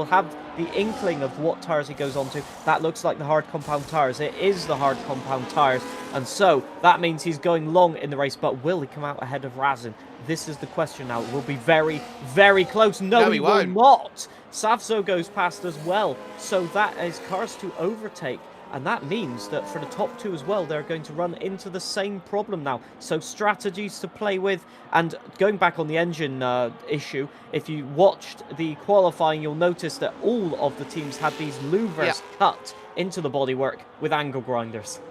have the inkling of what tyres he goes on to. That looks like the hard compound tyres. It is the hard compound tyres, and so that means he's going long in the race. But will he come out ahead of Razin? This is the question now. It will be very, very close. No, he will not. Savzo goes past as well. So that is cars to overtake. And that means that for the top 2 as well, they're going to run into the same problem now. So strategies to play with. And going back on the engine issue, if you watched the qualifying, you'll notice that all of the teams had these louvers cut into the bodywork with angle grinders.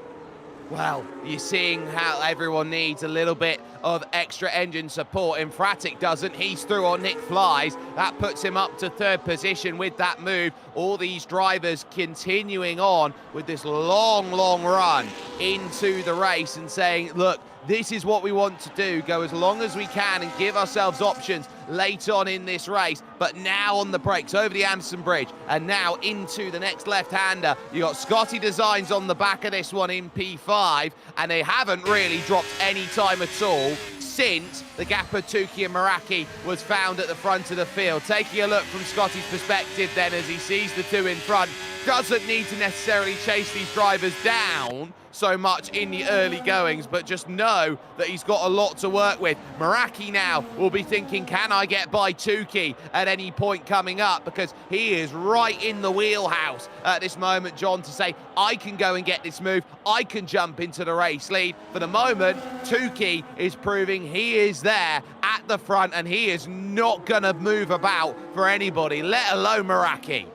Well, you're seeing how everyone needs a little bit of extra engine support. Infratic doesn't. He's through on Nick Flies. That puts him up to 3rd position with that move. All these drivers continuing on with this long run into the race and saying, look, this is what we want to do, go as long as we can and give ourselves options late on in this race. But now on the brakes over the Anderson Bridge and now into the next left-hander. You got Scotty Designs on the back of this one in P5, and they haven't really dropped any time at all since the gap of Tuki and Meraki was found at the front of the field. Taking a look from Scotty's perspective then as he sees the 2 in front, doesn't need to necessarily chase these drivers down so much in the early goings, but just know that he's got a lot to work with. Meraki now will be thinking, can I get by Tuki at any point coming up? Because he is right in the wheelhouse at this moment, John, to say, I can go and get this move. I can jump into the race lead. For the moment, Tuki is proving he is there at the front and he is not going to move about for anybody, let alone Meraki.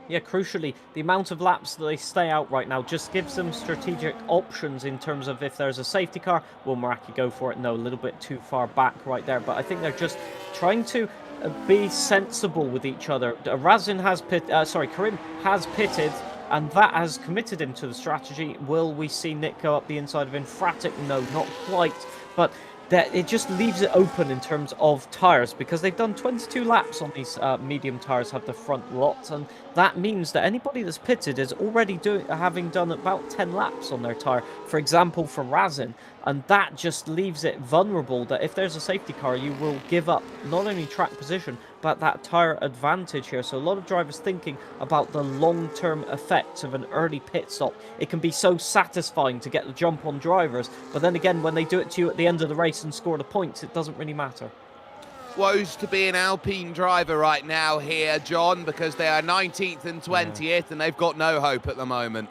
Yeah, crucially, the amount of laps that they stay out right now just gives them strategic options in terms of if there's a safety car, will Meraki go for it? No, a little bit too far back right there. But I think they're just trying to be sensible with each other. Razin has Karim has pitted, and that has committed him to the strategy. Will we see Nick go up the inside of Infratic? No, not quite. But that it just leaves it open in terms of tyres, because they've done 22 laps on these medium tyres, have the front lot, and that means that anybody that's pitted is already having done about 10 laps on their tyre. For example, for Razin, and that just leaves it vulnerable that if there's a safety car, you will give up not only track position, but that tyre advantage here. So a lot of drivers thinking about the long-term effects of an early pit stop. It can be so satisfying to get the jump on drivers, but then again, when they do it to you at the end of the race and score the points, it doesn't really matter. Woes to be an Alpine driver right now here, John, because they are 19th and 20th, and they've got no hope at the moment.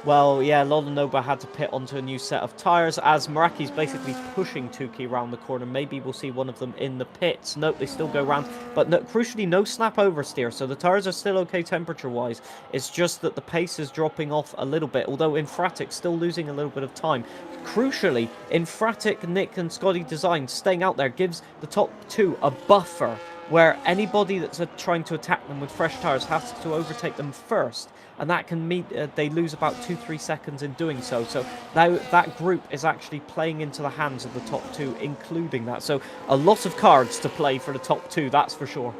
Well, yeah, Lolonoba had to pit onto a new set of tyres as Meraki's basically pushing Tukey around the corner. Maybe we'll see one of them in the pits. Nope, they still go round. But no, crucially, no snap oversteer, so the tyres are still okay temperature-wise. It's just that the pace is dropping off a little bit, although Infratic still losing a little bit of time. Crucially, Infratic, Nick and Scotty Design staying out there gives the top two a buffer where anybody that's trying to attack them with fresh tyres has to overtake them first. And that can mean they lose about 2-3 seconds in doing so. So now that group is actually playing into the hands of the top two, including that. So a lot of cards to play for the top two, that's for sure.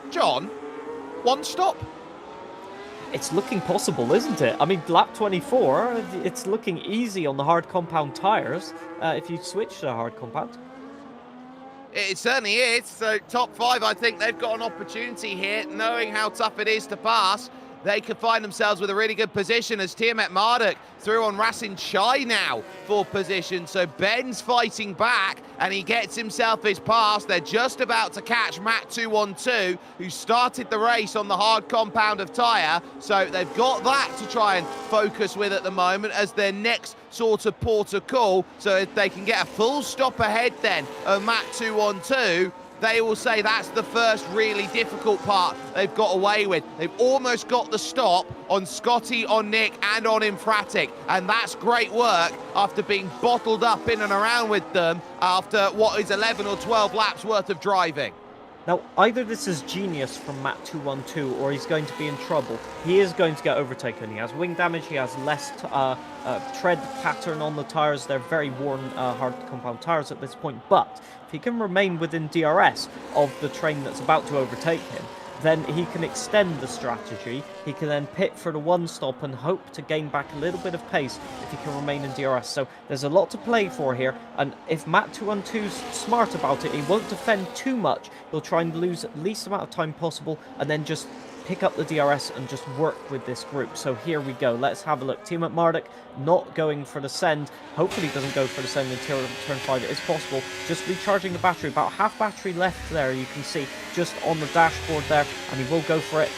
John, one stop? It's looking possible, isn't it? I mean, lap 24, it's looking easy on the hard compound tyres if you switch to hard compound. It certainly is. So top five, I think they've got an opportunity here, knowing how tough it is to pass. They could find themselves with a really good position as Tiamat Marduk through on Racing Chai now for position. So Ben's fighting back and he gets himself his pass. They're just about to catch Matt 212, who started the race on the hard compound of tyre. So they've got that to try and focus with at the moment as their next sort of port of call. So if they can get a full stop ahead then of Matt 212, they will say that's the first really difficult part they've got away with. They've almost got the stop on Scotty, on Nick, and on Infratic, and that's great work after being bottled up in and around with them after what is 11 or 12 laps worth of driving. Now, either this is genius from Matt 212 or he's going to be in trouble. He is going to get overtaken. He has wing damage, he has less tread pattern on the tyres. They're very worn hard compound tyres at this point, but if he can remain within DRS of the train that's about to overtake him, then he can extend the strategy. He can then pit for the one stop and hope to gain back a little bit of pace if he can remain in DRS. So there's a lot to play for here, and if Matt 212's smart about it, he won't defend too much. He'll try and lose the least amount of time possible and then just pick up the DRS and just work with this group. So here we go. Let's have a look. Tiamat Marduk not going for the send. Hopefully he doesn't go for the send until turn 5. It is possible. Just recharging the battery. About half battery left there, you can see just on the dashboard there, and he will go for it.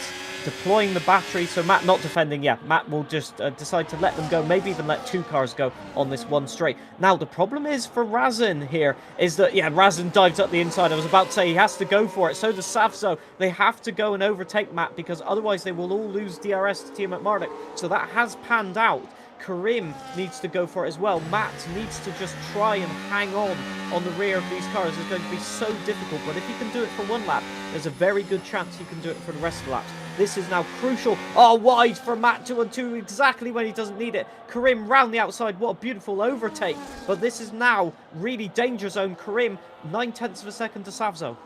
Deploying the battery, so Matt not defending. Yeah, Matt will just decide to let them go, maybe even let two cars go on this one straight. Now, the problem is for Razin here is that, yeah, Razin dives up the inside. I was about to say he has to go for it. So does Safzo. They have to go and overtake Matt because otherwise they will all lose DRS to Tiamat Marduk. So that has panned out. Karim needs to go for it as well. Matt needs to just try and hang on the rear of these cars. It's going to be so difficult, but if he can do it for one lap, there's a very good chance he can do it for the rest of the laps. This is now crucial. Oh, wide for Matt 212, exactly when he doesn't need it. Karim round the outside. What a beautiful overtake. But this is now really danger zone. Karim, 9/10 of a second to Savzo.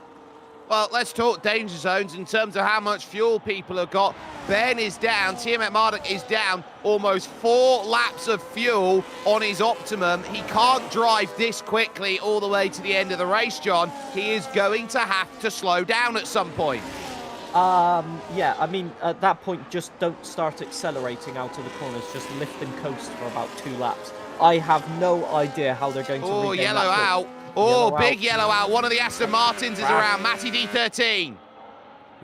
Well, let's talk danger zones in terms of how much fuel people have got. Ben is down, Tiamat Marduk is down, almost 4 laps of fuel on his Optimum. He can't drive this quickly all the way to the end of the race, John. He is going to have to slow down at some point. Yeah, I mean, at that point, just don't start accelerating out of the corners. Just lift and coast for about 2 laps. I have no idea how they're going to regain that yellow quick. out. Oh, big yellow out. One of the Aston Martins is around. Matty D13.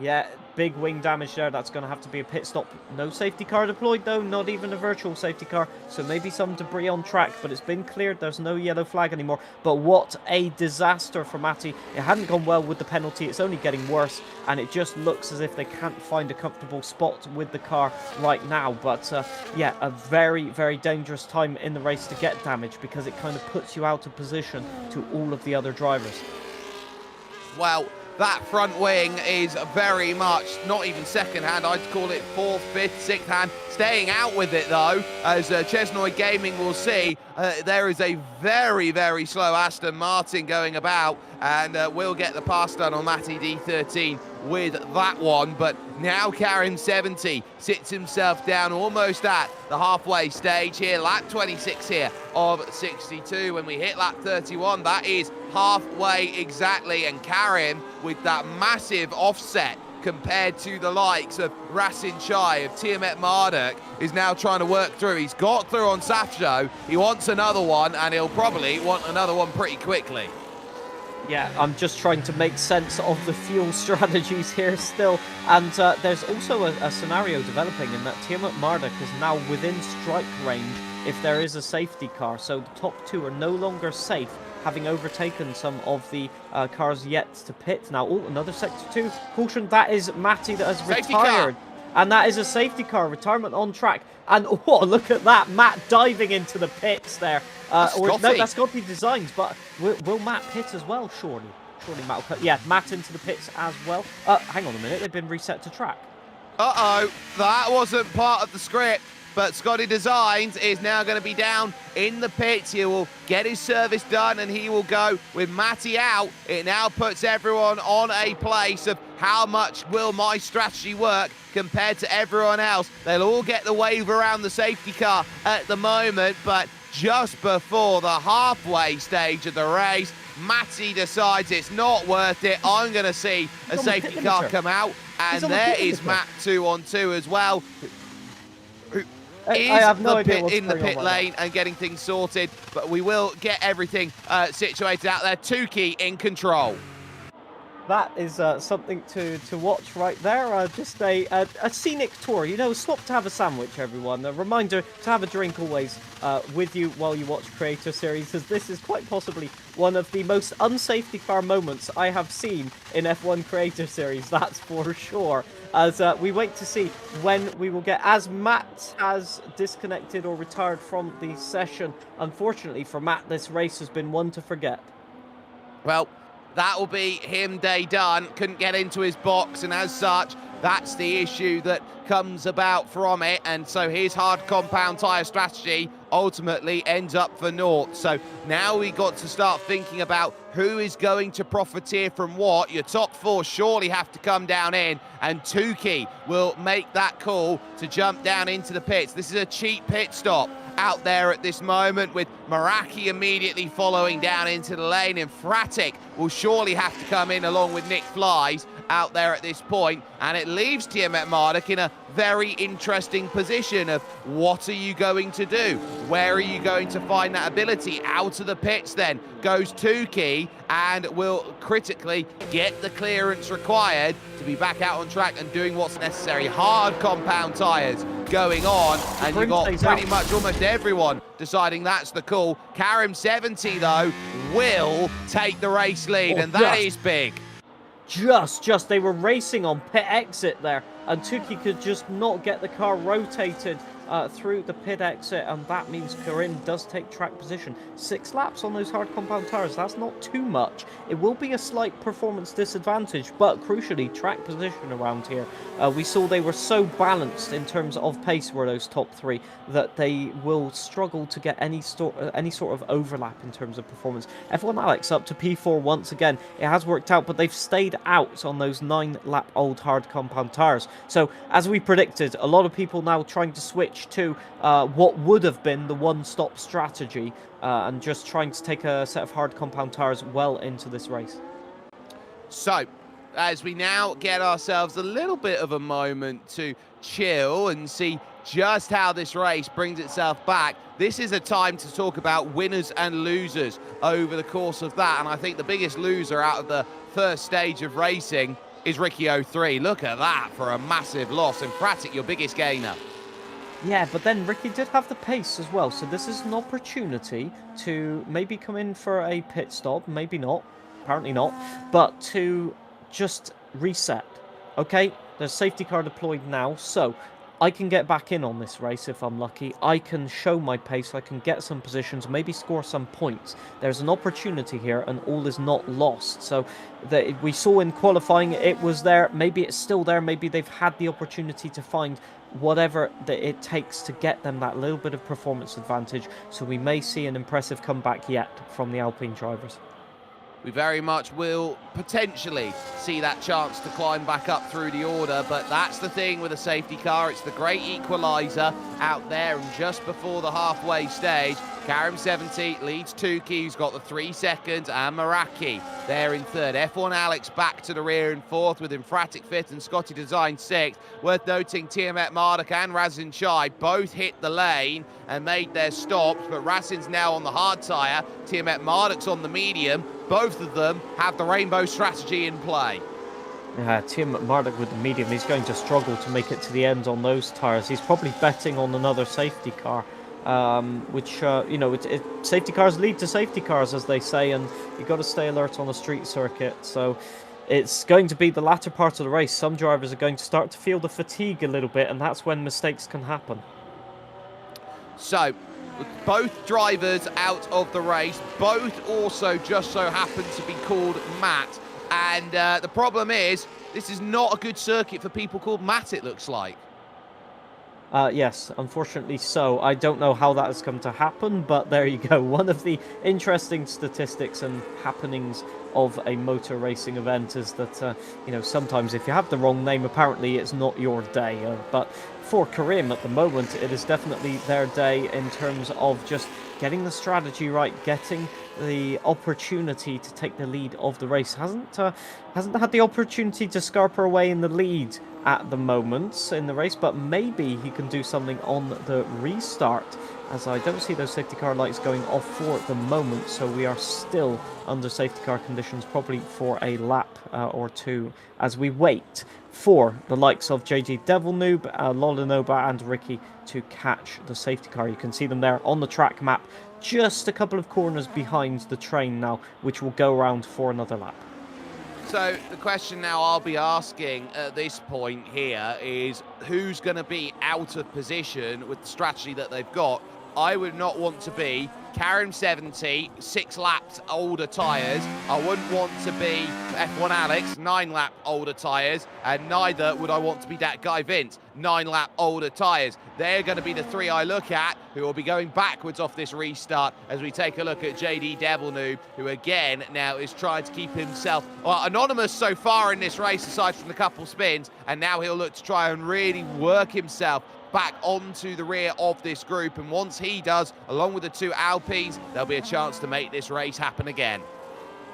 Yeah, big wing damage there. That's going to have to be a pit stop. No safety car deployed, though. Not even a virtual safety car. So maybe some debris on track, but it's been cleared. There's no yellow flag anymore. But what a disaster for Matty. It hadn't gone well with the penalty. It's only getting worse. And it just looks as if they can't find a comfortable spot with the car right now. But yeah, a very, very dangerous time in the race to get damage because it kind of puts you out of position to all of the other drivers. Well, that front wing is very much not even second hand. I'd call it 4th, 5th, 6th hand. Staying out with it, though, as Chesnoy Gaming will see. there is a very, very slow Aston Martin going about, and we'll get the pass done on Matty D13 with that one. But now Karim 70 sits himself down almost at the halfway stage here, lap 26 here of 62. When we hit lap 31, that is halfway exactly, and Karim with that massive offset compared to the likes of Racing Chai, of Tiamat Marduk, is now trying to work through. He's got through on Safjo, he wants another one, and he'll probably want another one pretty quickly. Yeah, I'm just trying to make sense of the fuel strategies here still. And there's also a scenario developing in that Tiamat Marduk is now within strike range if there is a safety car. So the top two are no longer safe, having overtaken some of the cars yet to pit. Now, another Sector 2 caution. That is Matty that has Safety retired. car. And that is a safety car, retirement on track. And oh, look at that, Matt diving into the pits there. No, that's Scotty Designs, but will Matt pit as well, surely? Surely Matt will pit. Yeah, Matt into the pits as well. Hang on a minute, they've been reset to track. Uh-oh, that wasn't part of the script, but Scotty Designs is now going to be down in the pits. He will get his service done, and he will go with Matty out. It now puts everyone on a place of how much will my strategy work compared to everyone else. They'll all get the wave around the safety car at the moment, but just before the halfway stage of the race, Matty decides it's not worth it. I'm going to see a safety car come out, and there is Matt 2 on 2 as well. I have no idea what's in the going pit on lane and getting things sorted, but we will get everything situated out there. Tukey in control. That is something to watch right there. Just a scenic tour. You know, stop to have a sandwich, everyone. A reminder to have a drink always with you while you watch Creator Series, as this is quite possibly one of the most unsafety car moments I have seen in F1 Creator Series, that's for sure. As we wait to see when we will get, as Matt has disconnected or retired from the session. Unfortunately for Matt, this race has been one to forget. Well, that will be him day done. Couldn't get into his box, and as such, that's the issue that comes about from it. And so his hard compound tyre strategy ultimately ends up for naught. So now we got to start thinking about who is going to profiteer from what. Your top four surely have to come down in, and Tukey will make that call to jump down into the pits. This is a cheap pit stop out there at this moment, with Meraki immediately following down into the lane, and Fratic will surely have to come in along with Nick Flies out there at this point, and it leaves Tiamat Marduk in a very interesting position of what are you going to do? Where are you going to find that ability? Out of the pits then goes Tukey, and will critically get the clearance required to be back out on track and doing what's necessary. Hard compound tyres going on, and you've got pretty much almost everyone deciding that's the call. Karim 70 though will take the race lead, and that is big. Just they were racing on pit exit there, and Tukey could just not get the car rotated through the pit exit, and that means Karim does take track position. 6 laps on those hard compound tyres, that's not too much. It will be a slight performance disadvantage, but crucially, track position around here. We saw they were so balanced in terms of pace, were those top 3, that they will struggle to get any sort of overlap in terms of performance. F1 Alex up to P4 once again. It has worked out, but they've stayed out on those 9-lap-old hard compound tyres. So, as we predicted, a lot of people now trying to switch to what would have been the one-stop strategy, and just trying to take a set of hard compound tyres well into this race. So, as we now get ourselves a little bit of a moment to chill and see just how this race brings itself back, this is a time to talk about winners and losers over the course of that. And I think the biggest loser out of the first stage of racing is Ricky 03. Look at that for a massive loss, and Fratic, your biggest gainer. Yeah, but then Ricky did have the pace as well, so this is an opportunity to maybe come in for a pit stop, maybe not, apparently not, but to just reset. Okay, there's safety car deployed now, so I can get back in on this race if I'm lucky. I can show my pace, I can get some positions, maybe score some points. There's an opportunity here and all is not lost. So we saw in qualifying it was there, maybe it's still there, maybe they've had the opportunity to find whatever that it takes to get them that little bit of performance advantage. So we may see an impressive comeback yet from the Alpine drivers. We very much will potentially see that chance to climb back up through the order, but that's the thing with a safety car. It's the great equaliser out there, and just before the halfway stage, Karim 70 leads Tukey, who's got the 3 seconds, and Meraki there in third. F1 Alex back to the rear in fourth, with Infratic fifth and Scotty Design sixth. Worth noting, Tiamat Marduk and Razin Chai both hit the lane and made their stops, but Razin's now on the hard tyre, Tiamat Marduk's on the medium. Both of them have the rainbow strategy in play. Tiamat Marduk with the medium, he's going to struggle to make it to the end on those tyres. He's probably betting on another safety car. Which, you know, safety cars lead to safety cars, as they say, and you've got to stay alert on a street circuit. So it's going to be the latter part of the race. Some drivers are going to start to feel the fatigue a little bit, and that's when mistakes can happen. So, with both drivers out of the race, both also just so happen to be called Matt. And the problem is, this is not a good circuit for people called Matt, it looks like. Yes, unfortunately so. I don't know how that has come to happen, but there you go. One of the interesting statistics and happenings of a motor racing event is that, you know, sometimes if you have the wrong name, apparently it's not your day. But for Karim at the moment, it is definitely their day in terms of just getting the strategy right, getting the opportunity to take the lead of the race. Hasn't had the opportunity to scarper away in the lead at the moment in the race, but maybe he can do something on the restart, as I don't see those safety car lights going off for the moment, so we are still under safety car conditions, probably for a lap or two, as we wait for the likes of JG Devil Noob, Lolinoba and Ricky to catch the safety car. You can see them there on the track map, just a couple of corners behind the train now, which will go around for another lap. So the question now I'll be asking at this point here is, who's going to be out of position with the strategy that they've got? I would not want to be Karim 70, 6 laps older tyres. I wouldn't want to be F1 Alex, 9 lap older tyres, and neither would I want to be that guy Vince, 9 lap older tyres. They're going to be the 3 I look at who will be going backwards off this restart, as we take a look at JD Devil Noob, who again now is trying to keep himself anonymous so far in this race, aside from the couple spins, and now he'll look to try and really work himself back onto the rear of this group, and once he does, along with the 2 Alpines, there'll be a chance to make this race happen again.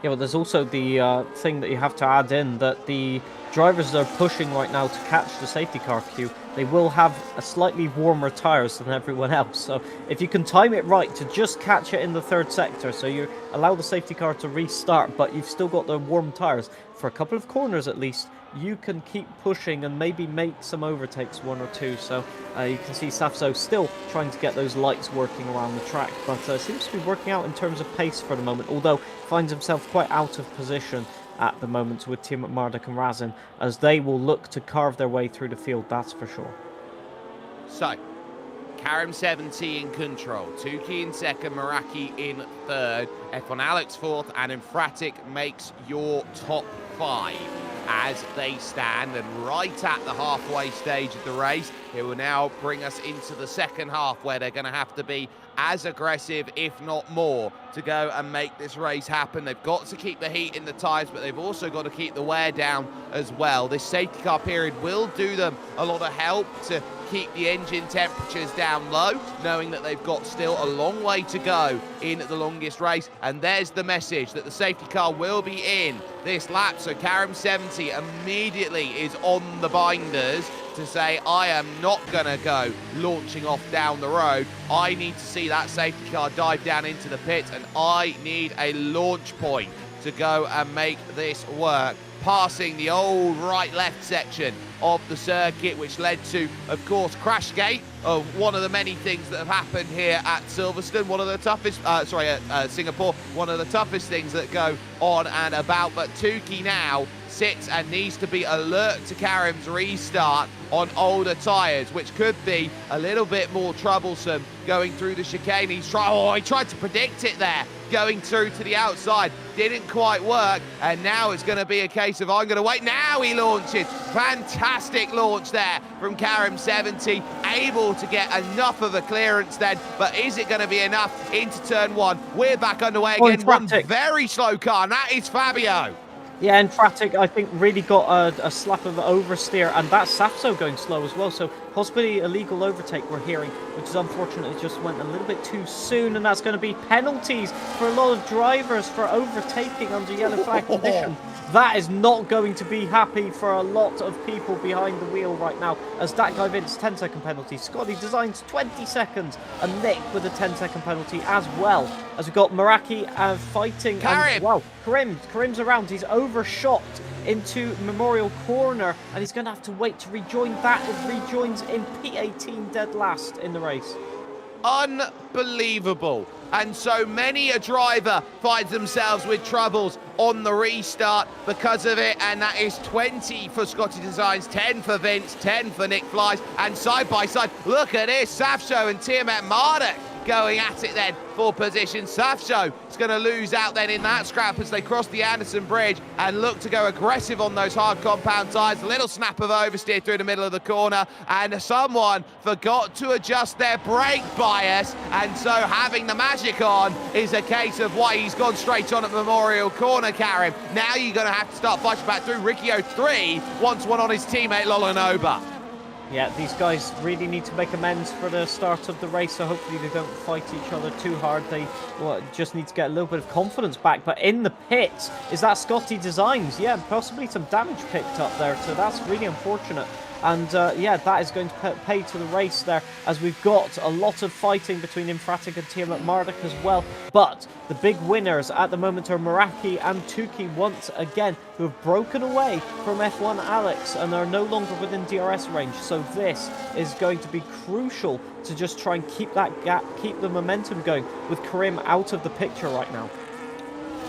Yeah, but there's also the thing that you have to add in, that the drivers that are pushing right now to catch the safety car queue, they will have a slightly warmer tyres than everyone else. So if you can time it right to just catch it in the 3rd sector, so you allow the safety car to restart, but you've still got the warm tyres for a couple of corners at least, you can keep pushing and maybe make some overtakes, 1 or 2. So you can see Safso still trying to get those lights working around the track, but seems to be working out in terms of pace for the moment, although finds himself quite out of position at the moment with Tiamat Marduk and Razin, as they will look to carve their way through the field, that's for sure. So, Karim 70 in control, Tukey in second, Meraki in third, F1 Alex fourth, and Infratic makes your top 5 as they stand. And right at the halfway stage of the race, it will now bring us into the second half, where they're going to have to be as aggressive, if not more, to go and make this race happen. They've got to keep the heat in the tyres, but they've also got to keep the wear down as well. This safety car period will do them a lot of help to keep the engine temperatures down low, knowing that they've got still a long way to go in the longest race. And there's the message that the safety car will be in this lap. So Karim 70 immediately is on the binders to say, I am not going to go launching off down the road. I need to see that safety car dive down into the pit, and I need a launch point to go and make this work. passing the old right-left section of the circuit, which led to, of course, Crashgate, of one of the many things that have happened here at Silverstone, one of the toughest, Singapore, one of the toughest things that go on and about. But Tukey now sits and needs to be alert to Karim's restart on older tyres, which could be a little bit more troublesome going through the chicane. He tried to predict it there, going through to the outside. Didn't quite work, and now it's going to be a case of I'm going to wait. Now he launches. Fantastic launch there from Karim 70, able to get enough of a clearance then, but is it going to be enough into turn one? We're back underway again. One very slow car, and that is Fabio. Yeah, and Fratic, I think, really got a slap of oversteer, and that's Safso going slow as well. So possibly illegal overtake we're hearing, which is unfortunately just went a little bit too soon, and that's going to be penalties for a lot of drivers for overtaking under yellow flag condition. That is not going to be happy for a lot of people behind the wheel right now, as that guy Vince 10-second penalty. Scotty Designs 20 seconds, and Nick with a 10-second penalty as well. As we've got Meraki fighting. Karim! And, wow, Karim's around. He's overshot into Memorial Corner, and he's going to have to wait to rejoin that. It rejoins in P18 dead last in the race. Unbelievable. And so many a driver finds themselves with troubles on the restart because of it, and that is 20 for Scotty Designs, 10 for Vince, 10 for Nick Flies, and side by side, look at this, Safso and Tiamat Marduk going at it then for position. Safso is going to lose out then in that scrap as they cross the Anderson Bridge and look to go aggressive on those hard compound tyres. A little snap of oversteer through the middle of the corner, and someone forgot to adjust their brake bias, and so having the magic on is a case of why he's gone straight on at Memorial Corner, Karim. Now you're going to have to start fighting back through. Riccio 3 wants one on his teammate Lolanoba. Yeah, these guys really need to make amends for the start of the race, so hopefully they don't fight each other too hard. They just need to get a little bit of confidence back. But in the pits, is that Scotty Designs? Yeah, possibly some damage picked up there, so that's really unfortunate. And yeah, that is going to pay to the race there, as we've got a lot of fighting between Infratic and Tiamat Marduk as well. But the big winners at the moment are Meraki and Tukey once again, who have broken away from F1 Alex and are no longer within DRS range. So this is going to be crucial to just try and keep that gap, keep the momentum going, with Karim out of the picture right now.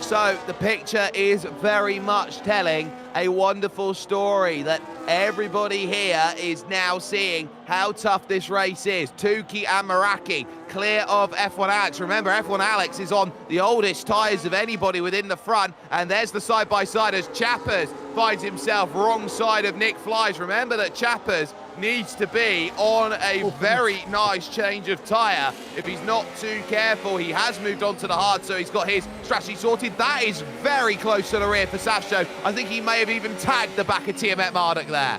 So the picture is very much telling a wonderful story that everybody here is now seeing how tough this race is. Tukey and Meraki clear of F1 Alex. Remember, F1 Alex is on the oldest tyres of anybody within the front, and there's the side-by-side as Chappers finds himself wrong side of Nick Flies. Remember that Chappers needs to be on a very nice change of tyre. If he's not too careful, he has moved on to the hard, so he's got his strategy sorted. That is very close to the rear for Safso. I think he may have even tagged the back of Tiamat Marduk there.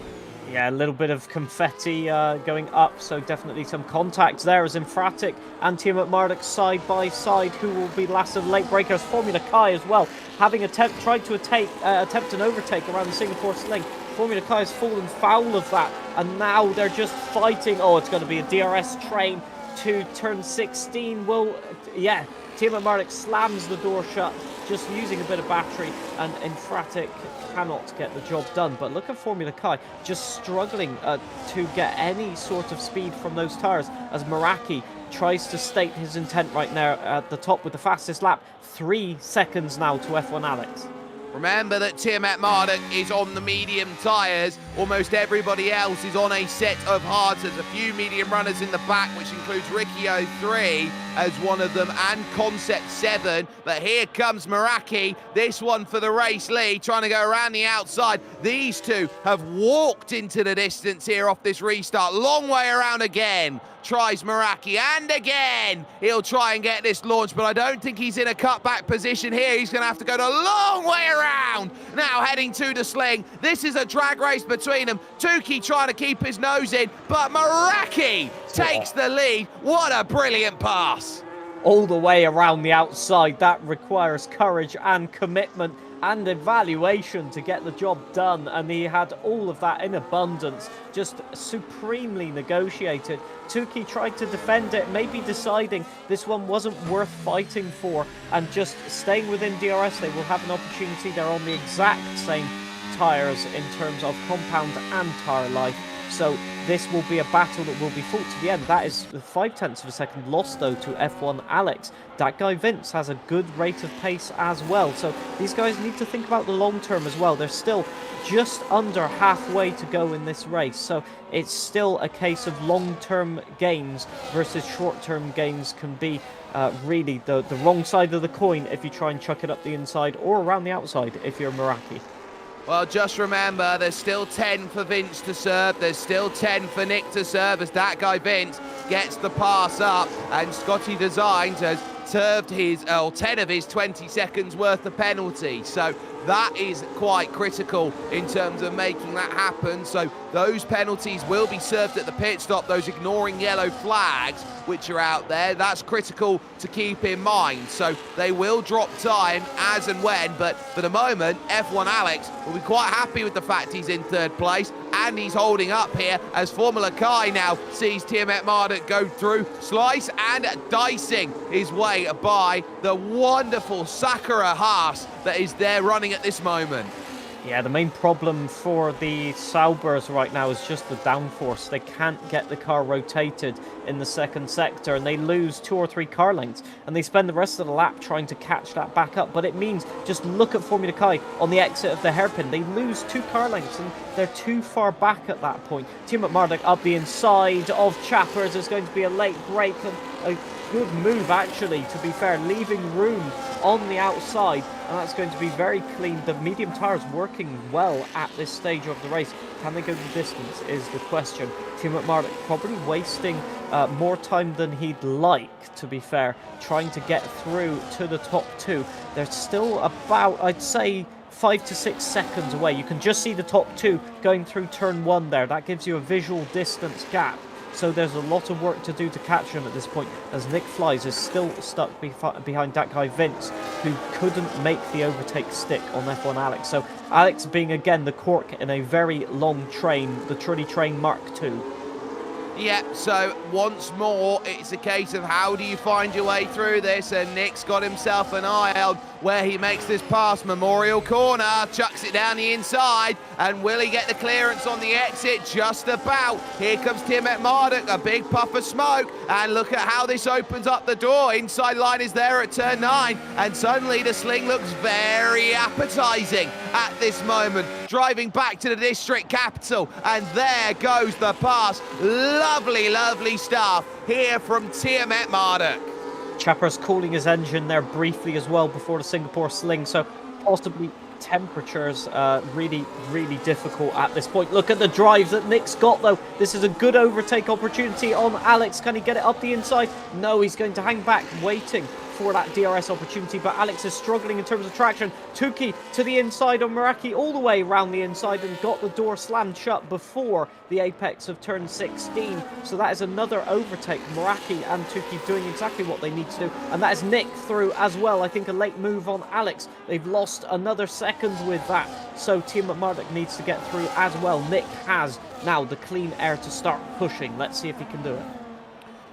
Yeah, a little bit of confetti going up, so definitely some contact there as Infratic and Tiamat Marduk side by side, who will be last of the late breakers. Formula Kai as well, having tried to attempt an overtake around the Singapore Sling. Formula Kai has fallen foul of that, and now they're just fighting. Oh, it's going to be a DRS train to turn 16. Well, yeah, Tiamat Marduk slams the door shut, just using a bit of battery, and Infratic cannot get the job done. But look at Formula Kai, just struggling to get any sort of speed from those tyres, as Meraki tries to state his intent right now at the top with the fastest lap. 3 seconds now to F1 Alex. Remember that Tiamat Marduk is on the medium tyres. Almost everybody else is on a set of hards. There's a few medium runners in the back, which includes Riccio 3 as one of them, and Concept 7. But here comes Meraki, this one for the race lead, trying to go around the outside. These two have walked into the distance here off this restart. Long way around again. Tries Meraki, and again he'll try and get this launch, but I don't think he's in a cutback position here. He's going to have to go the long way around. Now heading to the Sling. This is a drag race between them. Tukey trying to keep his nose in, but Meraki takes the lead. What a brilliant pass. All the way around the outside. That requires courage and commitment and evaluation to get the job done, and he had all of that in abundance, just supremely negotiated. Tukey tried to defend it, maybe deciding this one wasn't worth fighting for and just staying within DRS. They will have an opportunity. They're on the exact same tyres in terms of compound and tyre life. So this will be a battle that will be fought to the end. That is 0.5 of a second lost, though, to F1 Alex. That guy Vince has a good rate of pace as well. So these guys need to think about the long term as well. They're still just under halfway to go in this race. So it's still a case of long-term gains versus short-term gains can be really the wrong side of the coin if you try and chuck it up the inside or around the outside if you're Meraki. Well, just remember, there's still 10 for Vince to serve. There's still 10 for Nick to serve as that guy Vince gets the pass up. And Scotty Designs has served his 10 of his 20 seconds worth of penalty. So that is quite critical in terms of making that happen. So those penalties will be served at the pit stop, those ignoring yellow flags which are out there. That's critical to keep in mind. So they will drop time as and when, but for the moment, F1 Alex will be quite happy with the fact he's in third place and he's holding up here as Formula Kai now sees Tiamat Marduk go through, slice and dicing his way by the wonderful Sakura Haas that is there running at this moment. Yeah, the main problem for the Saubers right now is just the downforce. They can't get the car rotated in the second sector, and they lose 2 or 3 car lengths, and they spend the rest of the lap trying to catch that back up. But it means, just look at Formula Kai on the exit of the hairpin. They lose 2 car lengths, and they're too far back at that point. Tiamat Marduk up the inside of Chappers. There's going to be a late break, and a good move, actually, to be fair, leaving room on the outside, and that's going to be very clean. The medium tyres working well at this stage of the race. Can they go the distance is the question. Tiamat Marduk probably wasting more time than he'd like, to be fair, trying to get through to the top 2. They're still about, I'd say, 5 to 6 seconds away. You can just see the top 2 going through turn 1 there. That gives you a visual distance gap. So there's a lot of work to do to catch him at this point, as Nick Flies is still stuck behind that guy Vince, who couldn't make the overtake stick on F1 Alex. So Alex being again the cork in a very long train, the Trulli Train Mark II. Yeah, so once more, it's a case of how do you find your way through this, and Nick's got himself an eye on where he makes this pass. Memorial Corner, chucks it down the inside, and will he get the clearance on the exit? Just about. Here comes Tiamat Marduk, a big puff of smoke, and look at how this opens up the door. Inside line is there at turn 9, and suddenly the sling looks very appetising at this moment. Driving back to the district capital, and there goes the pass. Lovely, lovely stuff here from Tiamat Marduk. Chappers cooling his engine there briefly as well before the Singapore sling, so possibly temperatures really, really difficult at this point. Look at the drive that Nick's got, though. This is a good overtake opportunity on Alex. Can he get it up the inside? No, he's going to hang back, waiting for that DRS opportunity, but Alex is struggling in terms of traction. Tuki to the inside on Meraki, all the way around the inside, and got the door slammed shut before the apex of turn 16. So that is another overtake. Meraki and Tuki doing exactly what they need to do, and that is Nick through as well. I think a late move on Alex. They've lost another second with that, so Tiamat Marduk needs to get through as well. Nick has now the clean air to start pushing. Let's see if he can do it.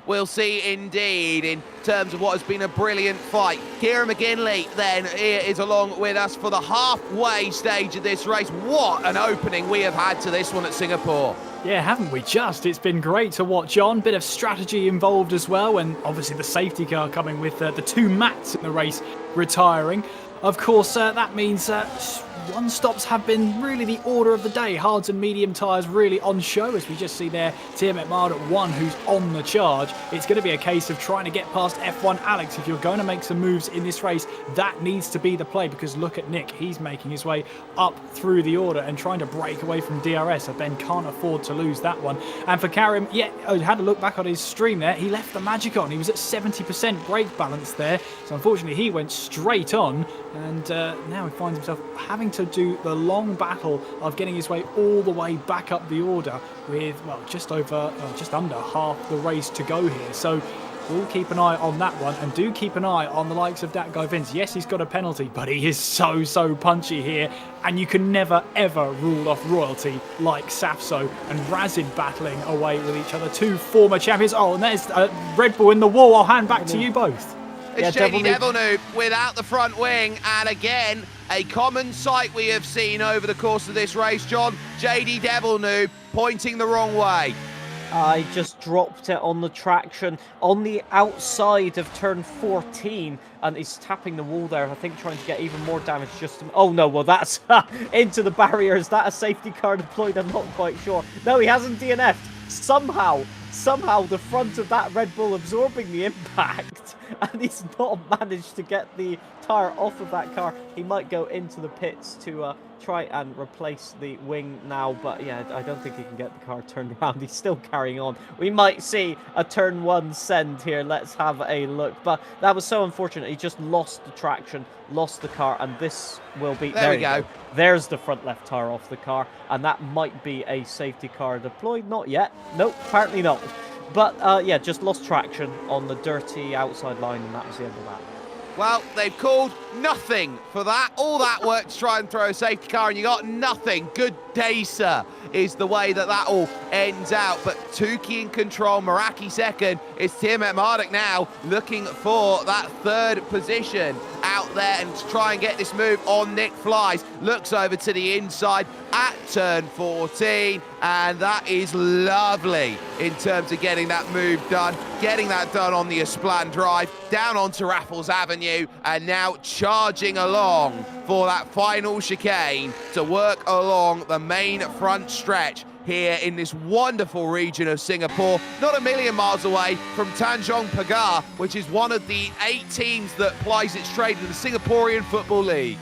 We'll see indeed in terms of what has been a brilliant fight. Kieran McGinley then here is along with us for the halfway stage of this race. What an opening we have had to this one at Singapore. Yeah, haven't we just? It's been great to watch on. Bit of strategy involved as well, and obviously the safety car coming with the 2 mats in the race retiring. Of course, that means one-stops have been really the order of the day. Hards and medium tyres really on show, as we just see there. Tiamat Marduk 1, who's on the charge. It's going to be a case of trying to get past F1 Alex. If you're going to make some moves in this race, that needs to be the play, because look at Nick. He's making his way up through the order and trying to break away from DRS. So Ben can't afford to lose that one. And for Karim, yeah, I had a look back on his stream there. He left the magic on. He was at 70% brake balance there. So unfortunately, he went straight on. And now he finds himself having to do the long battle of getting his way all the way back up the order with, well, just under half the race to go here. So we'll keep an eye on that one, and do keep an eye on the likes of that guy Vince. Yes, he's got a penalty, but he is so punchy here, and you can never ever rule off royalty like Safso and Razid battling away with each other. 2 former champions. Oh, and there's Red Bull in the wall. I'll hand back to you both. It's JD Devil Noob without the front wing, and again, A common sight we have seen over the course of this race, John. JD Devil Noob pointing the wrong way. I just dropped it on the traction on the outside of turn 14, and he's tapping the wall there, I think trying to get even more damage just to... Oh no, well that's into the barrier. Is that a safety car deployed? I'm not quite sure. No, he hasn't DNF'd. Somehow the front of that Red Bull absorbing the impact, and he's not managed to get the tyre off of that car. He might go into the pits to try and replace the wing now, but yeah, I don't think he can get the car turned around. He's still carrying on. We might see a turn 1 send here. Let's have a look. But that was so unfortunate. He just lost the traction, lost the car, and this will be... There we go. There's the front left tyre off the car, and that might be a safety car deployed. Not yet. Nope, apparently not. But yeah, just lost traction on the dirty outside line, and that was the end of that. Well, they've called nothing for that. All that work to try and throw a safety car, and you got nothing. Good day, sir, is the way that that all ends out. But Tukey in control, Meraki second. It's Tiamat Marduk now looking for that third position out there and to try and get this move on Nick Flies. Looks over to the inside at turn 14, and that is lovely in terms of getting that move done, getting that done on the Esplan Drive, down onto Raffles Avenue, and now charging along for that final chicane to work along the main front stretch here in this wonderful region of Singapore, not a million miles away from Tanjong Pagar, which is one of the 8 teams that plies its trade in the Singaporean Football League.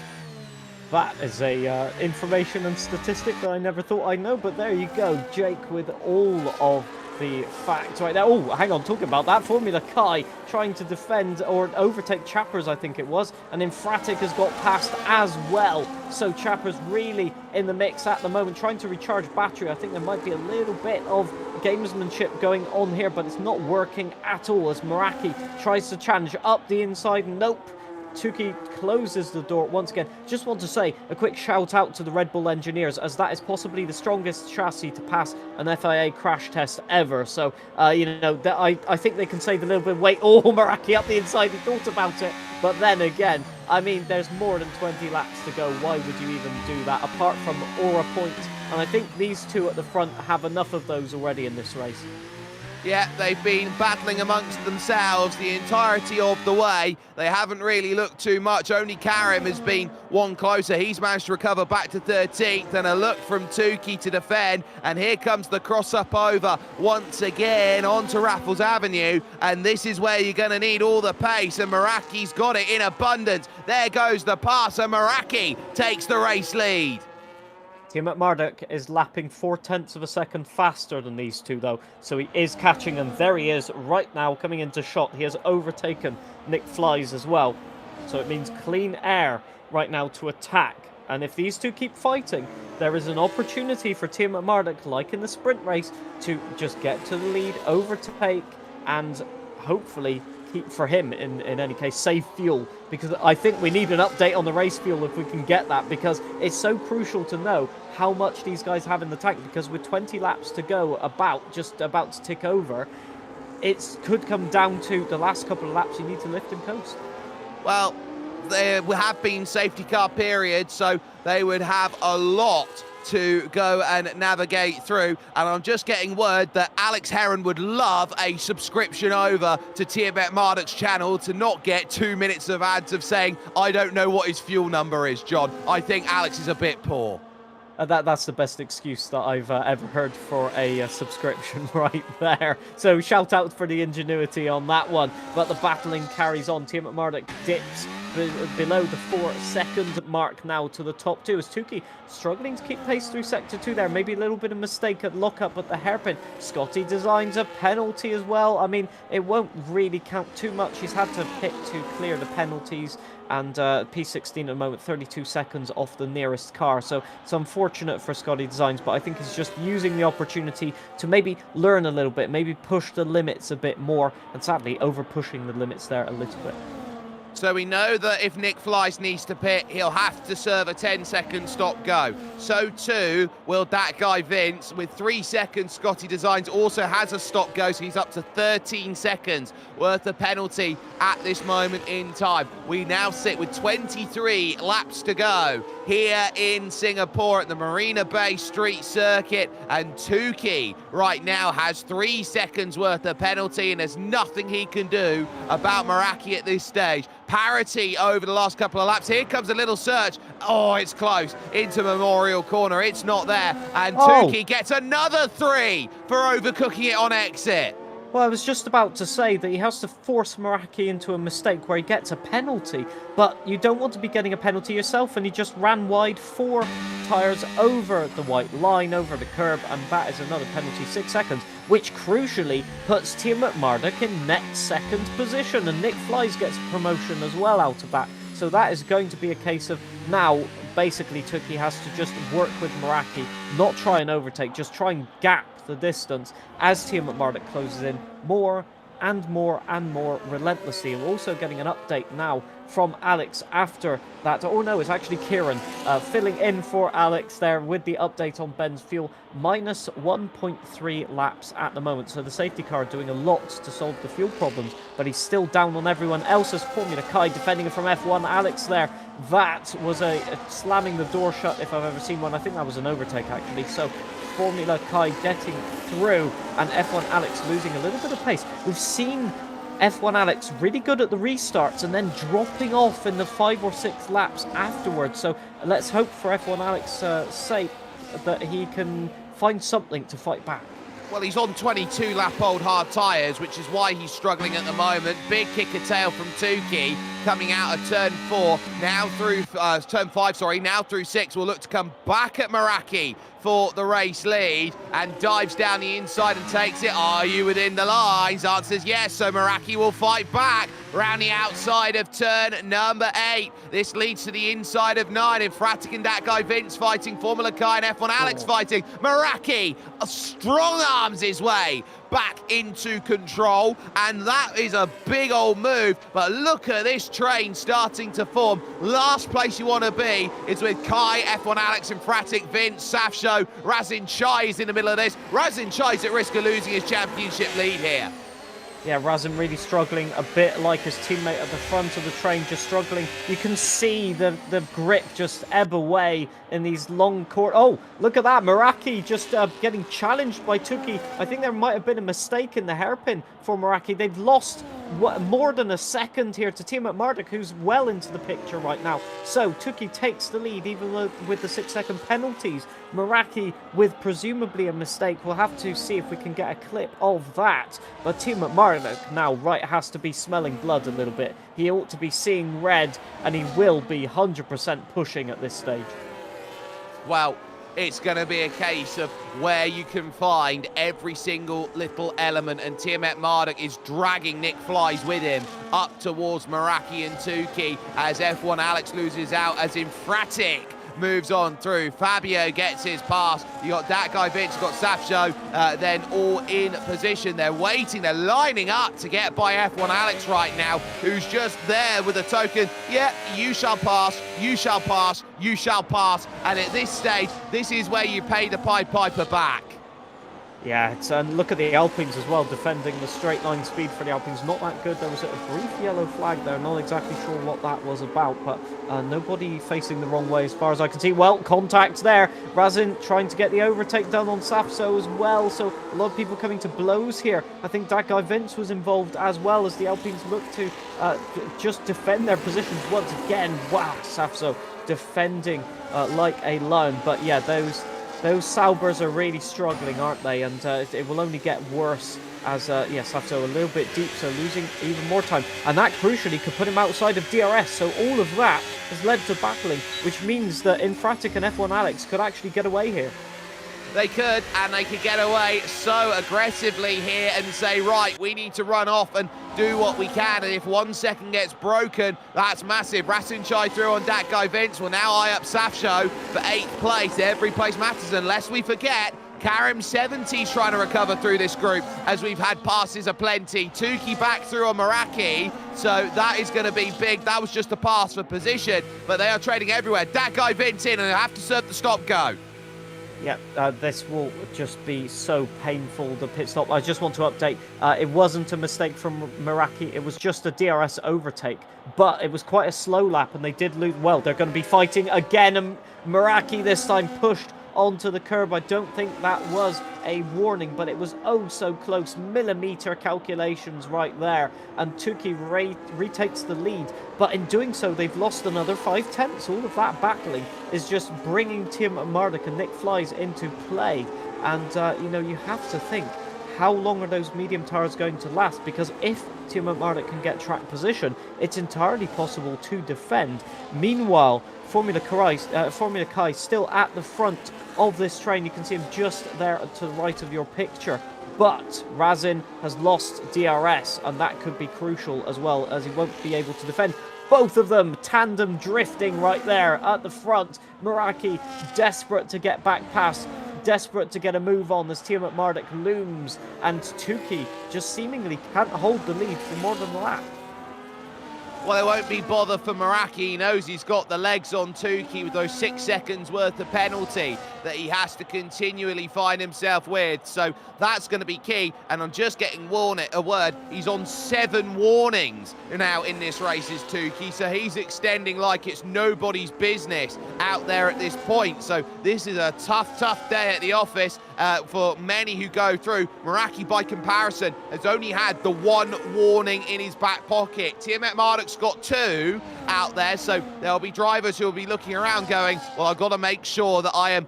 That is a information and statistic that I never thought I'd know, but there you go. Jake with all of the facts right there. Oh, hang on, talking about that, Formula Kai trying to defend or overtake Chappers, I think it was, and Infratic has got past as well. So Chappers really in the mix at the moment, trying to recharge battery. I think there might be a little bit of gamesmanship going on here, but it's not working at all as Meraki tries to challenge up the inside. Nope. Tukey closes the door once again. Just want to say a quick shout out to the Red Bull engineers, as that is possibly the strongest chassis to pass an FIA crash test ever. So, you know, I think they can save a little bit of weight. Oh, Meraki up the inside, he thought about it. But then again, I mean, there's more than 20 laps to go. Why would you even do that, apart from Aura Point? And I think these two at the front have enough of those already in this race. Yeah, they've been battling amongst themselves the entirety of the way. They haven't really looked too much. Only Karim has been one closer. He's managed to recover back to 13th, and a look from Tukey to defend. And here comes the cross-up over once again onto Raffles Avenue. And this is where you're going to need all the pace, and Meraki's got it in abundance. There goes the pass, and Meraki takes the race lead. Tiamat Marduk is lapping 0.4 of a second faster than these two, though, so he is catching them. There he is right now coming into shot. He has overtaken Nick Flies as well, so it means clean air right now to attack. And if these two keep fighting, there is an opportunity for Tiamat Marduk, like in the sprint race, to just get to the lead, overtake, and hopefully keep, for him in any case, save fuel, because I think we need an update on the race fuel if we can get that, because it's so crucial to know how much these guys have in the tank, because with 20 laps to go, just about to tick over, it could come down to the last couple of laps. You need to lift and coast. Well, there have been safety car periods, so they would have a lot to go and navigate through, and I'm just getting word that Alex Heron would love a subscription over to Tiamat Marduk's channel to not get 2 minutes of ads of saying, I don't know what his fuel number is, John. I think Alex is a bit poor. That's the best excuse that I've ever heard for a subscription right there. So shout out for the ingenuity on that one. But the battling carries on. Tiamat Marduk dips below the 4-second mark now to the top two, as Tukey struggling to keep pace through sector 2 there. Maybe a little bit of mistake at lockup at the hairpin. Scotty designs a penalty as well. I mean, it won't really count too much. He's had to pit to clear the penalties, and P16 at the moment, 32 seconds off the nearest car. So it's unfortunate for Scotty Designs, but I think he's just using the opportunity to maybe learn a little bit, maybe push the limits a bit more, and sadly over pushing the limits there a little bit. So we know that if Nick Flies needs to pit, he'll have to serve a 10-second stop go. So too will that guy Vince. With 3 seconds, Scotty Designs also has a stop go, so he's up to 13 seconds worth of penalty at this moment in time. We now sit with 23 laps to go here in Singapore at the Marina Bay Street Circuit, and Tukey right now has 3 seconds worth of penalty, and there's nothing he can do about Meraki at this stage. Parity over the last couple of laps. Here comes a little search. Oh, it's close into Memorial Corner. It's not there, and Tukey gets another 3 for overcooking it on exit. Well, I was just about to say that he has to force Meraki into a mistake where he gets a penalty, but you don't want to be getting a penalty yourself, and he just ran wide 4 tyres over the white line, over the curb, and that is another penalty, 6 seconds, which crucially puts Team McMurdoch in next second position, and Nick Flies gets promotion as well out of that. So that is going to be a case of now, basically, Tukey has to just work with Meraki, not try and overtake, just try and gap the distance as Team McMurdoch closes in more and more and more relentlessly. And we're also getting an update now from Alex after that. Oh no, it's actually Kieran filling in for Alex there with the update on Ben's fuel. Minus 1.3 laps at the moment. So the safety car doing a lot to solve the fuel problems, but he's still down on everyone else's. Formula Kai defending it from F1. Alex there. That was a slamming the door shut if I've ever seen one. I think that was an overtake actually. So Formula Kai getting through, and F1 Alex losing a little bit of pace. We've seen F1 Alex really good at the restarts and then dropping off in the 5 or 6 laps afterwards. So let's hope for F1 Alex's sake that he can find something to fight back. Well, he's on 22-lap-old hard tyres, which is why he's struggling at the moment. Big kick of tail from Tukey coming out of turn 4, now through turn 5, sorry, now through 6. Will look to come back at Meraki for the race lead and dives down the inside and takes it. Are you within the lines? Answers yes, so Meraki will fight back round the outside of turn number 8. This leads to the inside of 9. Infratic and that guy Vince fighting, Formula Kai and F1 Alex fighting. Meraki strong arms his way back into control, and that is a big old move. But look at this train starting to form. Last place you want to be is with Kai, F1 Alex, Infratic, Vince, Safsho. Razin Chai is in the middle of this. Razin Chai's at risk of losing his championship lead here. Yeah, Razin really struggling, a bit like his teammate at the front of the train, just struggling. You can see the grip just ebb away in these long court. Oh, look at that. Meraki just getting challenged by Tukey. I think there might have been a mistake in the hairpin for Meraki. They've lost more than a second here to Team McMurdoch, who's well into the picture right now. So Tukey takes the lead, even though with the 6-second penalties. Meraki with presumably a mistake. We'll have to see if we can get a clip of that. But Team McMurdoch now has to be smelling blood a little bit. He ought to be seeing red, and he will be 100% pushing at this stage. Well, it's going to be a case of where you can find every single little element, and Team McMurdoch is dragging Nick Flies with him up towards Meraki and Tukey as F1 Alex loses out as Infratic moves on through. Fabio gets his pass. You got that guy Vince, you got Safsho, then all in position. They're waiting, they're lining up to get by F1 Alex right now, who's just there with a token. Yeah, you shall pass, you shall pass, you shall pass. And at this stage, this is where you pay the Pied Piper back. Yeah, and look at the Alpines as well, defending the straight line speed for the Alpines. Not that good. There was a brief yellow flag there. Not exactly sure what that was about, but nobody facing the wrong way as far as I can see. Well, contact there. Razin trying to get the overtake done on Safso as well. So a lot of people coming to blows here. I think that guy Vince was involved as well as the Alpines look to just defend their positions once again. Wow, Safso defending like a lion. But yeah, those Saubers are really struggling, aren't they? And it will only get worse as, Safso a little bit deep, so losing even more time. And that crucially could put him outside of DRS. So all of that has led to battling, which means that Infratic and F1 Alex could actually get away here. They could, and they could get away so aggressively here and say, right, we need to run off and do what we can. And if 1 second gets broken, that's massive. Razin Chai through on that guy Vince will now eye up Safsho for 8th place. Every place matters, unless we forget Karim 70's trying to recover through this group as we've had passes aplenty. Tukey back through on Meraki, so that is going to be big. That was just a pass for position, but they are trading everywhere. That guy Vince in, and they have to serve the stop-go. Yeah, this will just be so painful, the pit stop. I just want to update, it wasn't a mistake from Meraki, it was just a DRS overtake, but it was quite a slow lap and they did lose. Well, they're going to be fighting again, and Meraki this time pushed onto the curb. I don't think that was a warning, but it was oh so close. Millimeter calculations right there, and Tukey retakes the lead, but in doing so they've lost another 5/10. All of that battling is just bringing Tiamat Marduk and Nick Flies into play, and you know, you have to think, how long are those medium tires going to last? Because if Tiamat Marduk can get track position, it's entirely possible to defend. Meanwhile, Formula Kai still at the front of this train. You can see him just there to the right of your picture. But Razin has lost DRS, and that could be crucial as well, as he won't be able to defend. Both of them tandem drifting right there at the front. Meraki desperate to get back past, desperate to get a move on as Tiamat Marduk looms, and Tukey just seemingly can't hold the lead for more than a lap. Well, it won't be bother for Meraki. He knows he's got the legs on Tukey with those 6 seconds worth of penalty that he has to continually find himself with. So that's going to be key. And I'm just getting a word. He's on 7 warnings now in this race, is Tukey. So he's extending like it's nobody's business out there at this point. So this is a tough day at the office for many who go through. Meraki, by comparison, has only had the 1 warning in his back pocket. Tiamat Marduk's got 2 out there, so there'll be drivers who will be looking around going, well, I've got to make sure that I am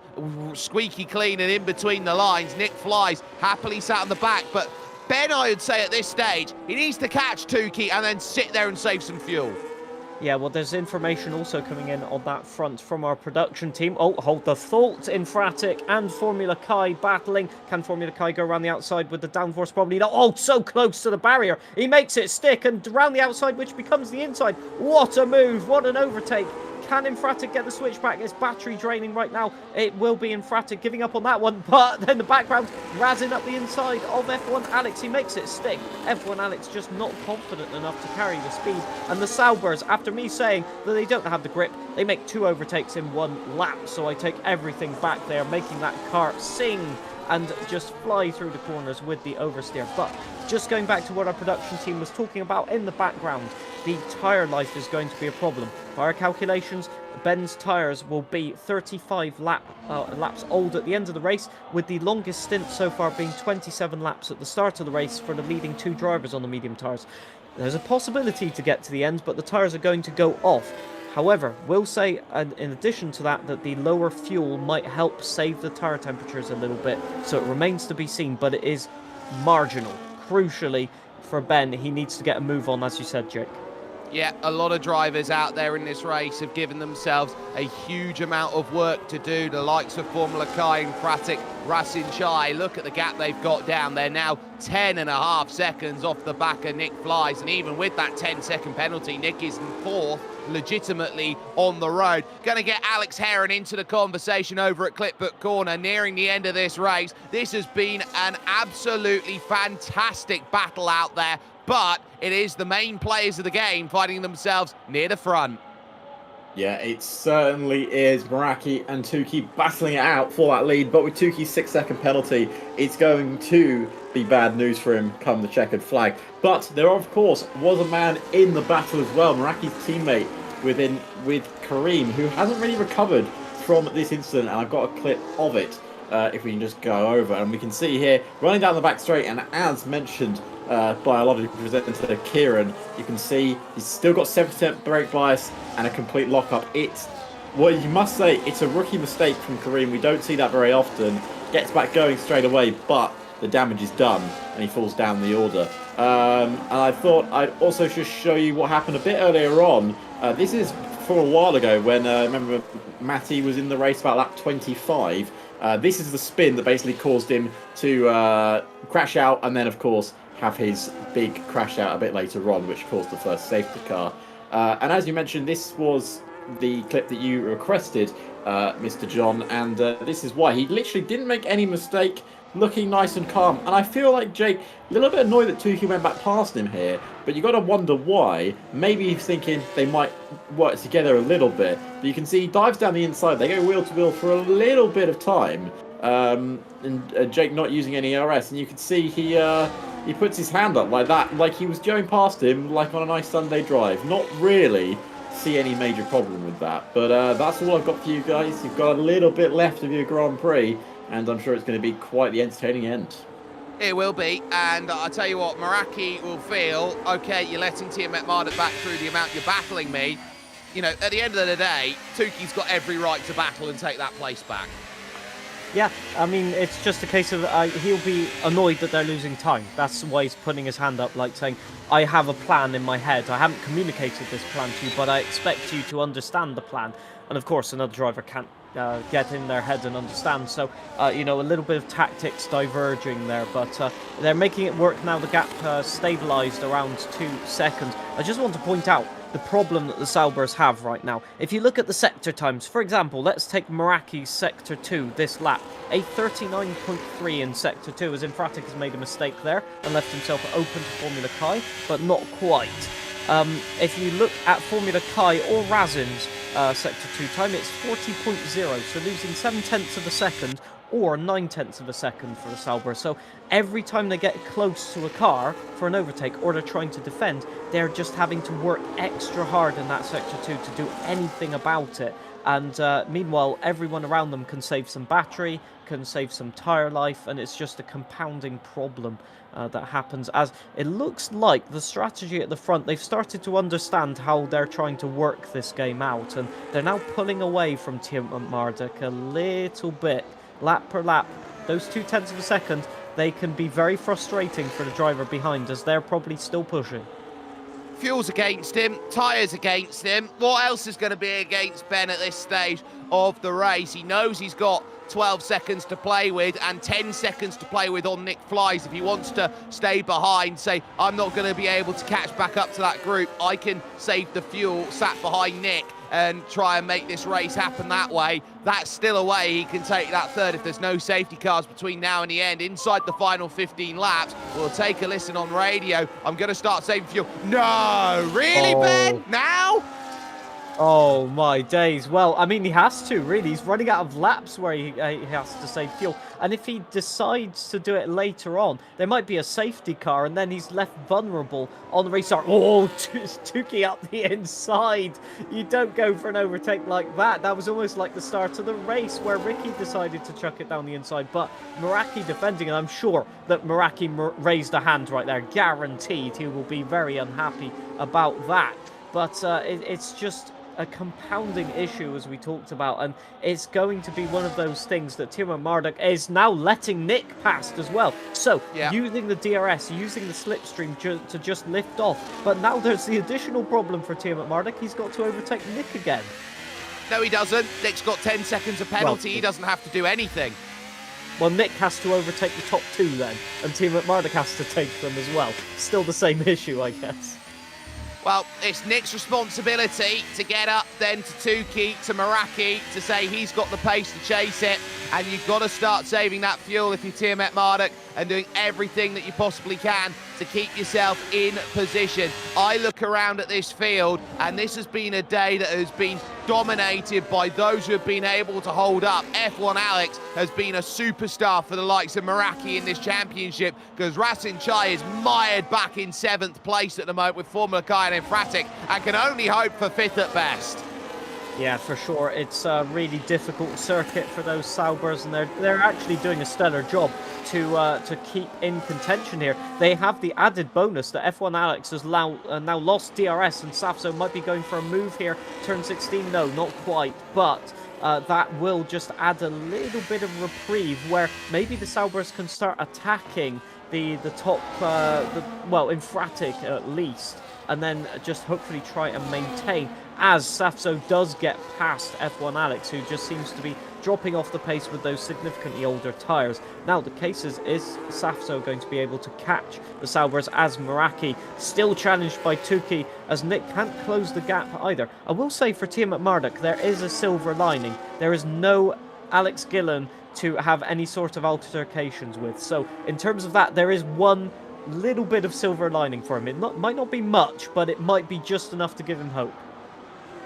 squeaky clean and in between the lines. Nick Flies happily sat on the back, but Ben, I would say at this stage, he needs to catch Tukey and then sit there and save some fuel. Yeah, well, there's information also coming in on that front from our production team. Oh, hold the thought. Infratic and Formula Kai battling. Can Formula Kai go around the outside with the downforce? Probably not. Oh, so close to the barrier. He makes it stick, and around the outside, which becomes the inside. What a move. What an overtake. Can Infratic get the switchback? It's battery draining right now. It will be Infratic giving up on that one, but then the background, Razin up the inside of F1 Alex. He makes it stick. F1 Alex just not confident enough to carry the speed. And the Saubers, after me saying that they don't have the grip, they make 2 overtakes in 1 lap. So I take everything back there, making that car sing and just fly through the corners with the oversteer. But just going back to what our production team was talking about in the background, the tyre life is going to be a problem. By our calculations, Ben's tyres will be 35 laps old at the end of the race, with the longest stint so far being 27 laps at the start of the race for the leading 2 drivers on the medium tyres. There's a possibility to get to the end, but the tyres are going to go off. However, we'll say, in addition to that, that the lower fuel might help save the tyre temperatures a little bit, so it remains to be seen, but it is marginal. Crucially, for Ben, he needs to get a move on, as you said, Jake. Yeah, a lot of drivers out there in this race have given themselves a huge amount of work to do. The likes of Formula Kai and Pratik, Rasin Chai, look at the gap they've got down. They're now 10.5 seconds off the back of Nick Flies, and even with that 10-second penalty, Nick is in 4th, legitimately on the road. Going to get Alex Heron into the conversation over at Clipbook Corner, nearing the end of this race. This has been an absolutely fantastic battle out there, but it is the main players of the game finding themselves near the front. Yeah, it certainly is. Meraki and Tukey battling it out for that lead, but with Tukey's 6-second penalty, it's going to be bad news for him come the checkered flag. But there, of course, was a man in the battle as well, Meraki's teammate with Karim, who hasn't really recovered from this incident, and I've got a clip of it if we can just go over. And we can see here, running down the back straight, and as mentioned by a lot of the presenter Kieran, you can see he's still got 70% brake bias and a complete lockup. Well, you must say, it's a rookie mistake from Karim. We don't see that very often. Gets back going straight away, but the damage is done and he falls down the order. And I thought I'd also just show you what happened a bit earlier on. This is from a while ago when, remember, Matty was in the race about lap 25. This is the spin that basically caused him to crash out, and then, of course, have his big crash out a bit later on, which caused the first safety car. And as you mentioned, this was the clip that you requested. Mr. John, and this is why. He literally didn't make any mistake, looking nice and calm. And I feel like Jake, a little bit annoyed that Tukey went back past him here, but you got to wonder why. Maybe he's thinking they might work together a little bit. But you can see he dives down the inside. They go wheel to wheel for a little bit of time. And Jake not using any RS, and you can see he puts his hand up like that, like he was going past him like on a nice Sunday drive. Not really see any major problem with that, but that's all I've got for you guys. You've got a little bit left of your Grand Prix, and I'm sure it's going to be quite the entertaining end. It will be, and I'll tell you what, Meraki will feel, okay, you're letting TMF Marduk back through the amount you're battling me. You know, at the end of the day, Tukey's got every right to battle and take that place back. Yeah, I mean, it's just a case of he'll be annoyed that they're losing time. That's why he's putting his hand up, like saying, I have a plan in my head. I haven't communicated this plan to you, but I expect you to understand the plan. And of course, another driver can't get in their head and understand. So, you know, a little bit of tactics diverging there, but they're making it work now. The gap stabilized around 2 seconds. I just want to point out the problem that the Saubers have right now. If you look at the sector times, for example, let's take Meraki's Sector 2 this lap. A 39.3 in Sector 2, as Infratic has made a mistake there and left himself open to Formula Kai, but not quite. If you look at Formula Kai or Razin's Sector 2 time, it's 40.0, so losing 7/10 of a second or 9/10 of a second for the Sauber. So every time they get close to a car for an overtake or they're trying to defend, they're just having to work extra hard in that Sector 2 to do anything about it. And meanwhile, everyone around them can save some battery, can save some tyre life, and it's just a compounding problem that happens. As it looks like the strategy at the front, they've started to understand how they're trying to work this game out, and they're now pulling away from TMF Marduk a little bit. Lap per lap, those 0.2 of a second, they can be very frustrating for the driver behind, as they're probably still pushing. Fuel's against him, tyres against him. What else is going to be against Ben at this stage of the race? He knows he's got 12 seconds to play with and 10 seconds to play with on Nick Flies. If he wants to stay behind, say, I'm not going to be able to catch back up to that group, I can save the fuel sat behind Nick and try and make this race happen that way. That's still a way he can take that third if there's no safety cars between now and the end. Inside the final 15 laps, we'll take a listen on radio. I'm going to start saving fuel. No! Really, Ben? Now? Oh my days. Well, I mean, he has to, really. He's running out of laps where he has to save fuel. And if he decides to do it later on, there might be a safety car, and then he's left vulnerable on the restart. Oh, Tukey up the inside. You don't go for an overtake like that. That was almost like the start of the race where Ricky decided to chuck it down the inside. But Meraki defending, and I'm sure that Meraki raised a hand right there. Guaranteed he will be very unhappy about that. But it's just a compounding issue, as we talked about, and it's going to be one of those things that TMF Marduk is now letting Nick past as well. So, using the DRS, using the slipstream to just lift off. But now there's the additional problem for TMF Marduk. He's got to overtake Nick again. No, he doesn't. Nick's got 10 seconds of penalty. He doesn't have to do anything. Well, Nick has to overtake the top two then, and TMF Marduk has to take them as well. Still the same issue, I guess. Well, it's Nick's responsibility to get up then to Tukey, to Meraki, to say he's got the pace to chase it. And you've got to start saving that fuel if you're TMF Marduk and doing everything that you possibly can to keep yourself in position. I look around at this field, and this has been a day that has been dominated by those who have been able to hold up. F1 Alex has been a superstar for the likes of Meraki in this championship, because Rasin Chai is mired back in 7th place at the moment with Formula Kai and Infratic, and can only hope for 5th at best. Yeah, for sure. It's a really difficult circuit for those Saubers, and they're actually doing a stellar job to keep in contention here. They have the added bonus that F1 Alex has now lost DRS, and Safso might be going for a move here. Turn 16, no, not quite, but that will just add a little bit of reprieve where maybe the Saubers can start attacking the top, Infratic at least, and then just hopefully try and maintain, as Safso does get past F1 Alex, who just seems to be dropping off the pace with those significantly older tyres. Now, the case is Safso going to be able to catch the Saubers as Meraki still challenged by Tuki, as Nick can't close the gap either. I will say for Tiamat Marduk, there is a silver lining. There is no Alex Gillen to have any sort of altercations with. So in terms of that, there is one little bit of silver lining for him. It might not be much, but it might be just enough to give him hope.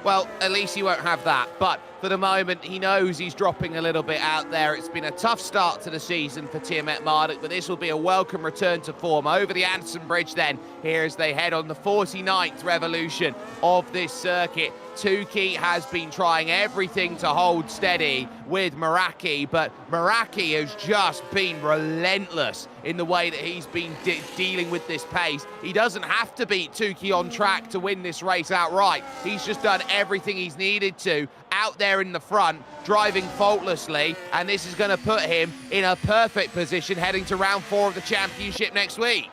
Well, at least he won't have that. But for the moment, he knows he's dropping a little bit out there. It's been a tough start to the season for Tiamat Marduk, but this will be a welcome return to form over the Anderson Bridge then, here as they head on the 49th revolution of this circuit. Tuki has been trying everything to hold steady with Meraki, but Meraki has just been relentless in the way that he's been dealing with this pace. He doesn't have to beat Tuki on track to win this race outright. He's just done everything he's needed to out there in the front, driving faultlessly, and this is going to put him in a perfect position heading to round 4 of the championship next week.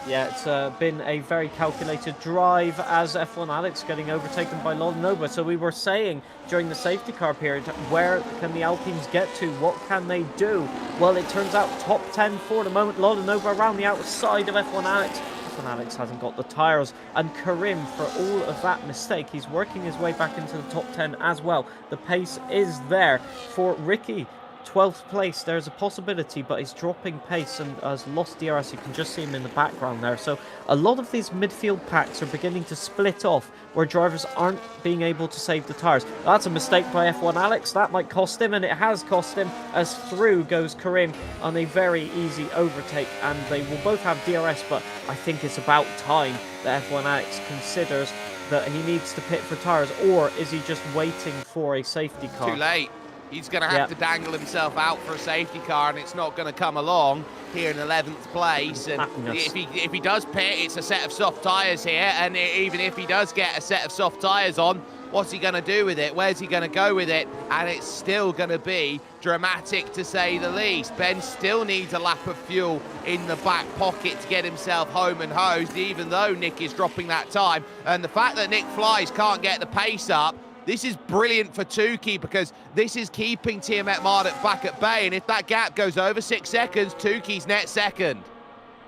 Yeah, it's been a very calculated drive as F1 Alex getting overtaken by Lodinova. So we were saying during the safety car period, where can the Alpines get to? What can they do? Well, it turns out top 10 for the moment. Lodinova around the outside of F1 Alex. F1 Alex hasn't got the tyres. And Karim, for all of that mistake, he's working his way back into the top 10 as well. The pace is there for Ricky. 12th place, there's a possibility, but he's dropping pace and has lost DRS. You can just see him in the background there. So a lot of these midfield packs are beginning to split off where drivers aren't being able to save the tyres. That's a mistake by F1 Alex. That might cost him, and it has cost him, as through goes Karim on a very easy overtake, and they will both have DRS, but I think it's about time that F1 Alex considers that he needs to pit for tyres, or is he just waiting for a safety car? Too late. He's going to have to dangle himself out for a safety car, and it's not going to come along here in 11th place. And if he does pit, it's a set of soft tyres here, and even if he does get a set of soft tyres on, what's he going to do with it? Where's he going to go with it? And it's still going to be dramatic, to say the least. Ben still needs a lap of fuel in the back pocket to get himself home and hosed, even though Nick is dropping that time. And the fact that Nick Flies can't get the pace up, this is brilliant for Tuki, because this is keeping Tiamat Marduk back at bay, and if that gap goes over 6 seconds, Tuki's net second.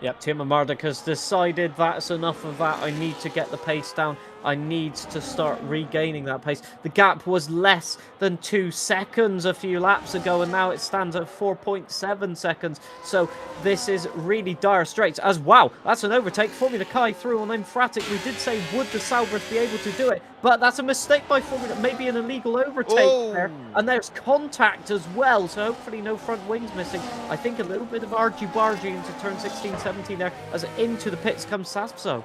Yep, Tiamat Marduk has decided that's enough of that. I need to get the pace down. I need to start regaining that pace. The gap was less than 2 seconds a few laps ago, and now it stands at 4.7 seconds. So this is really dire straits. As wow, that's an overtake. Formula Kai through on Emphatic. We did say, would the Saubers be able to do it? But that's a mistake by Formula, maybe an illegal overtake there. And there's contact as well, so hopefully no front wings missing. I think a little bit of argy-bargy into turn 16, 17 there, as into the pits comes Safso.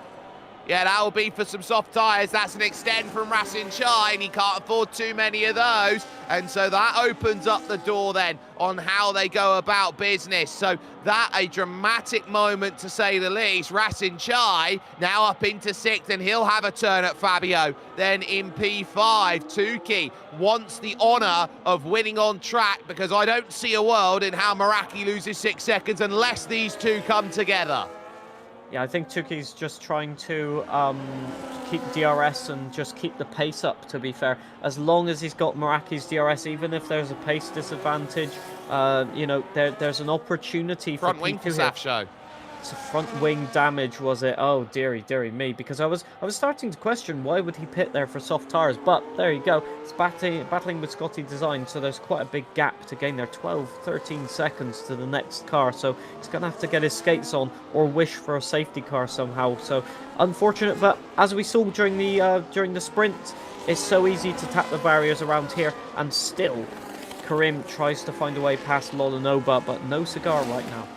Yeah, that will be for some soft tyres. That's an extend from Racing Shine. He can't afford too many of those. And so that opens up the door then on how they go about business. So that a dramatic moment, to say the least. Racing Shai now up into 6th, and he'll have a turn at Fabio. Then in P5, Tuki wants the honour of winning on track, because I don't see a world in how Meraki loses 6 seconds unless these two come together. Yeah, I think Tuki's just trying to keep DRS and just keep the pace up, to be fair. As long as he's got Meraki's DRS, even if there's a pace disadvantage, you know, there's an opportunity for front wing for Safsho. It's a front wing damage, was it? Oh, dearie me. Because I was starting to question, why would he pit there for soft tyres? But there you go. It's battling with Scotty Design, so there's quite a big gap to gain there. 12, 13 seconds to the next car. So he's going to have to get his skates on or wish for a safety car somehow. So unfortunate, but as we saw during the sprint, it's so easy to tap the barriers around here, and still Karim tries to find a way past Lolanoba, but no cigar right now.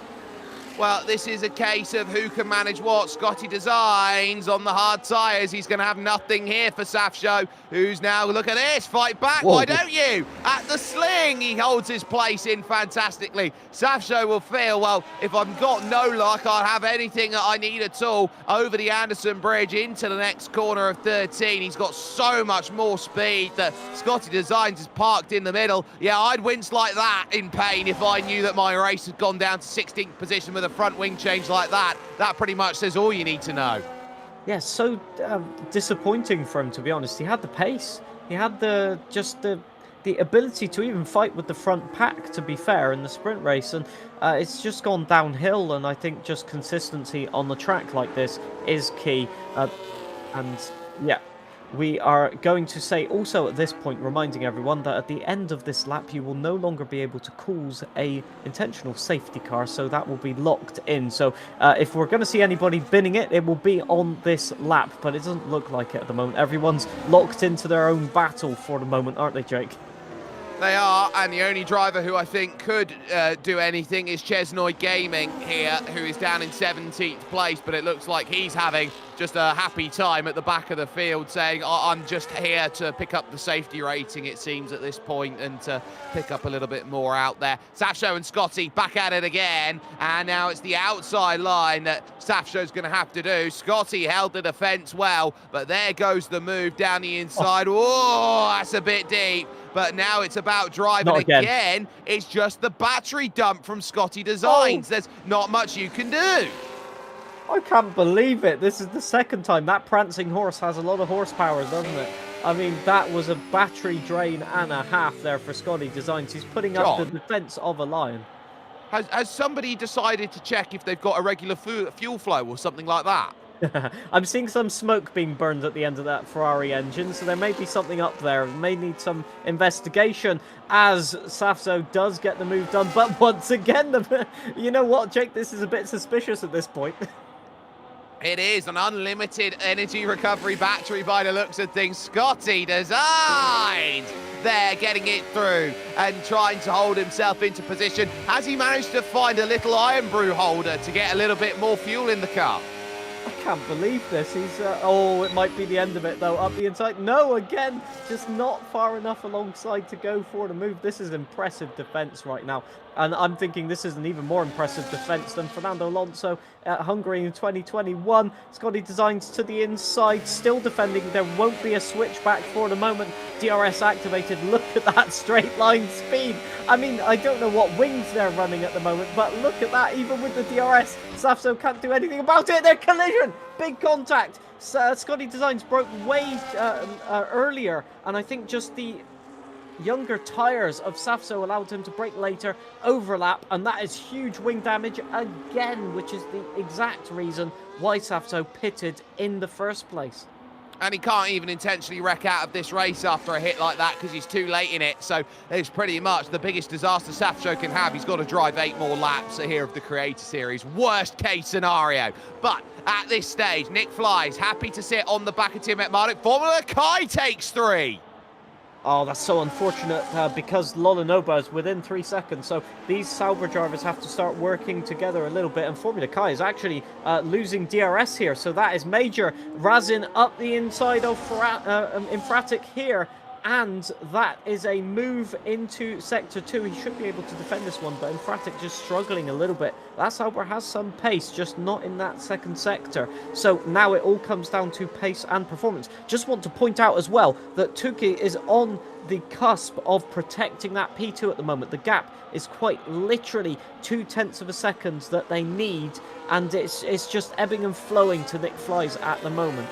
Well, this is a case of who can manage what. Scotty Designs on the hard tyres. He's going to have nothing here for Safsho, who's now, look at this, fight back, whoa. Why don't you? At the sling, he holds his place in fantastically. Safsho will feel, well, if I've got no luck, I'll have anything that I need at all over the Anderson Bridge into the next corner of 13. He's got so much more speed that Scotty Designs is parked in the middle. Yeah, I'd wince like that in pain if I knew that my race had gone down to 16th position with a front wing change like that. That pretty much says all you need to know. Yeah, so disappointing for him, to be honest. He had the pace. He had the the ability to even fight with the front pack, to be fair, in the sprint race. And it's just gone downhill, and I think just consistency on the track like this is key. And yeah, we are going to say also at this point, reminding everyone that at the end of this lap, you will no longer be able to cause a intentional safety car, so that will be locked in. So if we're going to see anybody binning it, it will be on this lap, but it doesn't look like it at the moment. Everyone's locked into their own battle for the moment, aren't they, Jake? They are, and the only driver who I think could do anything is Chesnoy Gaming here, who is down in 17th place, but it looks like he's having just a happy time at the back of the field, saying, I'm just here to pick up the safety rating, it seems, at this point, and to pick up a little bit more out there. Safsho and Scotty back at it again, and now it's the outside line that Safsho's going to have to do. Scotty held the defence well, but there goes the move down the inside. Whoa, that's a bit deep. But now it's about driving again. It's just the battery dump from Scotty Designs. There's not much you can do. I can't believe it. This is the second time. That prancing horse has a lot of horsepower, doesn't it? I mean, that was a battery drain and a half there for Scotty Designs. He's putting up the defence of a lion. Has somebody decided to check if they've got a regular fuel flow or something like that? I'm seeing some smoke being burned at the end of that Ferrari engine, so there may be something up there. It may need some investigation as Safso does get the move done. But once again, you know what, Jake? This is a bit suspicious at this point. It is an unlimited energy recovery battery by the looks of things. Scotty Designs there, getting it through and trying to hold himself into position. Has he managed to find a little iron brew holder to get a little bit more fuel in the car? I can't believe this. He's, oh, it might be the end of it, though. Up the inside. No, again, just not far enough alongside to go for the move. This is impressive defense right now. And I'm thinking this is an even more impressive defense than Fernando Alonso at Hungary in 2021. Scotty Designs to the inside, still defending. There won't be a switchback for the moment. DRS activated. Look at that straight line speed. I mean, I don't know what wings they're running at the moment, but look at that. Even with the DRS, Safso can't do anything about it. Their collision, big contact. Scotty Designs broke way earlier, and I think just the younger tyres of Safso allowed him to brake later, overlap, and that is huge wing damage again, which is the exact reason why Safso pitted in the first place. And he can't even intentionally wreck out of this race after a hit like that because he's too late in it. So it's pretty much the biggest disaster Safso can have. He's got to drive 8 more laps here of the Creator Series. Worst case scenario. But at this stage, Nick Flies happy to sit on the back of Tim Marduk. Formula Kai takes 3. Oh, that's so unfortunate because Lolanoba is within 3 seconds. So these Sauber drivers have to start working together a little bit. And Formula Kai is actually losing DRS here. So that is major. Razin up the inside of Infratic here. And that is a move into Sector 2. He should be able to defend this one, but Infratic just struggling a little bit. That Sauber has some pace, just not in that second sector. So now it all comes down to pace and performance. Just want to point out as well that Tuki is on the cusp of protecting that P2 at the moment. The gap is quite literally 0.2 of a second that they need, and it's just ebbing and flowing to Nick Flies at the moment.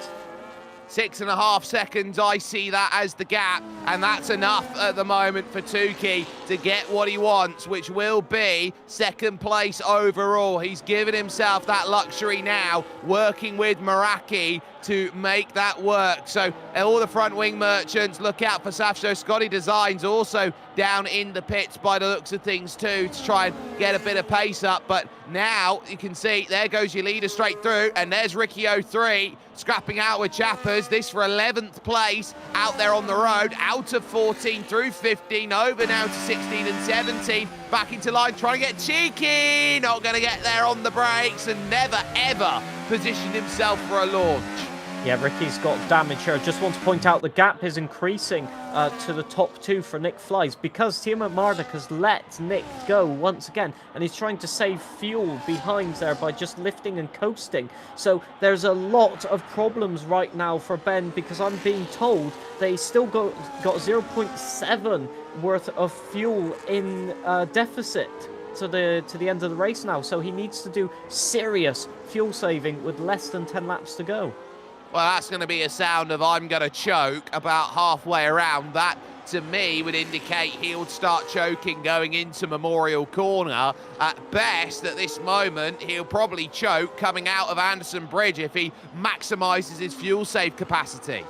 6.5 seconds, I see that as the gap, and that's enough at the moment for Tuki to get what he wants, which will be second place overall. He's given himself that luxury now, working with Meraki to make that work. So all the front wing merchants, look out for Safso. Scotty Designs also down in the pits by the looks of things too, to try and get a bit of pace up. But now you can see there goes your leader straight through, and there's Ricky 03 scrapping out with Chappers. This for 11th place out there on the road, out of 14 through 15, over now to 16 and 17, back into line, trying to get cheeky, not going to get there on the brakes, and never ever positioned himself for a launch. Yeah, Ricky's got damage here. Just want to point out the gap is increasing to the top 2 for Nick Flies because Timo Marduk has let Nick go once again, and he's trying to save fuel behind there by just lifting and coasting. So there's a lot of problems right now for Ben, because I'm being told they still got 0.7 worth of fuel in deficit to the end of the race now. So he needs to do serious fuel saving with less than 10 laps to go. Well, that's going to be a sound of I'm going to choke about halfway around that to me would indicate he'll start choking going into Memorial Corner. At best, at this moment, he'll probably choke coming out of Anderson Bridge if he maximises his fuel save capacity.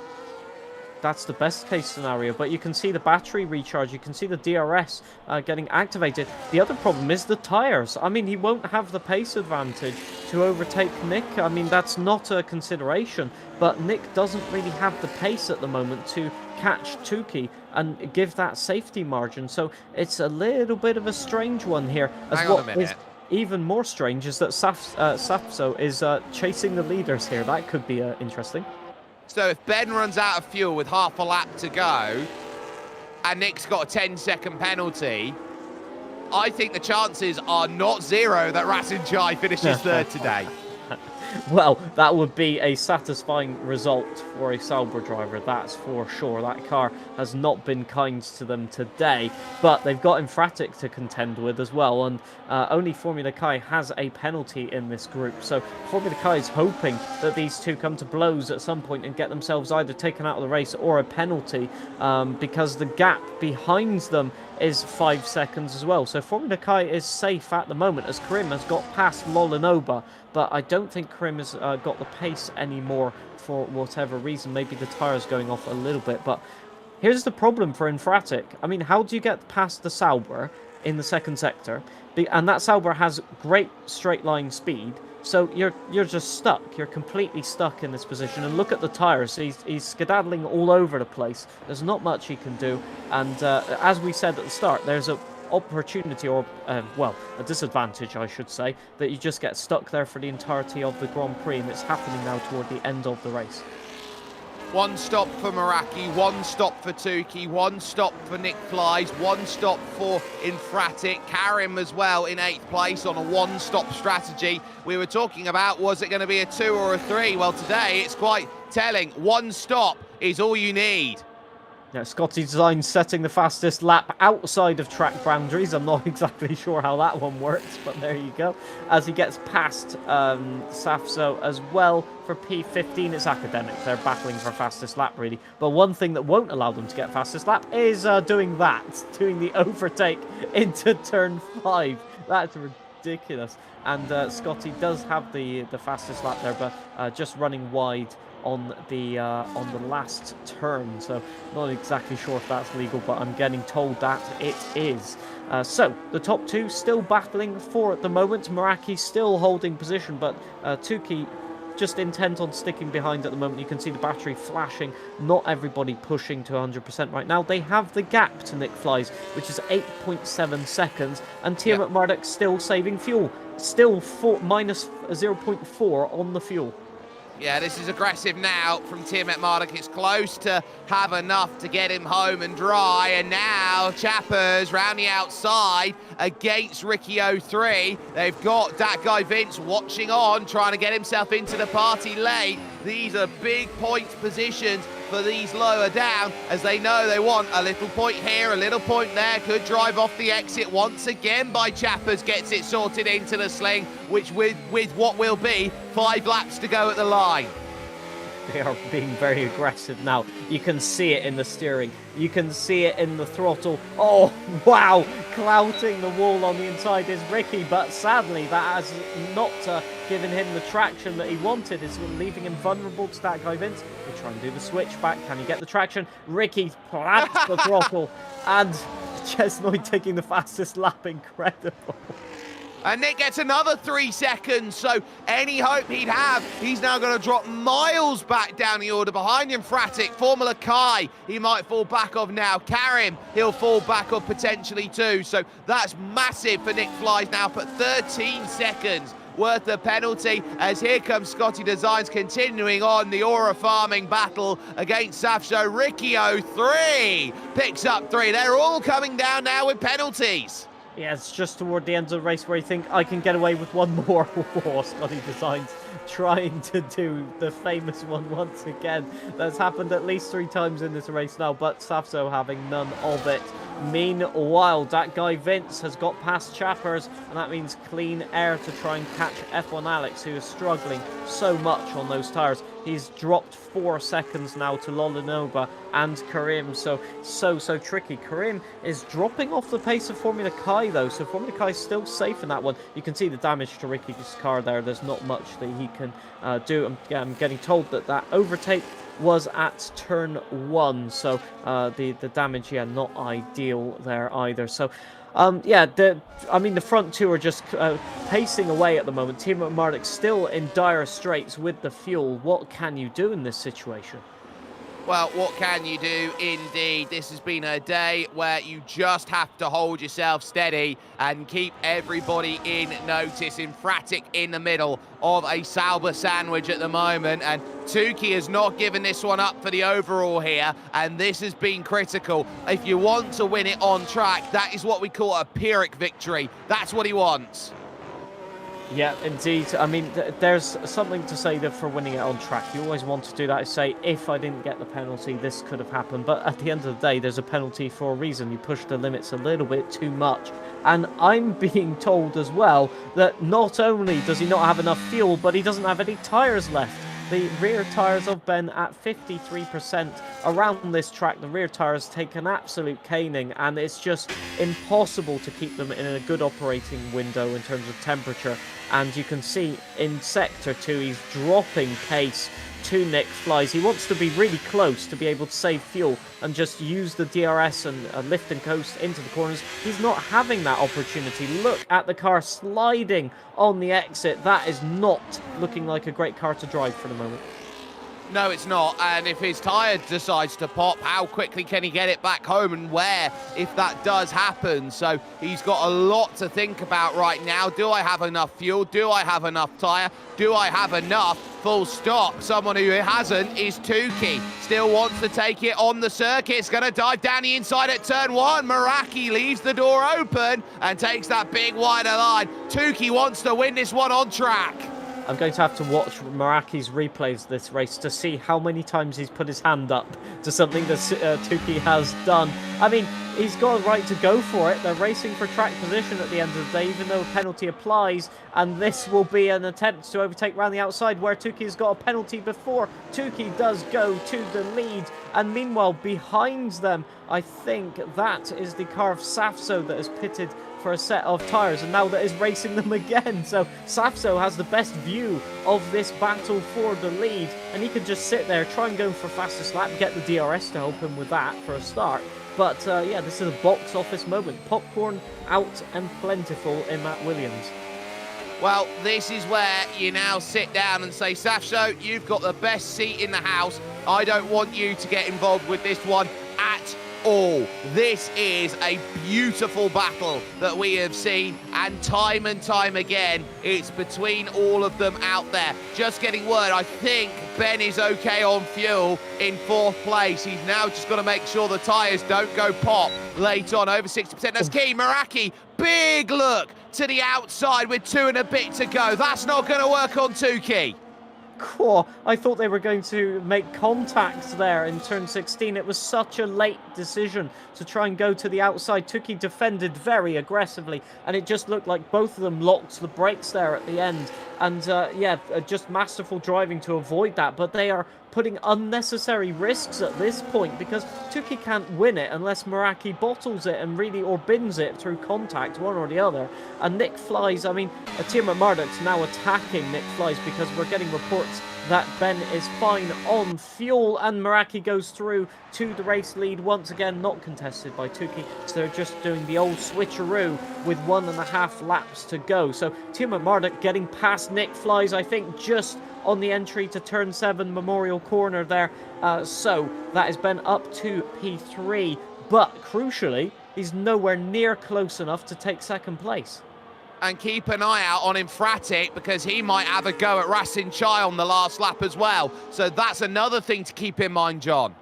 That's the best case scenario, but you can see the battery recharge, you can see the DRS getting activated. The other problem is the tyres. I mean, he won't have the pace advantage to overtake Nick. I mean, that's not a consideration, but Nick doesn't really have the pace at the moment to catch Tukey and give that safety margin. So it's a little bit of a strange one here. Hang on a minute. Is even more strange is that Safso is chasing the leaders here. That could be interesting. So if Ben runs out of fuel with half a lap to go, and Nick's got a 10-second penalty, I think the chances are not zero that Rasenjai finishes third today. Well, that would be a satisfying result for a Sauber driver, that's for sure. That car has not been kind to them today, but they've got Infratic to contend with as well, and only Formula Kai has a penalty in this group. So Formula Kai is hoping that these two come to blows at some point and get themselves either taken out of the race or a penalty, because the gap behind them is 5 seconds as well. So Formula Kai is safe at the moment as Karim has got past Lolanoba, but I don't think Karim has got the pace anymore for whatever reason. Maybe the tyres going off a little bit, but here's the problem for Infratic. I mean, how do you get past the Sauber in the second sector? And that Sauber has great straight line speed, so you're just stuck. You're completely stuck in this position. And look at the tyres. He's skedaddling all over the place. There's not much he can do. And as we said at the start, there's a opportunity, or well, a disadvantage I should say, that you just get stuck there for the entirety of the Grand Prix, and it's happening now toward the end of the race. One stop for Meraki, one stop for Tukey, one stop for Nick Flies, one stop for Infratic, Karim as well in 8th place on a one-stop strategy. We were talking about, was it going to be a 2 or a 3? Well, today it's quite telling. One stop is all you need. Yeah, Scotty Design setting the fastest lap outside of track boundaries. I'm not exactly sure how that one works, but there you go. As he gets past Safso as well for P15, it's Academic. They're battling for fastest lap, really. But one thing that won't allow them to get fastest lap is doing the overtake into turn 5. That's ridiculous. And Scotty does have the fastest lap there, but just running wide on the last turn, so not exactly sure if that's legal, but I'm getting told that it is. So the top two still battling for at the moment. Meraki still holding position, but Tukey just intent on sticking behind at the moment. You can see the battery flashing. Not everybody pushing to 100% right now. They have the gap to Nick Flies, which is 8.7 seconds, and Tia McMurdoch still saving fuel, still minus 0.4 on the fuel. Yeah, this is aggressive now from Tiamat Marduk. It's close to have enough to get him home and dry. And now Chappers round the outside against Ricky 03. They've got that guy Vince watching on, trying to get himself into the party late. These are big point positions for these lower down, as they know they want a little point here, a little point there. Could drive off the exit once again by Chappers, gets it sorted into the sling, which with what will be 5 laps to go at the line. They are being very aggressive now. You can see it in the steering. You can see it in the throttle. Oh, wow. Clouting the wall on the inside is Ricky, but sadly that has not given him the traction that he wanted. It's leaving him vulnerable to that guy Vince. We'll try and do the switch back. Can he get the traction? Ricky plants the throttle, and Chesnoy taking the fastest lap. Incredible. And Nick gets another 3 seconds, so any hope he'd have, he's now going to drop miles back down the order behind him. Fratic, Formula Kai, he might fall back of now. Karim, he'll fall back of potentially too. So that's massive for Nick Flies now, but 13 seconds worth of penalty, as here comes Scotty Designs continuing on the Aura farming battle against Safso. Ricky 03 picks up 3. They're all coming down now with penalties. Yeah, it's just toward the end of the race where you think, I can get away with one more. Oh, Scotty Designs trying to do the famous one once again. That's happened at least 3 times in this race now, but Safso having none of it. Meanwhile, that guy Vince has got past Chappers, and that means clean air to try and catch F1 Alex, who is struggling so much on those tyres. He's dropped 4 seconds now to Lolinova and Karim, so tricky. Karim is dropping off the pace of Formula Kai though, so Formula Kai is still safe in that one. You can see the damage to Ricky's car there. There's not much that he can do. I'm getting told that overtake was at turn 1, so the damage, yeah, not ideal there either. So yeah, the front two are just pacing away at the moment. Timo Marduk still in dire straits with the fuel. What can you do in this situation? Well, what can you do indeed? This has been a day where you just have to hold yourself steady and keep everybody in notice. Infratic in the middle of a Sauber sandwich at the moment, and Tukey has not given this one up for the overall here, and this has been critical. If you want to win it on track, that is what we call a Pyrrhic victory. That's what he wants. Yeah, indeed. I mean, there's something to say that for winning it on track. You always want to do that. Say, if I didn't get the penalty, this could have happened. But at the end of the day, there's a penalty for a reason. You push the limits a little bit too much. And I'm being told as well that not only does he not have enough fuel, but he doesn't have any tyres left. The rear tyres of Ben at 53% around this track. The rear tyres take an absolute caning, and it's just impossible to keep them in a good operating window in terms of temperature. And you can see in Sector 2, he's dropping pace to Nick Flies. He wants to be really close to be able to save fuel and just use the DRS and lift and coast into the corners. He's not having that opportunity. Look at the car sliding on the exit. That is not looking like a great car to drive for the moment. No, it's not. And if his tyre decides to pop, how quickly can he get it back home, and where if that does happen? So he's got a lot to think about right now. Do I have enough fuel? Do I have enough tyre? Do I have enough? Full stop. Someone who hasn't is Tukey. Still wants to take it on the circuit. It's going to dive down the inside at turn 1. Meraki leaves the door open and takes that big wider line. Tukey wants to win this one on track. I'm going to have to watch Meraki's replays this race to see how many times he's put his hand up to something that Tukey has done. I mean, he's got a right to go for it. They're racing for track position at the end of the day, even though a penalty applies, and this will be an attempt to overtake around the outside where Tukey's got a penalty before. Tukey does go to the lead, and meanwhile, behind them, I think that is the car of Safso that has pitted for a set of tyres, and now that is racing them again. So Safso has the best view of this battle for the lead, and he can just sit there, try and go for fastest lap, get the DRS to help him with that for a start. But yeah, this is a box office moment. Popcorn out and plentiful in Matt Williams. Well, this is where you now sit down and say, Safso, you've got the best seat in the house. I don't want you to get involved with this one at all. This is a beautiful battle that we have seen, and time again, it's between all of them out there. Just getting word, I think Ben is okay on fuel in 4th place. He's now just got to make sure the tyres don't go pop late on, over 60%. That's key. Meraki, big look to the outside with 2 and a bit to go. That's not going to work on Tukey. Cool. I thought they were going to make contact there in turn 16. It was such a late decision to try and go to the outside. Tukey defended very aggressively, and it just looked like both of them locked the brakes there at the end. And yeah, just masterful driving to avoid that. But they are putting unnecessary risks at this point because Tukey can't win it unless Meraki bottles it and really, or bins it through contact, one or the other. And Nick Flies, I mean, Timo Marduk's now attacking Nick Flies because we're getting reports that Ben is fine on fuel, and Meraki goes through to the race lead once again, not contested by Tukey. So they're just doing the old switcheroo with 1.5 laps to go. So Timo Marduk getting past Nick Flies, I think, just on the entry to turn 7 Memorial Corner there. So that has been up to P3, but crucially, he's nowhere near close enough to take 2nd place. And keep an eye out on Infratic because he might have a go at Racing Chai on the last lap as well. So that's another thing to keep in mind, John.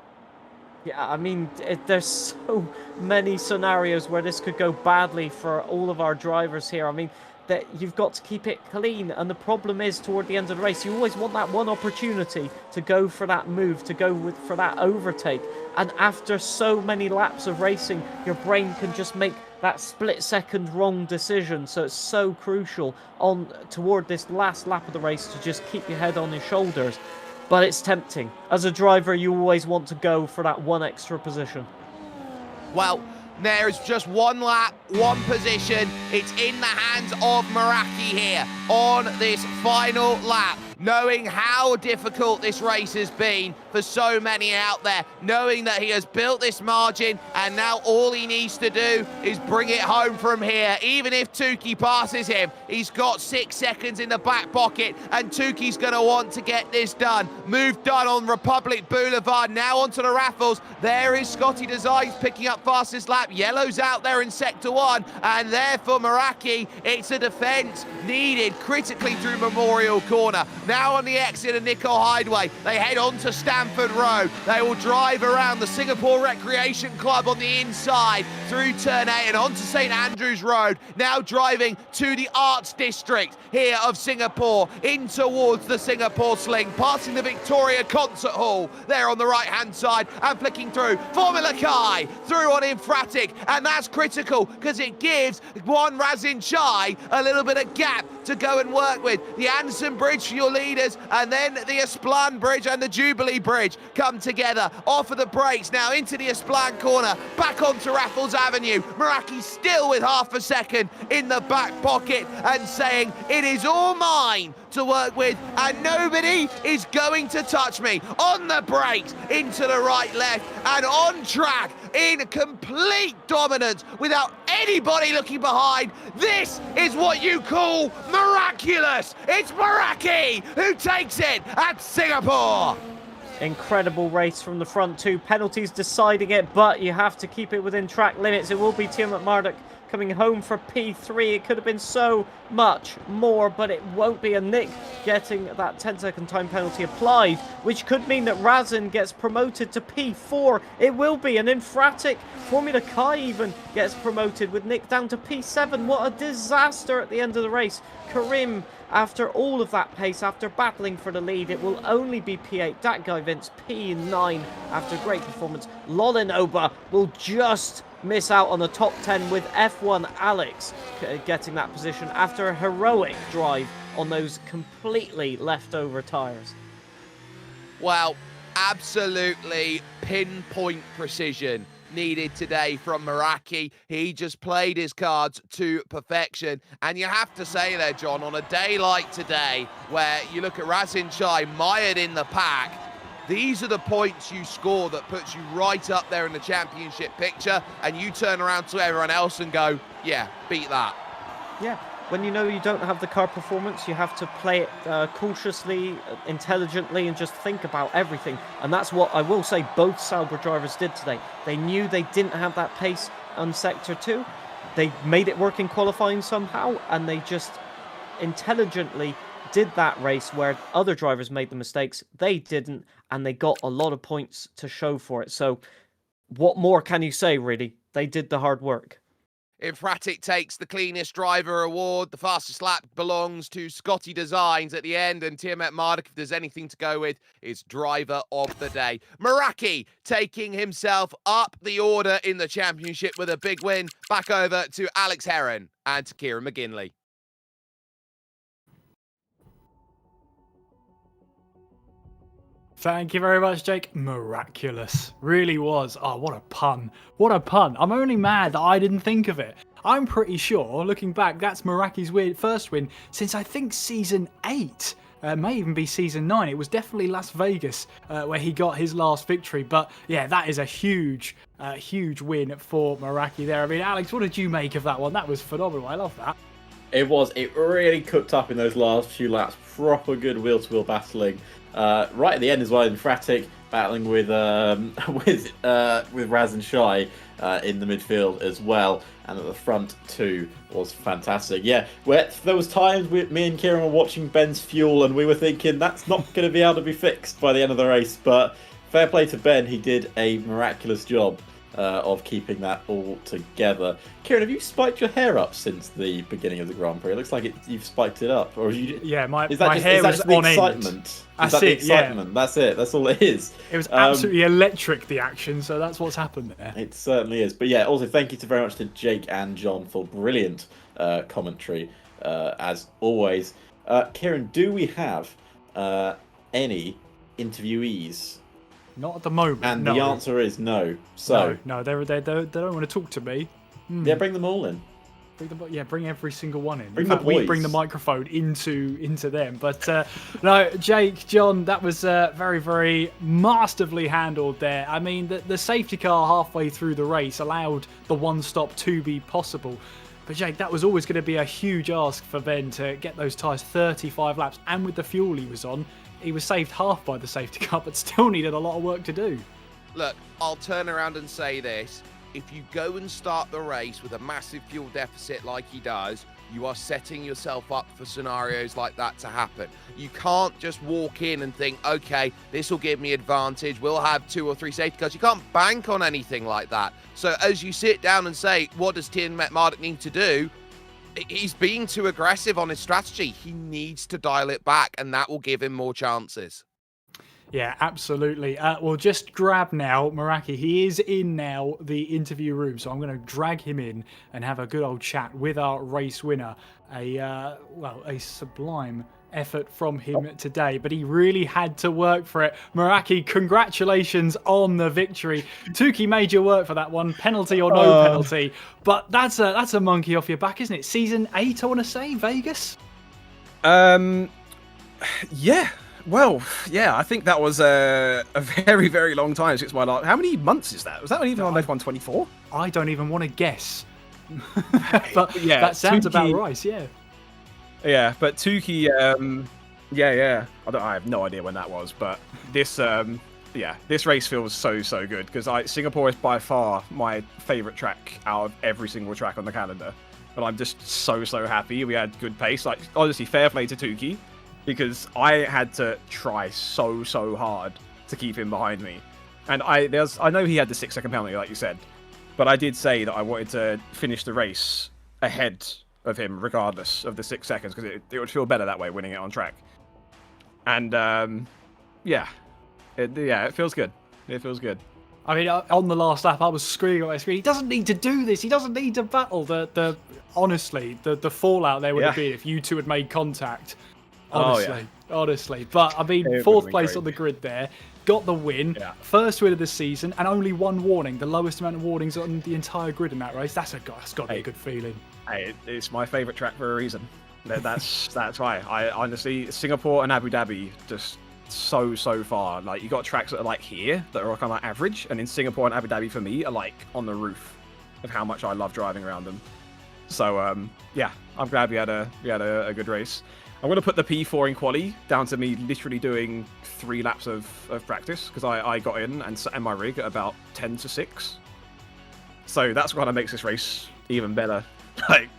Yeah, I mean, there's so many scenarios where this could go badly for all of our drivers here. I mean, that you've got to keep it clean. And the problem is, toward the end of the race, you always want that one opportunity to go for that move, to go for that overtake. And after so many laps of racing, your brain can just make that split-second wrong decision. So it's so crucial toward this last lap of the race to just keep your head on your shoulders. But it's tempting. As a driver, you always want to go for that one extra position. Well, there is just one lap, one position. It's in the hands of Meraki here on this final lap. Knowing how difficult this race has been for so many out there, knowing that he has built this margin and now all he needs to do is bring it home from here. Even if Tukey passes him, he's got 6 seconds in the back pocket, and Tukey's going to want to get this done. Move done on Republic Boulevard, now onto the Raffles. There is Scotty Designs picking up fastest lap. Yellow's out there in Sector 1, and there for Meraki, it's a defence needed critically through Memorial Corner. Now on the exit of Nicol Highway, they head on to Stamford Road. They will drive around the Singapore Recreation Club on the inside through Turn 8 and onto St Andrews Road. Now driving to the Arts District here of Singapore, in towards the Singapore Sling, passing the Victoria Concert Hall there on the right-hand side and flicking through Formula Kai, through on Infratic, and that's critical because it gives Juan Razin Chai a little bit of gap to go and work with. The Anderson Bridge for your leaders, and then the Esplan Bridge and the Jubilee Bridge come together. Off of the brakes now into the Esplan corner, back onto Raffles Avenue. Meraki still with half a second in the back pocket and saying, it is all mine to work with and nobody is going to touch me. On the brakes, into the right, left, and on track in complete dominance without anybody looking behind. This is what you call miraculous. It's Meraki who takes it at Singapore. Incredible race from the front, 2 penalties deciding it, but you have to keep it within track limits. It will be Tiermat Marduk coming home for P3. It could have been so much more, but it won't be. A Nick getting that 10-second time penalty applied, which could mean that Razin gets promoted to P4. It will be an Infratic. Formula Kai even gets promoted with Nick down to P7. What a disaster at the end of the race. Karim, after all of that pace, after battling for the lead, it will only be P8. That guy Vince, P9 after great performance. Lolinoba will just miss out on the top 10 with F1 Alex getting that position after a heroic drive on those completely leftover tyres. Well, absolutely pinpoint precision needed today from Meraki. He just played his cards to perfection. And you have to say there, John, on a day like today, where you look at Razin Chai mired in the pack, these are the points you score that puts you right up there in the championship picture, and you turn around to everyone else and go, yeah, beat that. Yeah, when you know you don't have the car performance, you have to play it cautiously, intelligently, and just think about everything. And that's what I will say both Sauber drivers did today. They knew they didn't have that pace on Sector 2. They made it work in qualifying somehow, and they just intelligently did that race where other drivers made the mistakes. They didn't, and they got a lot of points to show for it. So what more can you say, really? They did the hard work. Infratic takes the cleanest driver award. The fastest lap belongs to Scotty Designs at the end, and Tiermat Marduk, if there's anything to go with, is driver of the day. Meraki taking himself up the order in the championship with a big win. Back over to Alex Heron and to Kieran McGinley. Thank you very much, Jake. Miraculous. Really was. Oh, what a pun. What a pun. I'm only mad that I didn't think of it. I'm pretty sure, looking back, that's Meraki's first win since I think season 8. May even be season 9. It was definitely Las Vegas where he got his last victory. But yeah, that is a huge win for Meraki there. I mean, Alex, what did you make of that one? That was phenomenal. I love that. It was. It really cooked up in those last few laps. Proper good wheel-to-wheel battling. Right at the end as well, Infratic battling with Razin Chai in the midfield as well, and at the front too was fantastic. Yeah, there was times me and Kieran were watching Ben's fuel, and we were thinking that's not going to be able to be fixed by the end of the race. But fair play to Ben, he did a miraculous job of keeping that all together. Kieran, have you spiked your hair up since the beginning of the Grand Prix? It looks like you've spiked it up, or you? Yeah, my Is that my just, hair is that was just the on end. excitement? Is That's that the it, yeah. excitement? That's it. That's all it is. It was absolutely electric, the action. So that's what's happened there. It certainly is. But yeah, also thank you very much to Jake and John for brilliant commentary, as always. Kieran, do we have any interviewees? Not at the moment. And no. the answer is no. So no, they don't want to talk to me. yeah, bring them all in. Bring every single one in. Bring In the fact, we boys. bring the microphone into them. But no, Jake, John, that was very, very masterfully handled there. I mean, the safety car halfway through the race allowed the one stop to be possible. But Jake, that was always going to be a huge ask for Ben to get those tyres 35 laps. And with the fuel he was on, he was saved half by the safety car, but still needed a lot of work to do. Look, I'll turn around and say this. If you go and start the race with a massive fuel deficit like he does, you are setting yourself up for scenarios like that to happen. You can't just walk in and think, okay, this will give me advantage. We'll have 2 or 3 safety cars. You can't bank on anything like that. So as you sit down and say, what does Tien Marduk need to do? He's being too aggressive on his strategy. He needs to dial it back, and that will give him more chances. Yeah, absolutely. We'll just grab now Meraki. He is in now the interview room, so I'm going to drag him in and have a good old chat with our race winner. A sublime effort from him today, but he really had to work for it. Meraki, congratulations on the victory. Tuki made your work for that one, penalty or no penalty, but that's a monkey off your back, isn't it? Season 8, I want to say, Vegas. Yeah. Well, yeah, I think that was a very, very long time since my last. How many months is that? Was that even on F1 24? I don't even want to guess. But Yeah, that sounds about Tuki- right, yeah. Yeah, but Tuki, yeah. I have no idea when that was, but this, this race feels so good because Singapore is by far my favorite track out of every single track on the calendar, and I'm just so know we had good pace. Like honestly, fair play to Tuki, because I had to try so hard to keep him behind me, and I know he had the 6-second penalty like you said, but I did say that I wanted to finish the race ahead of him regardless of the 6 seconds because it would feel better that way winning it on track. And it feels good. It feels good. I mean, on the last lap, I was screaming at my screen. He doesn't need to do this. He doesn't need to battle. Honestly, the fallout there would have been if you two had made contact. Honestly. But I mean, It 4th would've been place crazy. on the grid there. Got the win. Yeah. First win of the season, and only 1 warning. The lowest amount of warnings on the entire grid in that race. That's got to be a good feeling. Hey, it's my favorite track for a reason. That's why. I honestly, Singapore and Abu Dhabi just so far. Like you got tracks that are like here that are kind of like average, and in Singapore and Abu Dhabi for me are like on the roof of how much I love driving around them. So I'm glad we had a good race. I'm going to put the P4 in quali down to me literally doing 3 laps of practice because I got in and my rig at about 10 to 6. So that's what kind of makes this race even better. Like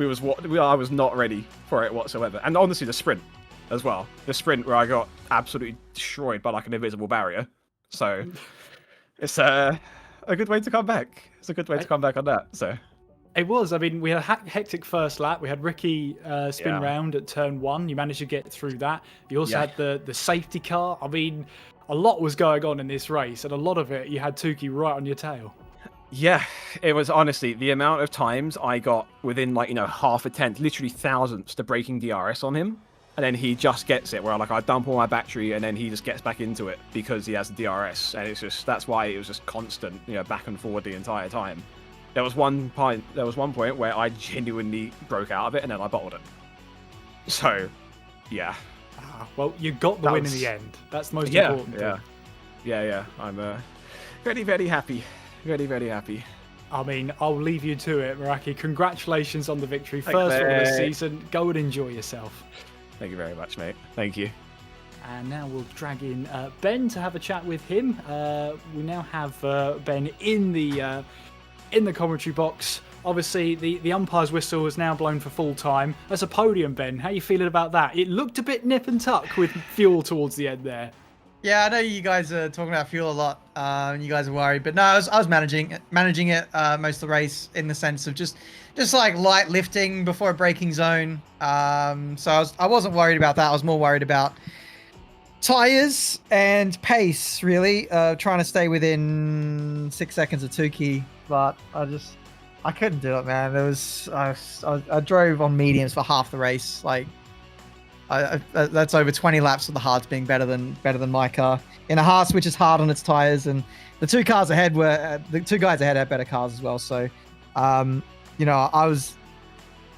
I was not ready for it whatsoever. And honestly, the sprint as well. The sprint where I got absolutely destroyed by like an invisible barrier. So it's a good way to come back. It's a good way to come back on that. So. It was. I mean, we had a hectic first lap. We had Ricky spin round at turn 1. You managed to get through that. You also had the safety car. I mean, a lot was going on in this race, and a lot of it you had Tuki right on your tail. Yeah, it was honestly the amount of times I got within half a tenth, literally thousandths to breaking DRS on him, and then he just gets it where I dump all my battery and then he just gets back into it because he has the DRS, and that's why it was just constant, back and forward the entire time. There was one point where I genuinely broke out of it and then I bottled it. So, yeah. Well, you got the win in the end. That's the most important thing. Yeah. I'm very, very happy. Very, very happy. I mean, I'll leave you to it, Meraki. Congratulations on the victory. Thanks, First one of the mate. season. Go and enjoy yourself. Thank you very much, mate. Thank you. And now we'll drag in Ben to have a chat with him. We now have Ben in the commentary box. Obviously, the umpire's whistle is now blown for full time. As a podium, Ben, how are you feeling about that? It looked a bit nip and tuck with fuel towards the end there. Yeah, I know you guys are talking about fuel a lot. And you guys are worried, but no, I was managing it most of the race in the sense of just like light lifting before a braking zone. So I wasn't worried about that. I was more worried about tires and pace, really. Trying to stay within 6 seconds of Tukey, but I couldn't do it, man. I drove on mediums for half the race. Like, that's over 20 laps with the hards being better than my car in a hards, which is hard on its tires, and the two guys ahead had better cars as well. So, you know, I was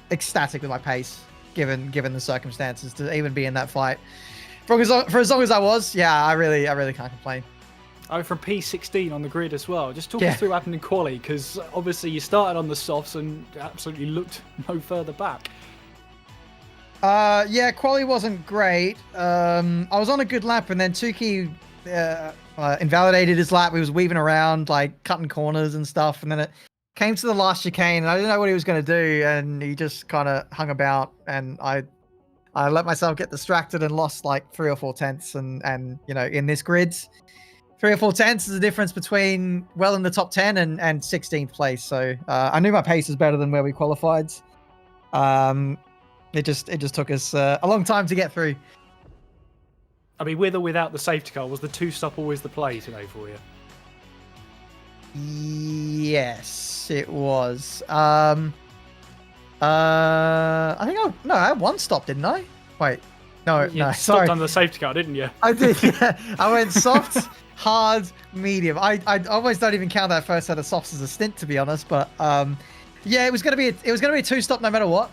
ecstatic with my pace given the circumstances to even be in that fight for as long as I was. Yeah, I really can't complain. Oh, from P16 on the grid as well. Just talk us through what happened in quali, because obviously you started on the softs and absolutely looked no further back. Yeah, quali wasn't great. I was on a good lap, and then Tukey invalidated his lap. He was weaving around, like cutting corners and stuff, and then it came to the last chicane, and I didn't know what he was going to do, and he just kind of hung about, and I let myself get distracted and lost like 3 or 4 tenths, and you know, in this grid, 3 or 4 tenths is the difference between well in the top 10 and 16th place. So I knew my pace was better than where we qualified. It just took us a long time to get through. I mean, with or without the safety car, was the 2-stop always the play today for you? Yes, it was. I think I had 1 stop, didn't I? Wait, no, You no, stopped sorry. on the safety car, didn't you? I did. Yeah. I went soft, hard, medium. I almost don't even count that first set of softs as a stint, to be honest. But yeah, it was gonna be a 2-stop no matter what.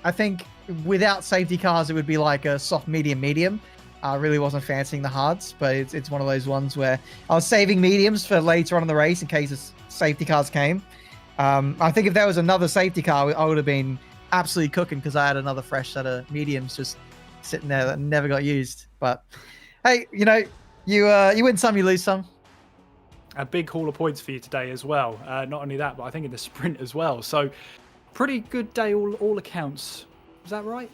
I think without safety cars, it would be like a soft, medium. I really wasn't fancying the hards, but it's one of those ones where I was saving mediums for later on in the race in case safety cars came. I think if there was another safety car, I would have been absolutely cooking because I had another fresh set of mediums just sitting there that never got used. But hey, you know, you win some, you lose some. A big haul of points for you today as well. Not only that, but I think in the sprint as well. So pretty good day, all accounts. Is that right?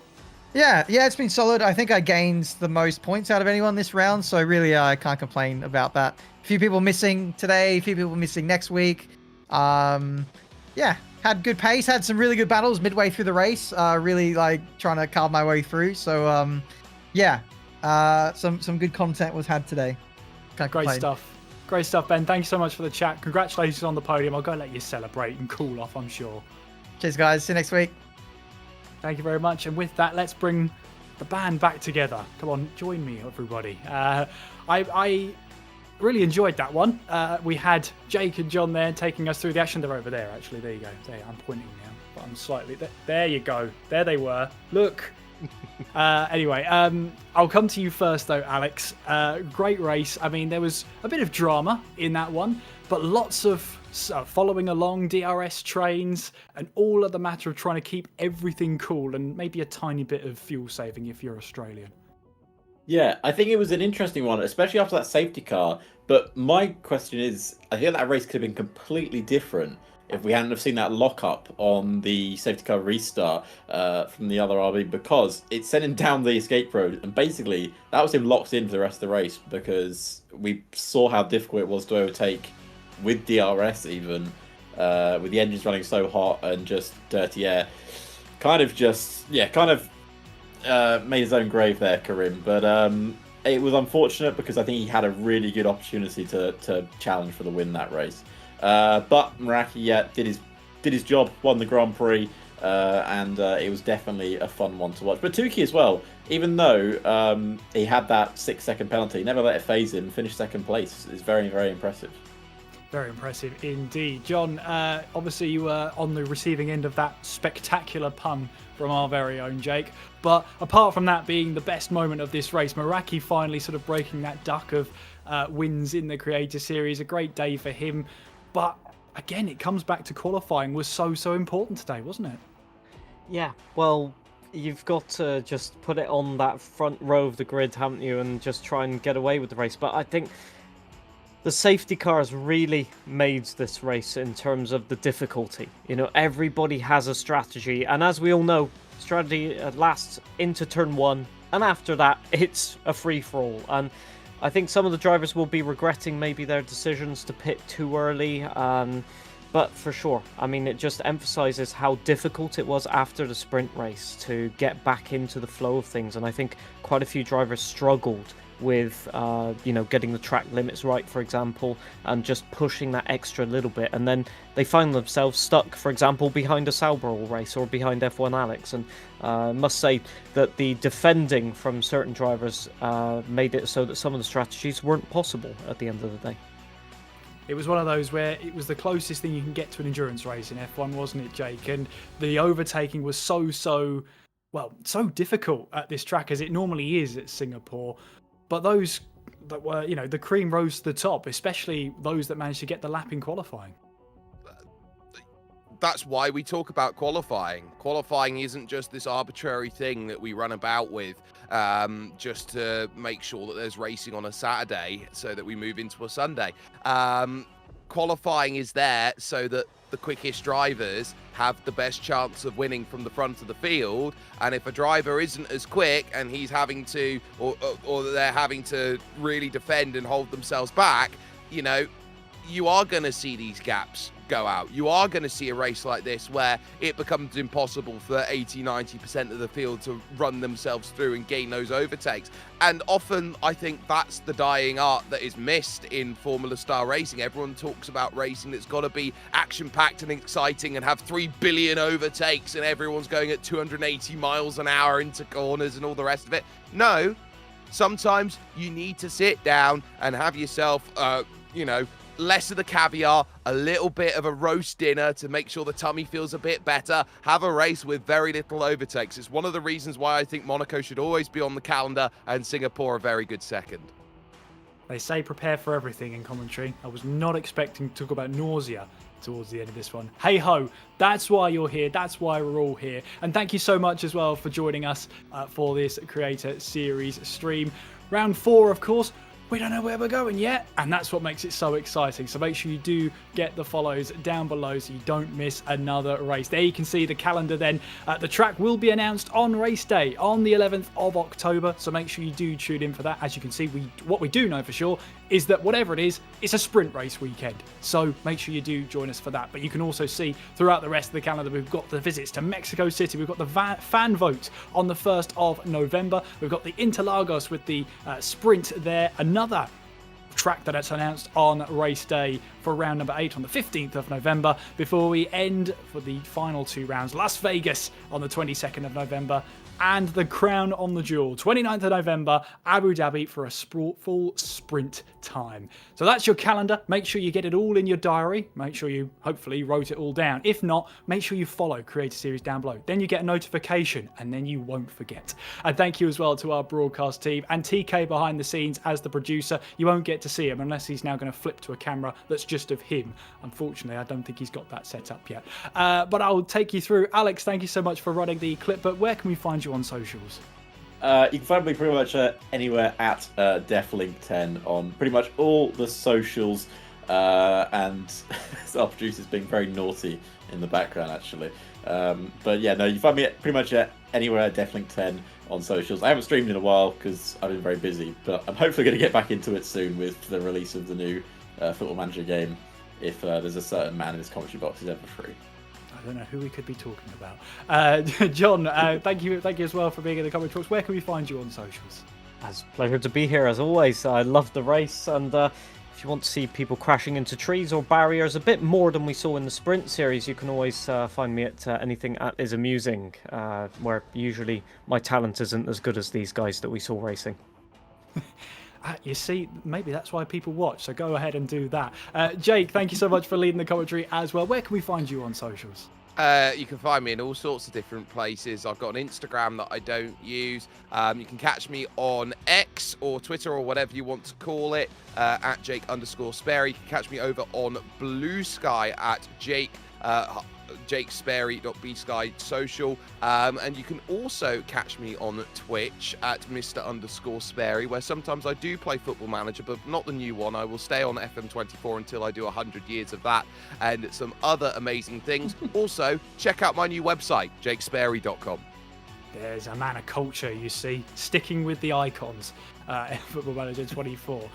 Yeah, it's been solid. I think I gained the most points out of anyone this round, so really I can't complain about that. A few people missing today, a few people missing next week. Yeah, had good pace, had some really good battles midway through the race. Really like trying to carve my way through. So yeah, some good content was had today. Can't Great complain. stuff. Great stuff, Ben. Thank you so much for the chat. Congratulations on the podium. I'll go let you celebrate and cool off, I'm sure. Cheers, guys. See you next week. Thank you very much. And with that, let's bring the band back together. Come on, join me, everybody. I really enjoyed that one. We had Jake and John there taking us through the action. They're over there, actually. There you go. There, I'm pointing now, but I'm slightly... There you go. There they were. Look. Anyway, I'll come to you first, though, Alex. Great race. I mean, there was a bit of drama in that one, but lots of following along DRS trains, and all of the matter of trying to keep everything cool and maybe a tiny bit of fuel saving if you're Australian. Yeah, I think it was an interesting one, especially after that safety car. But my question is, I think that race could have been completely different if we hadn't have seen that lockup on the safety car restart from the other RB, because it sent him down the escape road, and basically that was him locked in for the rest of the race, because we saw how difficult it was to overtake with DRS even, with the engines running so hot and just dirty air. Kind of made his own grave there, Karim. But it was unfortunate because I think he had a really good opportunity to challenge for the win that race. But Meraki, did his job, won the Grand Prix, and it was definitely a fun one to watch. But Tukey as well, even though he had that 6-second penalty, never let it phase him, finished second place. It's very, very impressive. Very impressive indeed. John, obviously you were on the receiving end of that spectacular pun from our very own Jake. But apart from that being the best moment of this race, Meraki finally sort of breaking that duck of wins in the Creator Series. A great day for him. But again, it comes back to qualifying was so important today, wasn't it? Yeah, well, you've got to just put it on that front row of the grid, haven't you, and just try and get away with the race. But I think the safety cars really made this race in terms of the difficulty. You know, everybody has a strategy, and as we all know, strategy lasts into turn 1, And after that, it's a free-for-all. And I think some of the drivers will be regretting maybe their decisions to pit too early. But for sure, I mean, it just emphasizes how difficult it was after the sprint race to get back into the flow of things. And I think quite a few drivers struggled with, getting the track limits right, for example, and just pushing that extra little bit. And then they find themselves stuck, for example, behind a Sauber all race or behind F1 Alex. And I must say that the defending from certain drivers made it so that some of the strategies weren't possible at the end of the day. It was one of those where it was the closest thing you can get to an endurance race in F1, wasn't it, Jake? And the overtaking was so difficult at this track, as it normally is at Singapore. But those that were, the cream rose to the top, especially those that managed to get the lap in qualifying. That's why we talk about qualifying. Qualifying isn't just this arbitrary thing that we run about with just to make sure that there's racing on a Saturday so that we move into a Sunday. Qualifying is there so that the quickest drivers have the best chance of winning from the front of the field. And if a driver isn't as quick and he's having to, or they're having to really defend and hold themselves back, you are going to see these gaps go out. You are going to see a race like this where it becomes impossible for 80-90% of the field to run themselves through and gain those overtakes. And often I think that's the dying art that is missed in Formula Star racing. Everyone talks about racing that's got to be action-packed and exciting and have 3 billion overtakes and everyone's going at 280 miles an hour into corners and all the rest of it. No, sometimes you need to sit down and have yourself, less of the caviar, a little bit of a roast dinner to make sure the tummy feels a bit better, have a race with very little overtakes. It's one of the reasons why I think Monaco should always be on the calendar and Singapore a very good second. They say prepare for everything in commentary. I was not expecting to talk about nausea towards the end of this one. Hey ho, that's why you're here. That's why we're all here. And thank you so much as well for joining us for this Creator Series stream. Round 4, of course. We don't know where we're going yet, and that's what makes it so exciting. So make sure you do get the follows down below so you don't miss another race. There you can see the calendar then. The track will be announced on race day on the 11th of October, so make sure you do tune in for that. As you can see, what we do know for sure is that whatever it is, it's a sprint race weekend. So make sure you do join us for that. But you can also see throughout the rest of the calendar, we've got the visits to Mexico City, we've got the fan vote on the 1st of November, we've got the Interlagos with the sprint there, another track that's announced on race day for round number 8 on the 15th of November, before we end for the final 2 rounds, Las Vegas on the 22nd of November, and the crown on the jewel, 29th of November, Abu Dhabi, for a full sprint time. So that's your calendar. Make sure you get it all in your diary. Make sure you hopefully wrote it all down. If not, make sure you follow Creator Series down below. Then you get a notification and then you won't forget. And thank you as well to our broadcast team and TK behind the scenes as the producer. You won't get to see him unless he's now going to flip to a camera that's just of him. Unfortunately, I don't think he's got that set up yet. But I'll take you through. Alex, thank you so much for running the clip, but where can we find you on socials? You can find me pretty much anywhere at DefLink10 on pretty much all the socials, and our producer's being very naughty in the background actually. But yeah, no, you can find me pretty much anywhere at DefLink10 on socials. I haven't streamed in a while because I've been very busy, but I'm hopefully going to get back into it soon with the release of the new Football Manager game, if there's a certain man in his commentary box who's ever free. I don't know who we could be talking about. John, thank you as well for being in the commentary box. Where can we find you on socials? It's a pleasure to be here as always. I love the race, and if you want to see people crashing into trees or barriers a bit more than we saw in the sprint series, you can always find me at anything at is amusing, where usually my talent isn't as good as these guys that we saw racing. You see, maybe that's why people watch, so go ahead and do that. Jake, thank you so much for leading the commentary as well. Where can we find you on socials? You can find me in all sorts of different places. I've got an Instagram that I don't use. You can catch me on X or Twitter or whatever you want to call it, at Jake_Sperry. You can catch me over on Blue Sky at jakesperry.bsky.social, and you can also catch me on Twitch at Mr_Sperry, where sometimes I do play Football Manager, but not the new one. I will stay on FM24 until I do 100 years of that and some other amazing things. Also, check out my new website, jakesperry.com. There's a man of culture, you see, sticking with the icons in Football Manager 24.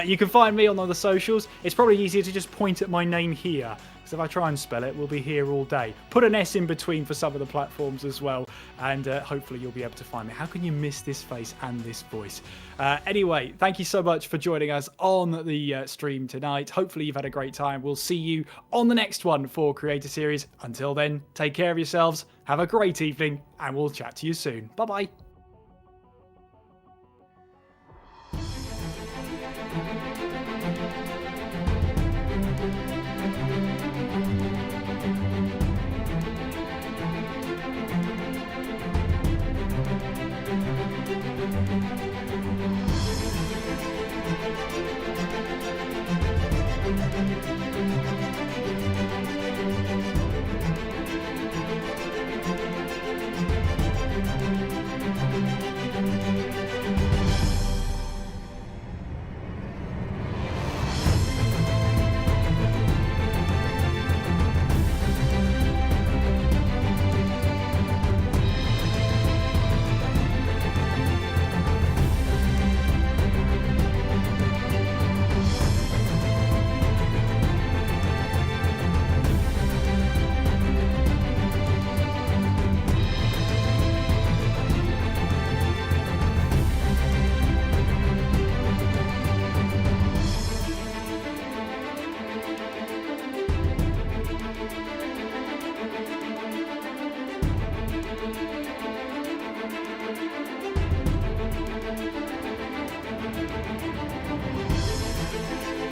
You can find me on all the socials. It's probably easier to just point at my name here, because if I try and spell it, we'll be here all day. Put an S in between for some of the platforms as well, and hopefully you'll be able to find me. How can you miss this face and this voice? Anyway, thank you so much for joining us on the stream tonight. Hopefully you've had a great time. We'll see you on the next one for Creator Series. Until then, take care of yourselves, have a great evening, and we'll chat to you soon. Bye-bye.